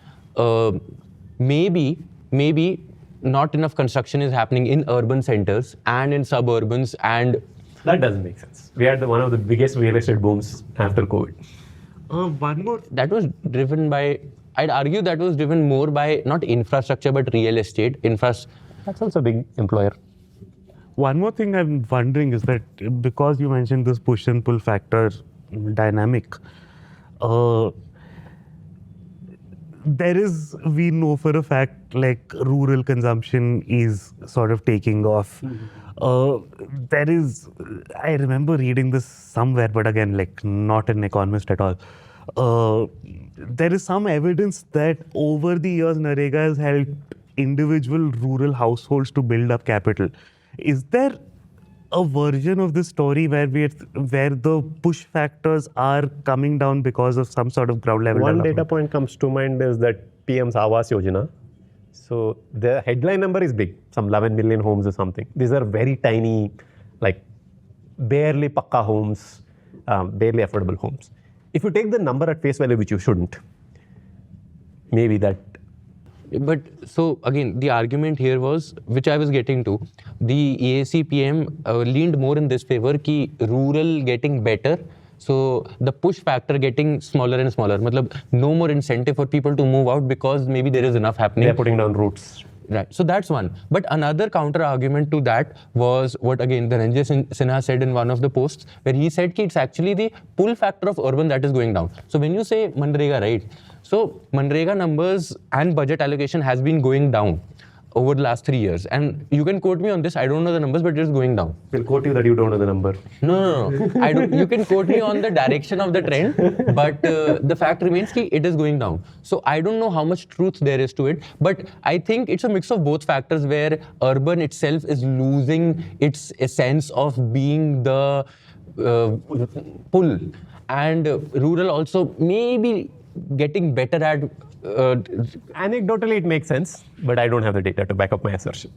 maybe not enough construction is happening in urban centers and in suburbans, and
That doesn't make sense. We had one of the biggest real estate booms after COVID.
One more...
that was driven by, I'd argue that was driven more by not infrastructure but real estate.
That's also a big employer.
One more thing I'm wondering is that because you mentioned this push and pull factor dynamic, we know for a fact, like rural consumption is sort of taking off. I remember reading this somewhere, but again, like not an economist at all. There is some evidence that over the years, NREGA has helped individual rural households to build up capital. Is there a version of this story where the push factors are coming down because of some sort of ground level
One
development?
data point comes to mind is that PM's Awas Yojana. So the headline number is big, some 11 million homes or something. These are very tiny, like barely pakka homes, barely affordable homes. If you take the number at face value, which you shouldn't, maybe that.
But so again, the argument here was, which I was getting to, the EAC PM leaned more in this favor ki rural getting better, so the push factor getting smaller and smaller. Matlab, no more incentive for people to move out because maybe there is enough happening.
They're putting down roots.
Right. So that's one. But another counter argument to that was what, again, Dhananjay Sinha said in one of the posts, where he said ki it's actually the pull factor of urban that is going down. So when you say Manrega, right? So Manrega numbers and budget allocation has been going down. over the last 3 years. And you can quote me on this. I don't know the numbers, but it is going down.
We'll quote you that you don't know the number.
No. I don't. You can quote me on the direction of the trend, but the fact remains that it is going down. So I don't know how much truth there is to it, but I think it's a mix of both factors where urban itself is losing its essence of being the pull, and rural also maybe getting better at.
Anecdotally, it makes sense, but I don't have the data to back up my assertion.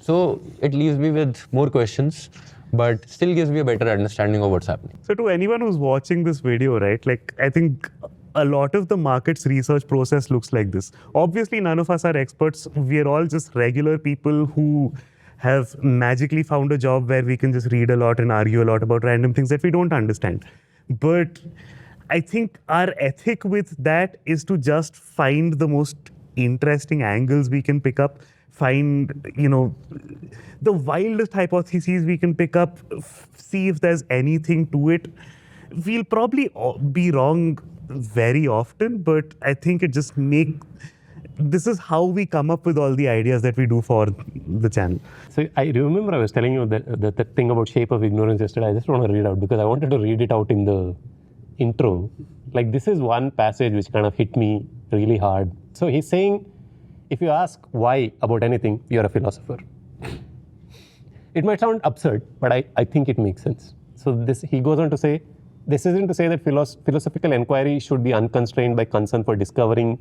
So it leaves me with more questions, but still gives me a better understanding of what's happening.
So to anyone who's watching this video, right, like I think a lot of the market's research process looks like this. Obviously, none of us are experts. We are all just regular people who have magically found a job where we can just read a lot and argue a lot about random things that we don't understand. But I think our ethic with that is to just find the most interesting angles we can pick up, find, the wildest hypotheses we can pick up, see if there's anything to it. We'll probably be wrong very often, but I think this is how we come up with all the ideas that we do for the channel.
So I remember I was telling you the thing about shape of ignorance yesterday. I just want to read out because I wanted to read it out in the intro. Like this is one passage which kind of hit me really hard. So he's saying, if you ask why about anything, you're a philosopher. It might sound absurd, but I think it makes sense. So he goes on to say, this isn't to say that philosophical inquiry should be unconstrained by concern for discovering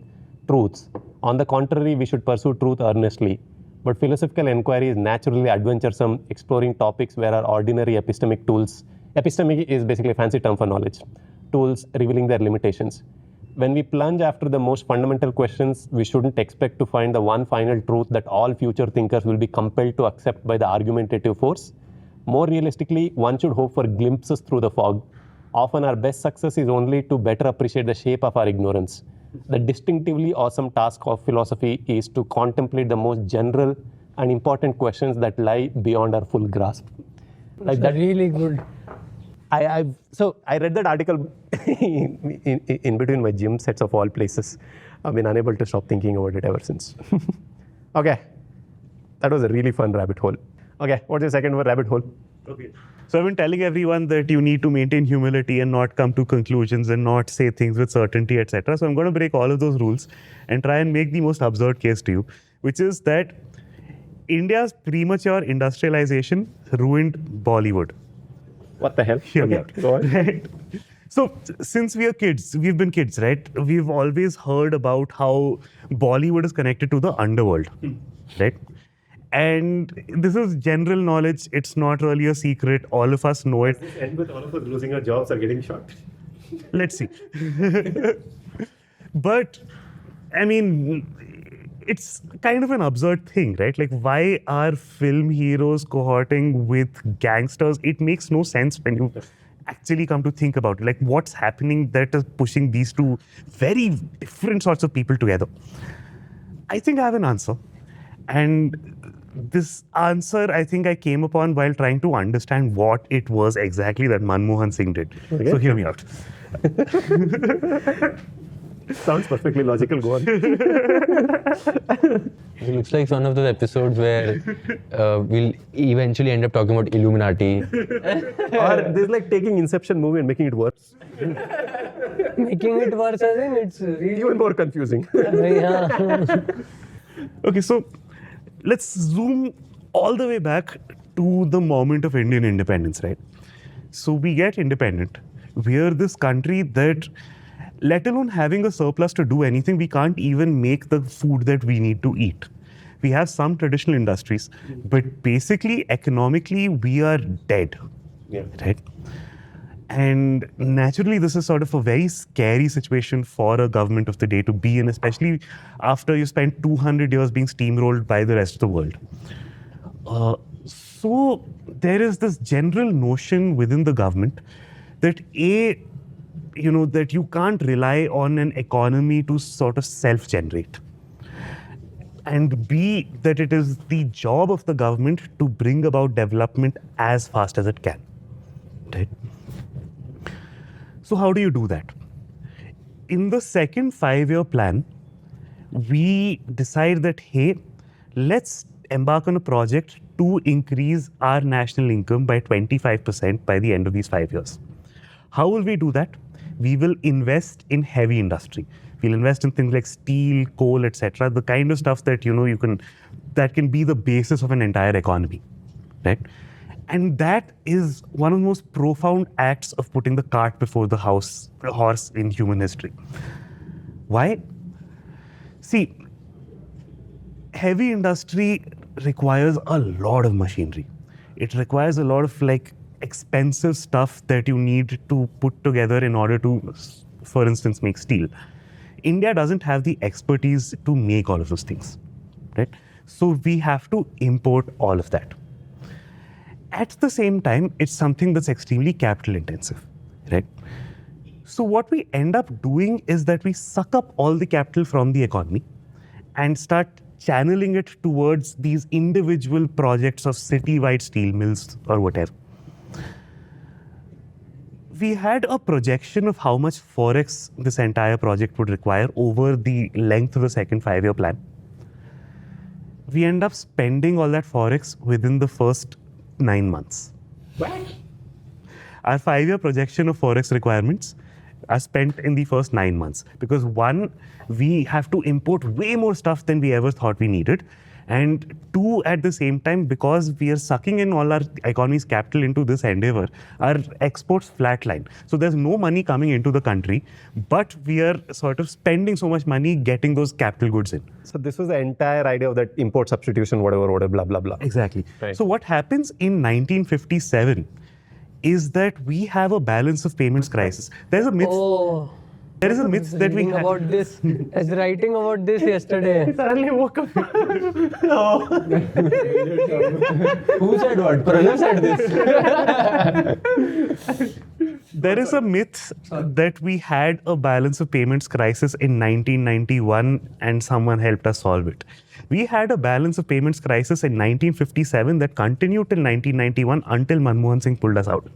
truths. On the contrary, we should pursue truth earnestly. But philosophical inquiry is naturally adventuresome, exploring topics where our ordinary epistemic tools, epistemic is basically a fancy term for knowledge, tools revealing their limitations. When we plunge after the most fundamental questions, we shouldn't expect to find the one final truth that all future thinkers will be compelled to accept by the argumentative force. More realistically, one should hope for glimpses through the fog. Often our best success is only to better appreciate the shape of our ignorance. The distinctively awesome task of philosophy is to contemplate the most general and important questions that lie beyond our full grasp.
Like that, really good.
So I read that article in between my gym sets of all places. I've been unable to stop thinking about it ever since. Okay, that was a really fun rabbit hole. Okay, what's your second rabbit hole?
Okay. So I've been telling everyone that you need to maintain humility and not come to conclusions and not say things with certainty, etc. So I'm going to break all of those rules and try and make the most absurd case to you, which is that India's premature industrialization ruined Bollywood.
What the hell?
Hear me out.
Go on.
Right. So since we've been kids, right? We've always heard about how Bollywood is connected to the underworld, right? And this is general knowledge. It's not really a secret. All of us know it.
Does this end with all of us losing our jobs or getting shot?
Let's see. But, I mean, it's kind of an absurd thing, right? Like, why are film heroes cohorting with gangsters? It makes no sense when you actually come to think about it. Like, what's happening that is pushing these two very different sorts of people together? I think I have an answer. And this answer, I think I came upon while trying to understand what it was exactly that Manmohan Singh did. Okay. So hear me out.
Sounds perfectly logical. Go on.
It looks like one of those episodes where we'll eventually end up talking about Illuminati.
Or this is like taking Inception movie and making it worse.
Making it worse, as in it's really
Even more confusing.
yeah.
Okay, so let's zoom all the way back to the moment of Indian independence, right? So we get independent. We are this country that, let alone having a surplus to do anything, we can't even make the food that we need to eat. We have some traditional industries, but basically, economically, we are dead, right? And naturally, this is sort of a very scary situation for a government of the day to be in, especially after you spent 200 years being steamrolled by the rest of the world. So there is this general notion within the government that that you can't rely on an economy to sort of self-generate. And B, that it is the job of the government to bring about development as fast as it can, right? So how do you do that? In the second 5-year plan, we decide that, hey, let's embark on a project to increase our national income by 25% by the end of these 5 years. How will we do that? We will invest in heavy industry. We'll invest in things like steel, coal, etc. The kind of stuff that that can be the basis of an entire economy, right? And that is one of the most profound acts of putting the cart before the horse in human history. Why? See, heavy industry requires a lot of machinery. It requires a lot of expensive stuff that you need to put together in order to, for instance, make steel. India doesn't have the expertise to make all of those things, right? So we have to import all of that. At the same time, it's something that's extremely capital intensive, right? So what we end up doing is that we suck up all the capital from the economy and start channeling it towards these individual projects of city-wide steel mills or whatever. We had a projection of how much forex this entire project would require over the length of the second 5-year plan. We end up spending all that forex within the first 9 months. What? Our 5-year projection of forex requirements are spent in the first 9 months because one, we have to import way more stuff than we ever thought we needed. And two, at the same time, because we are sucking in all our economy's capital into this endeavor, our exports flatline. So there's no money coming into the country, but we are sort of spending so much money getting those capital goods in.
So this was the entire idea of that import substitution, whatever, blah, blah, blah.
Exactly.
Right.
So what happens in 1957 is that we have a balance of payments crisis. There's a myth.
Oh,
There is a myth that we
reading
have.
about this. I was writing about this yesterday.
Suddenly woke up.
Who said what? Pranav said this.
There is a myth that we had a balance of payments crisis in 1991 and someone helped us solve it. We had a balance of payments crisis in 1957 that continued till 1991 until Manmohan Singh pulled us out.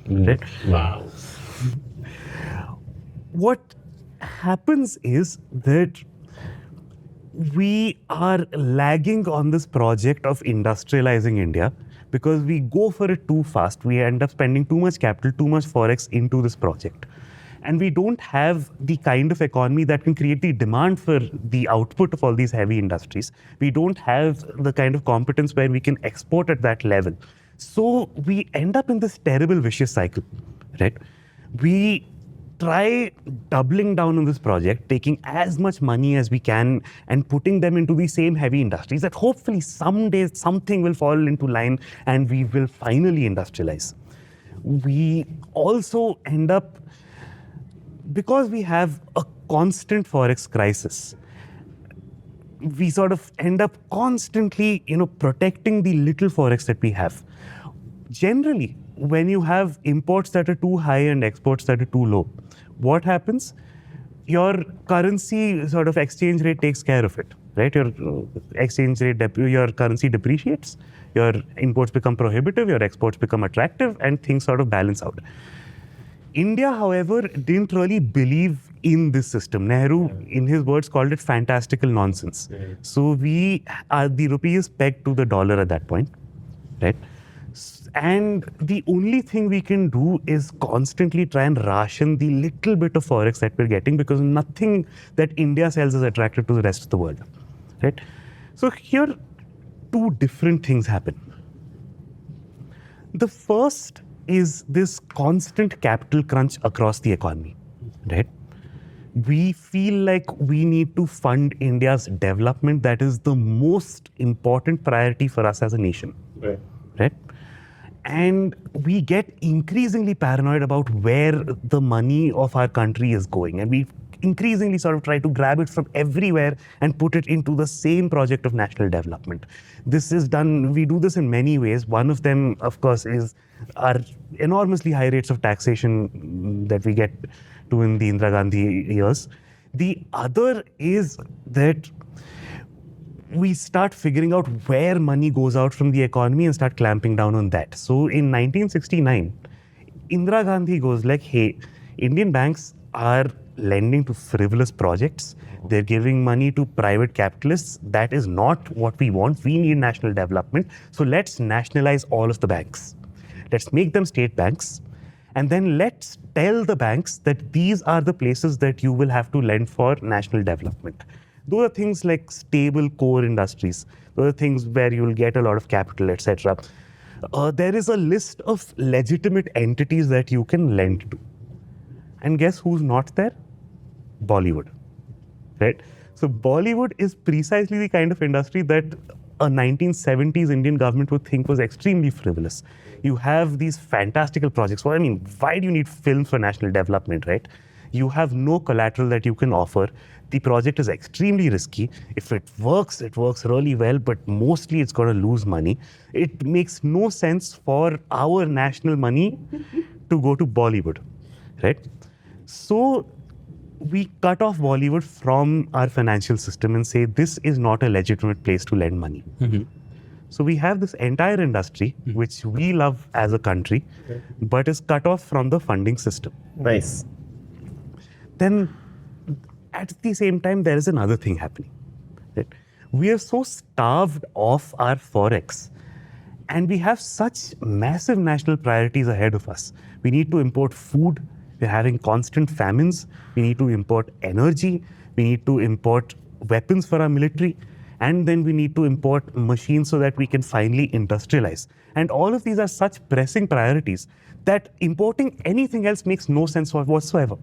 Right?
Wow.
What happens is that we are lagging on this project of industrializing India because we go for it too fast. We end up spending too much capital, too much forex into this project. And we don't have the kind of economy that can create the demand for the output of all these heavy industries. We don't have the kind of competence where we can export at that level. So we end up in this terrible vicious cycle, right? We try doubling down on this project, taking as much money as we can and putting them into the same heavy industries that hopefully someday something will fall into line and we will finally industrialize. We also end up, because we have a constant forex crisis, we sort of end up constantly, protecting the little forex that we have. Generally, when you have imports that are too high and exports that are too low, what happens? Your currency sort of exchange rate takes care of it, right? Your exchange rate, your currency depreciates, your imports become prohibitive, your exports become attractive, and things sort of balance out. India, however, didn't really believe in this system. Nehru, in his words, called it fantastical nonsense. So the rupee is pegged to the dollar at that point, right? And the only thing we can do is constantly try and ration the little bit of forex that we're getting because nothing that India sells is attractive to the rest of the world, right? So here, two different things happen. The first is this constant capital crunch across the economy, right? We feel like we need to fund India's development. That is the most important priority for us as a nation, right? And we get increasingly paranoid about where the money of our country is going. And we increasingly sort of try to grab it from everywhere and put it into the same project of national development. This is done, we do this in many ways. One of them, of course, is our enormously high rates of taxation that we get to in the Indira Gandhi years. The other is that we start figuring out where money goes out from the economy and start clamping down on that. So in 1969, Indira Gandhi goes like, hey, Indian banks are lending to frivolous projects. They're giving money to private capitalists. That is not what we want. We need national development. So let's nationalize all of the banks. Let's make them state banks. And then let's tell the banks that these are the places that you will have to lend for national development. Those are things like stable core industries. Those are things where you will get a lot of capital, etc. There is a list of legitimate entities that you can lend to. And guess who's not there? Bollywood, right? So Bollywood is precisely the kind of industry that a 1970s Indian government would think was extremely frivolous. You have these fantastical projects. Well, I mean, why do you need films for national development, right? You have no collateral that you can offer. The project is extremely risky. If it works really well, but mostly it's going to lose money. It makes no sense for our national money to go to Bollywood, right? So we cut off Bollywood from our financial system and say this is not a legitimate place to lend money. So we have this entire industry, which we love as a country, but is cut off from the funding system.
Nice.
Then at the same time, there is another thing happening. Right? We are so starved of our forex, and we have such massive national priorities ahead of us. We need to import food. We're having constant famines. We need to import energy. We need to import weapons for our military. And then we need to import machines so that we can finally industrialize. And all of these are such pressing priorities that importing anything else makes no sense whatsoever.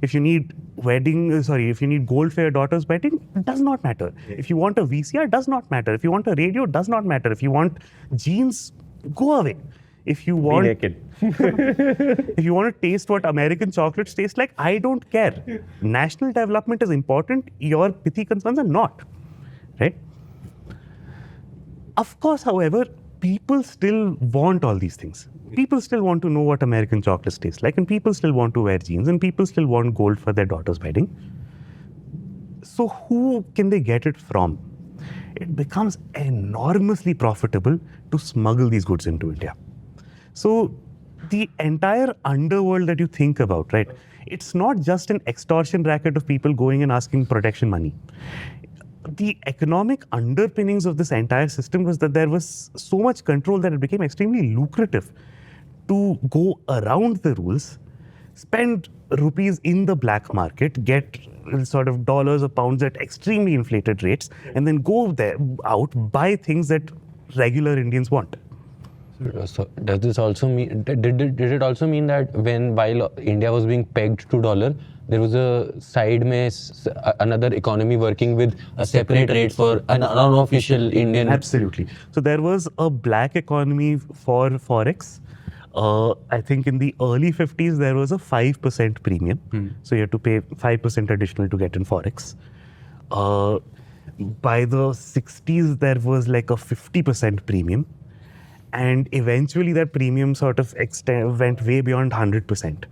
If you need if you need gold for your daughter's wedding, it does not matter. If you want a VCR, does not matter. If you want a radio, does not matter. If you want jeans, go away. If you want,
Be naked.
if you want to taste what American chocolates taste like, I don't care. National development is important. Your pithy concerns are not, right? Of course, however, people still want all these things. People still want to know what American chocolates taste like, and people still want to wear jeans, and people still want gold for their daughter's wedding. So who can they get it from? It becomes enormously profitable to smuggle these goods into India. So the entire underworld that you think about, right? It's not just an extortion racket of people going and asking protection money. The economic underpinnings of this entire system was that there was so much control that it became extremely lucrative to go around the rules, spend rupees in the black market, get sort of dollars or pounds at extremely inflated rates, and then go out, buy things that regular Indians want.
So does this also mean, did it also mean that while India was being pegged to dollar, there was a side another economy working with a separate rate for an unofficial Indian?
Absolutely. So there was a black economy for Forex. I think in the early 50s, there was a 5% premium. So you had to pay 5% additional to get in Forex. By the 60s, there was like a 50% premium. And eventually that premium sort of went way beyond 100%,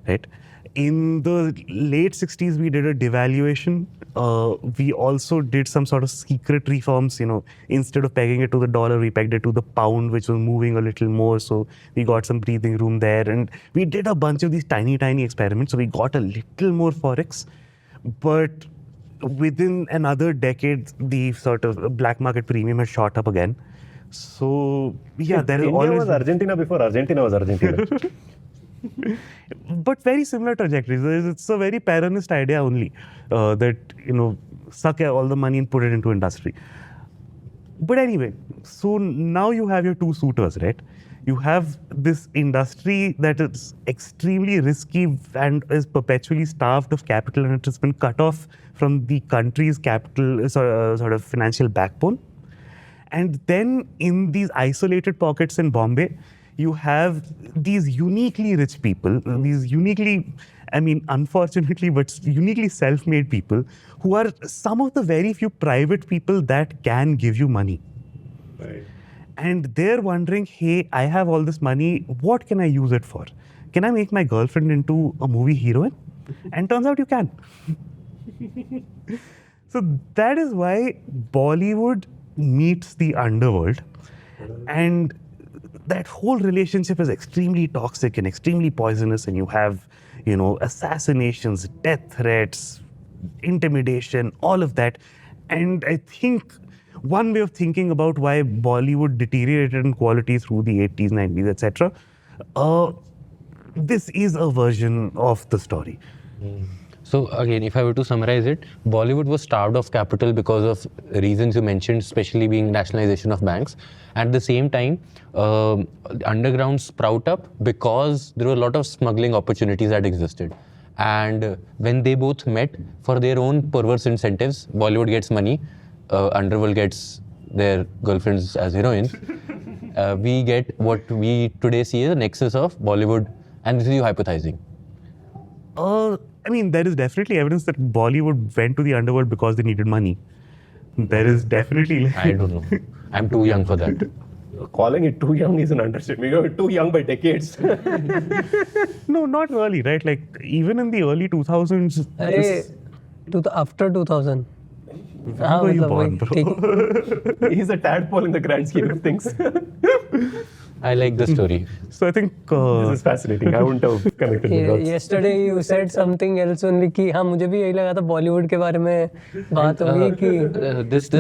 right? In the late 60s, we did a devaluation. We also did some sort of secret reforms, instead of pegging it to the dollar, we pegged it to the pound, which was moving a little more. So we got some breathing room there. And we did a bunch of these tiny experiments. So we got a little more Forex. But within another decade, the sort of black market premium has shot up again. So, yeah, there is
India
always...
was Argentina before Argentina was Argentina.
But very similar trajectories. It's a very Peronist idea only that, suck all the money and put it into industry. But anyway, so now you have your two suitors, right? You have this industry that is extremely risky and is perpetually starved of capital, and it has been cut off from the country's capital, sort of financial backbone. And then in these isolated pockets in Bombay, you have these uniquely rich people, these uniquely, unfortunately, but uniquely self-made people who are some of the very few private people that can give you money.
Right.
And they're wondering, hey, I have all this money, what can I use it for? Can I make my girlfriend into a movie heroine? And turns out you can. So that is why Bollywood meets the underworld, and that whole relationship is extremely toxic and extremely poisonous. And you have, assassinations, death threats, intimidation, all of that. And I think one way of thinking about why Bollywood deteriorated in quality through the 80s, 90s, etc. This is a version of the story.
So again, if I were to summarize it, Bollywood was starved of capital because of reasons you mentioned, especially being nationalization of banks. At the same time, underground sprout up because there were a lot of smuggling opportunities that existed. And when they both met for their own perverse incentives, Bollywood gets money, Underworld gets their girlfriends as heroines. We get what we today see as a nexus of Bollywood, and this is you hypothesizing.
I mean, there is definitely evidence that Bollywood went to the underworld because they needed money. There is definitely.
I don't know. I'm too young for that.
Calling it too young is an understatement. You're too young by decades.
No, not really, right? Like, even in the early 2000s.
After 2000.
When were you born, bro?
He's a tadpole in the grand scheme of things.
I like the story.
So I think
This is fascinating. I wouldn't have connected the dots.
Yesterday you said something else only कि हाँ मुझे भी यही लगा था बॉलीवुड के बारे में बात होगी कि
This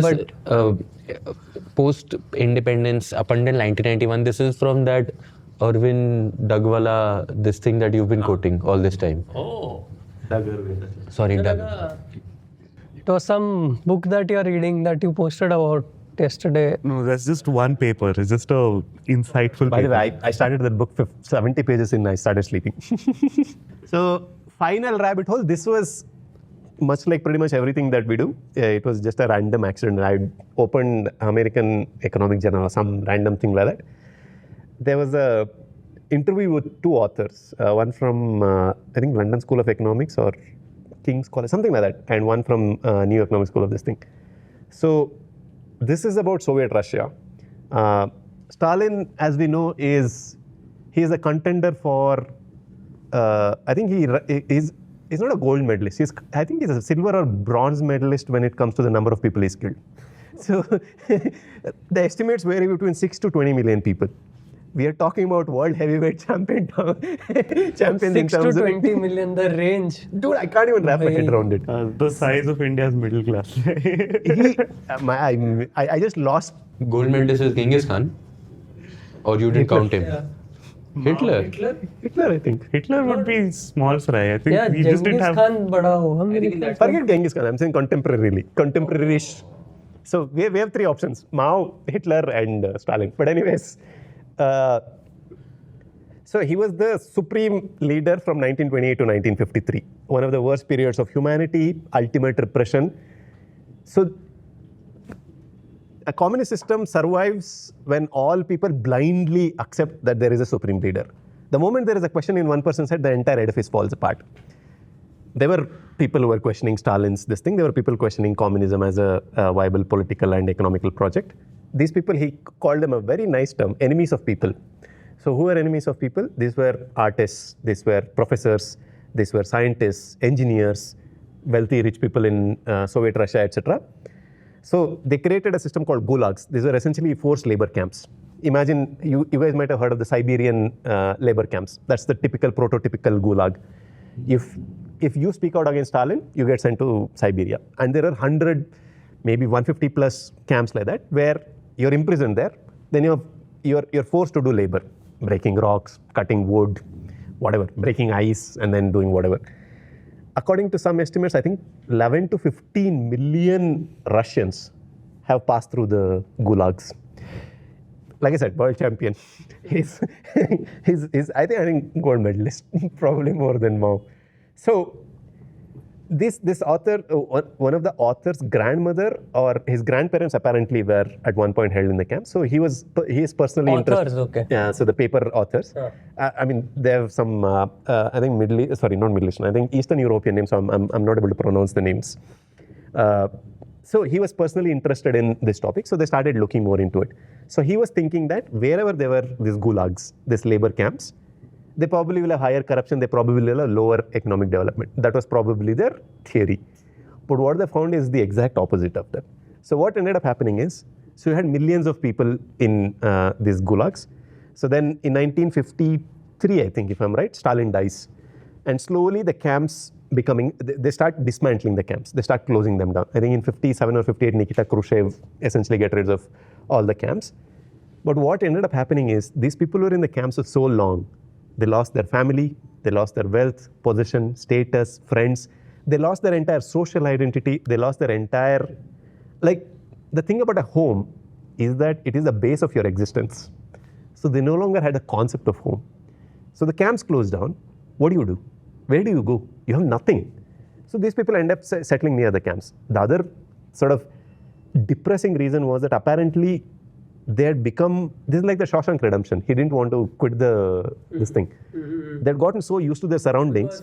post independence up until 1991, this is from that Irwin Dugwala, this thing that you've been quoting all this time.
Doug Irwin.
Sorry, Doug.
it was some book that you are reading that you posted about yesterday.
no, that's just one paper. It's just a insightful
By the
paper.
way, I started that book 70 pages in, I started sleeping. So, final rabbit hole. This was much like pretty much everything that we do. It was just a random accident. I opened American Economic Journal or some random thing like that. There was a interview with two authors, one from I think London School of Economics or King's College, something like that, and one from New Economic School of this thing. So this is about Soviet Russia. Stalin, as we know, he is a contender for. I think he's not a gold medalist. I think he's a silver or bronze medalist when it comes to the number of people he's killed. So the estimates vary between 6 to 20 million people. We are talking about world heavyweight champions
6
in
to
terms
20 million, the range.
Dude, I can't even wrap my head around it.
The size of India's middle class.
I just lost.
Gold medalist is Genghis Khan? Or you didn't count him? Hitler?
Hitler, I think.
Hitler would be small fry. I think
Yeah,
we just didn't
Genghis
have.
Khan bada hoga मेरे ख्याल से.
Forget Genghis Khan. I'm saying contemporary-ish. So we have three options: Mao, Hitler, and Stalin. But anyways, so he was the supreme leader from 1928 to 1953. One of the worst periods of humanity, ultimate repression. So a communist system survives when all people blindly accept that there is a supreme leader. The moment there is a question in one person's head, the entire edifice falls apart. There were people who were questioning Stalin's this thing. There were people questioning communism as a viable political and economical project. These people, he called them a very nice term, enemies of people. So who were enemies of people? These were artists, these were professors, these were scientists, engineers, wealthy rich people in Soviet Russia, etc. So they created a system called gulags. These were essentially forced labor camps. Imagine, you guys might have heard of the Siberian labor camps. That's the typical, prototypical gulag. If you speak out against Stalin, you get sent to Siberia. And there are 100, maybe 150 plus camps like that, where you're imprisoned there. Then you're forced to do labor, breaking rocks, cutting wood, whatever, breaking ice, and then doing whatever. According to some estimates, I think 11 to 15 million Russians have passed through the gulags. Like I said, world champion. He's I think gold medalist, probably more than Mao. So this author, one of the author's grandmother or his grandparents apparently were at one point held in the camp. So he is personally
Authors,
interested.
okay.
Yeah, so the paper authors.
Yeah.
I mean, they have some, I think not Middle Eastern, I think Eastern European names, so I'm not able to pronounce the names. So he was personally interested in this topic, so they started looking more into it. So he was thinking that wherever there were these gulags, these labor camps, they probably will have higher corruption, they probably will have lower economic development. That was probably their theory. But what they found is the exact opposite of that. So what ended up happening is, so you had millions of people in these gulags. So then in 1953, I think, if I'm right, Stalin dies. And slowly the camps they start dismantling the camps. They start closing them down. I think in 57 or 58, Nikita Khrushchev essentially get rid of all the camps. But what ended up happening is these people were in the camps for so long. They lost their family, they lost their wealth, position, status, friends. They lost their entire social identity. They lost their entire, the thing about a home is that it is the base of your existence. So they no longer had a concept of home. So the camps closed down. What do? Where do you go? You have nothing. So these people end up settling near the camps. The other sort of depressing reason was that apparently they had become, this is like the Shawshank Redemption. He didn't want to quit this thing. They had gotten so used to their surroundings.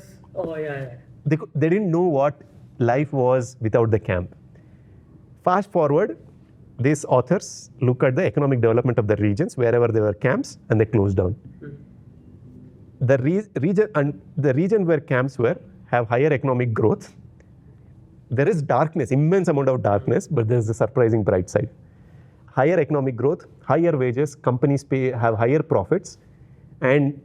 They didn't know what life was without the camp. Fast forward, these authors look at the economic development of the regions wherever there were camps, and they closed down. The region where camps were have higher economic growth. There is darkness, immense amount of darkness, but there's a surprising bright side. Higher economic growth, higher wages, companies have higher profits. And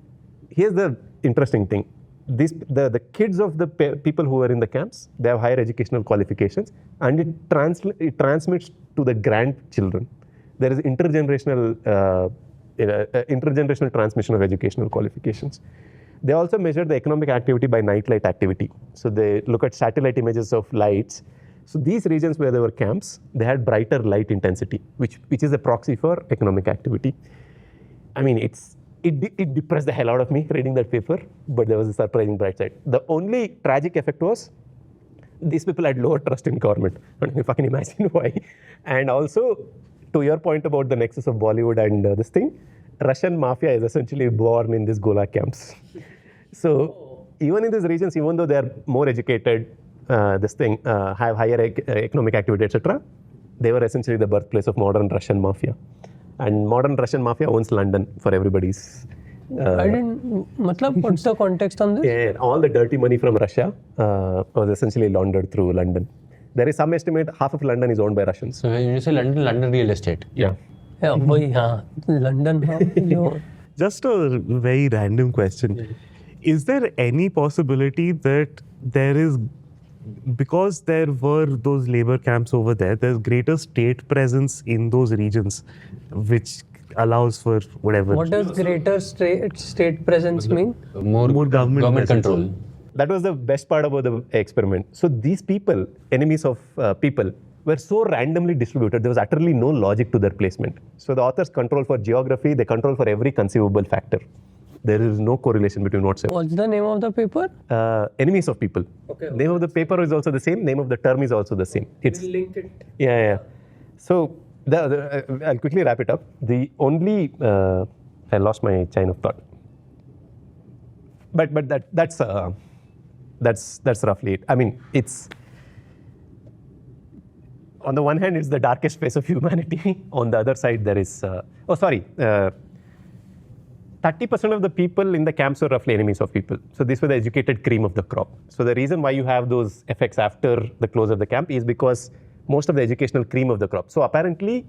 here's the interesting thing. The kids of the people who are in the camps, they have higher educational qualifications, and it transmits to the grandchildren. There is intergenerational transmission of educational qualifications. They also measure the economic activity by nightlight activity. So they look at satellite images of lights. So these regions where there were camps, they had brighter light intensity, which is a proxy for economic activity. I mean, it depressed the hell out of me reading that paper, but there was a surprising bright side. The only tragic effect was these people had lower trust in government. I don't fucking imagine why. And also, to your point about the nexus of Bollywood and this thing, Russian mafia is essentially born in these Gulag camps. So even in these regions, even though they're more educated, have higher economic activity, etc., they were essentially the birthplace of modern Russian mafia. And modern Russian mafia owns London for everybody's.
What's the context on this?
Yeah, all the dirty money from Russia was essentially laundered through London. There is some estimate half of London is owned by Russians.
So when you say London real estate.
Yeah.
London.
Just a very random question. Is there any possibility that there is, because there were those labor camps over there, there's greater state presence in those regions, which allows for whatever?
What does greater state presence mean?
More government control.
That was the best part about the experiment. So these people, enemies of people, were so randomly distributed, there was utterly no logic to their placement. So the authors control for geography, they control for every conceivable factor. There is no correlation between whatsoever.
What's the name of the paper?
Enemies of people. Okay. Name of the paper is also the same, name of the term is also the same.
It's linked it.
Yeah. So I'll quickly wrap it up. The only, I lost my chain of thought. But that's roughly it. I mean, it's, on the one hand, it's the darkest phase of humanity. On the other side, there is, 30% of the people in the camps were roughly enemies of people. So these were the educated cream of the crop. So the reason why you have those effects after the close of the camp is because most of the educational cream of the crop. So apparently,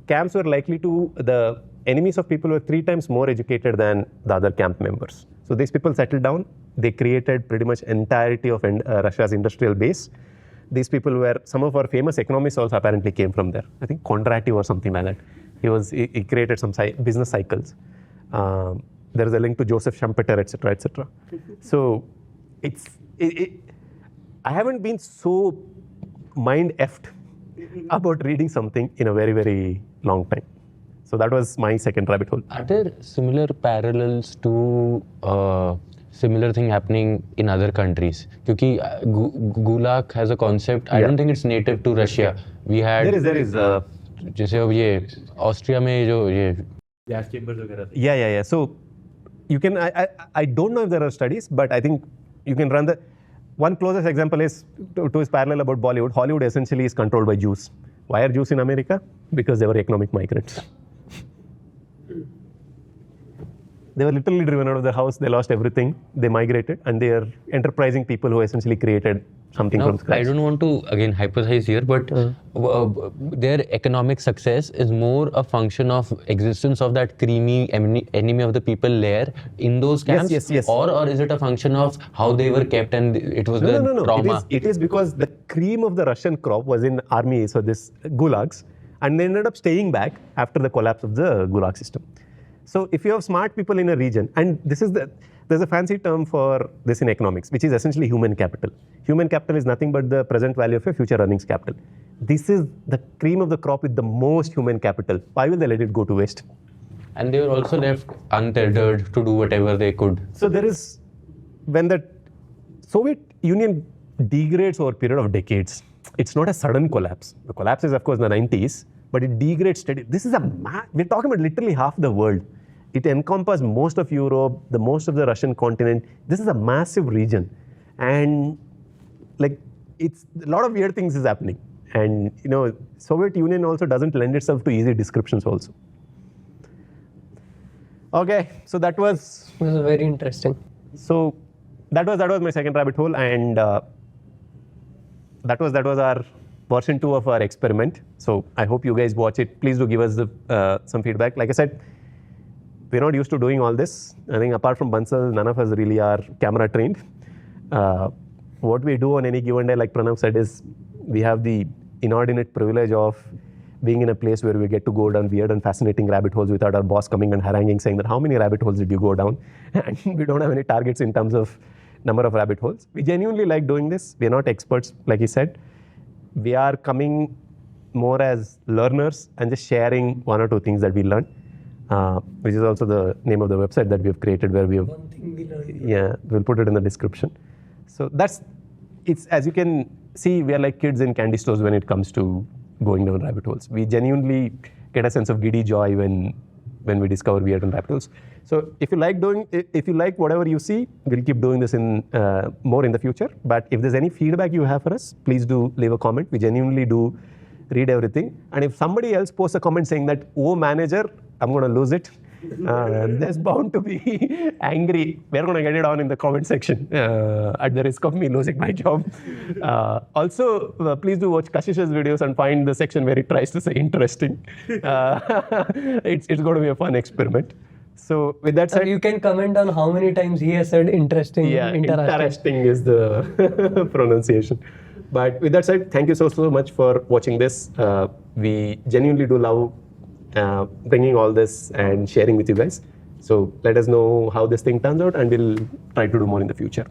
camps were the enemies of people were 3 times more educated than the other camp members. So these people settled down. They created pretty much entirety of Russia's industrial base. These people were, some of our famous economists also apparently came from there. I think Kondratiev or something like that. He created some business cycles. There is a link to Joseph Schumpeter, etc., etc. So I haven't been so mind-effed about reading something in a very, very long time. So that was my second rabbit hole.
Are there similar parallels to similar thing happening in other countries? Because Gulag has a concept. I don't think it's native to Russia. We had
there is
जैसे अब ये Austria में जो ये
gas chambers वगैरह. Yeah. So you can, I don't know if there are studies, but I think you can run the, one closest example is to his parallel about Bollywood. Hollywood essentially is controlled by Jews. Why are Jews in America? Because they were economic migrants. They were literally driven out of their house. They lost everything. They migrated, and they are enterprising people who essentially created something
Now,
from scratch.
I don't want to again hypothesize here, but their economic success is more a function of existence of that creamy enemy of the people layer in those camps,
yes.
or is it a function of how they were kept and it was the
No.
trauma?
It is because the cream of the Russian crop was in army, so this gulags, and they ended up staying back after the collapse of the gulag system. So if you have smart people in a region, and there's a fancy term for this in economics, which is essentially human capital. Human capital is nothing but the present value of a future earnings capital. This is the cream of the crop with the most human capital. Why will they let it go to waste?
And they were also left untethered to do whatever they could.
So there is, when the Soviet Union degrades over a period of decades, it's not a sudden collapse. The collapse is, of course, in the 90s, but it degrades steadily. This is we're talking about literally half the world. It encompasses most of Europe, most of the Russian continent. This is a massive region. And like, it's a lot of weird things is happening. And, Soviet Union also doesn't lend itself to easy descriptions also. Okay, so that was...
This is very interesting.
So that was my second rabbit hole, and that was our version 2 of our experiment. So I hope you guys watch it. Please do give us some feedback. Like I said, we're not used to doing all this. I think apart from Bansal, none of us really are camera trained. What we do on any given day, like Pranav said, is we have the inordinate privilege of being in a place where we get to go down weird and fascinating rabbit holes without our boss coming and haranguing, saying that how many rabbit holes did you go down? And we don't have any targets in terms of number of rabbit holes. We genuinely like doing this. We're not experts, like he said. We are coming more as learners and just sharing one or two things that we learned, which is also the name of the website that we have created, where we have...
One thing we learned.
Yeah, we'll put it in the description. So it's as you can see, we are like kids in candy stores when it comes to going down rabbit holes. We genuinely get a sense of giddy joy when we discover weird and rabbit holes. So if you like whatever you see, we'll keep doing this in more in the future. But if there's any feedback you have for us, please do leave a comment. We genuinely do read everything. And if somebody else posts a comment saying that, oh manager, I'm going to lose it, there's bound to be angry. We're going to get it on in the comment section at the risk of me losing my job. Also, please do watch Kashish's videos and find the section where he tries to say interesting. It's going to be a fun experiment. So with that said,
You can comment on how many times he has said interesting.
interesting is the pronunciation. But with that said, thank you so much for watching this. We genuinely do love bringing all this and sharing with you guys. So let us know how this thing turns out, and we'll try to do more in the future.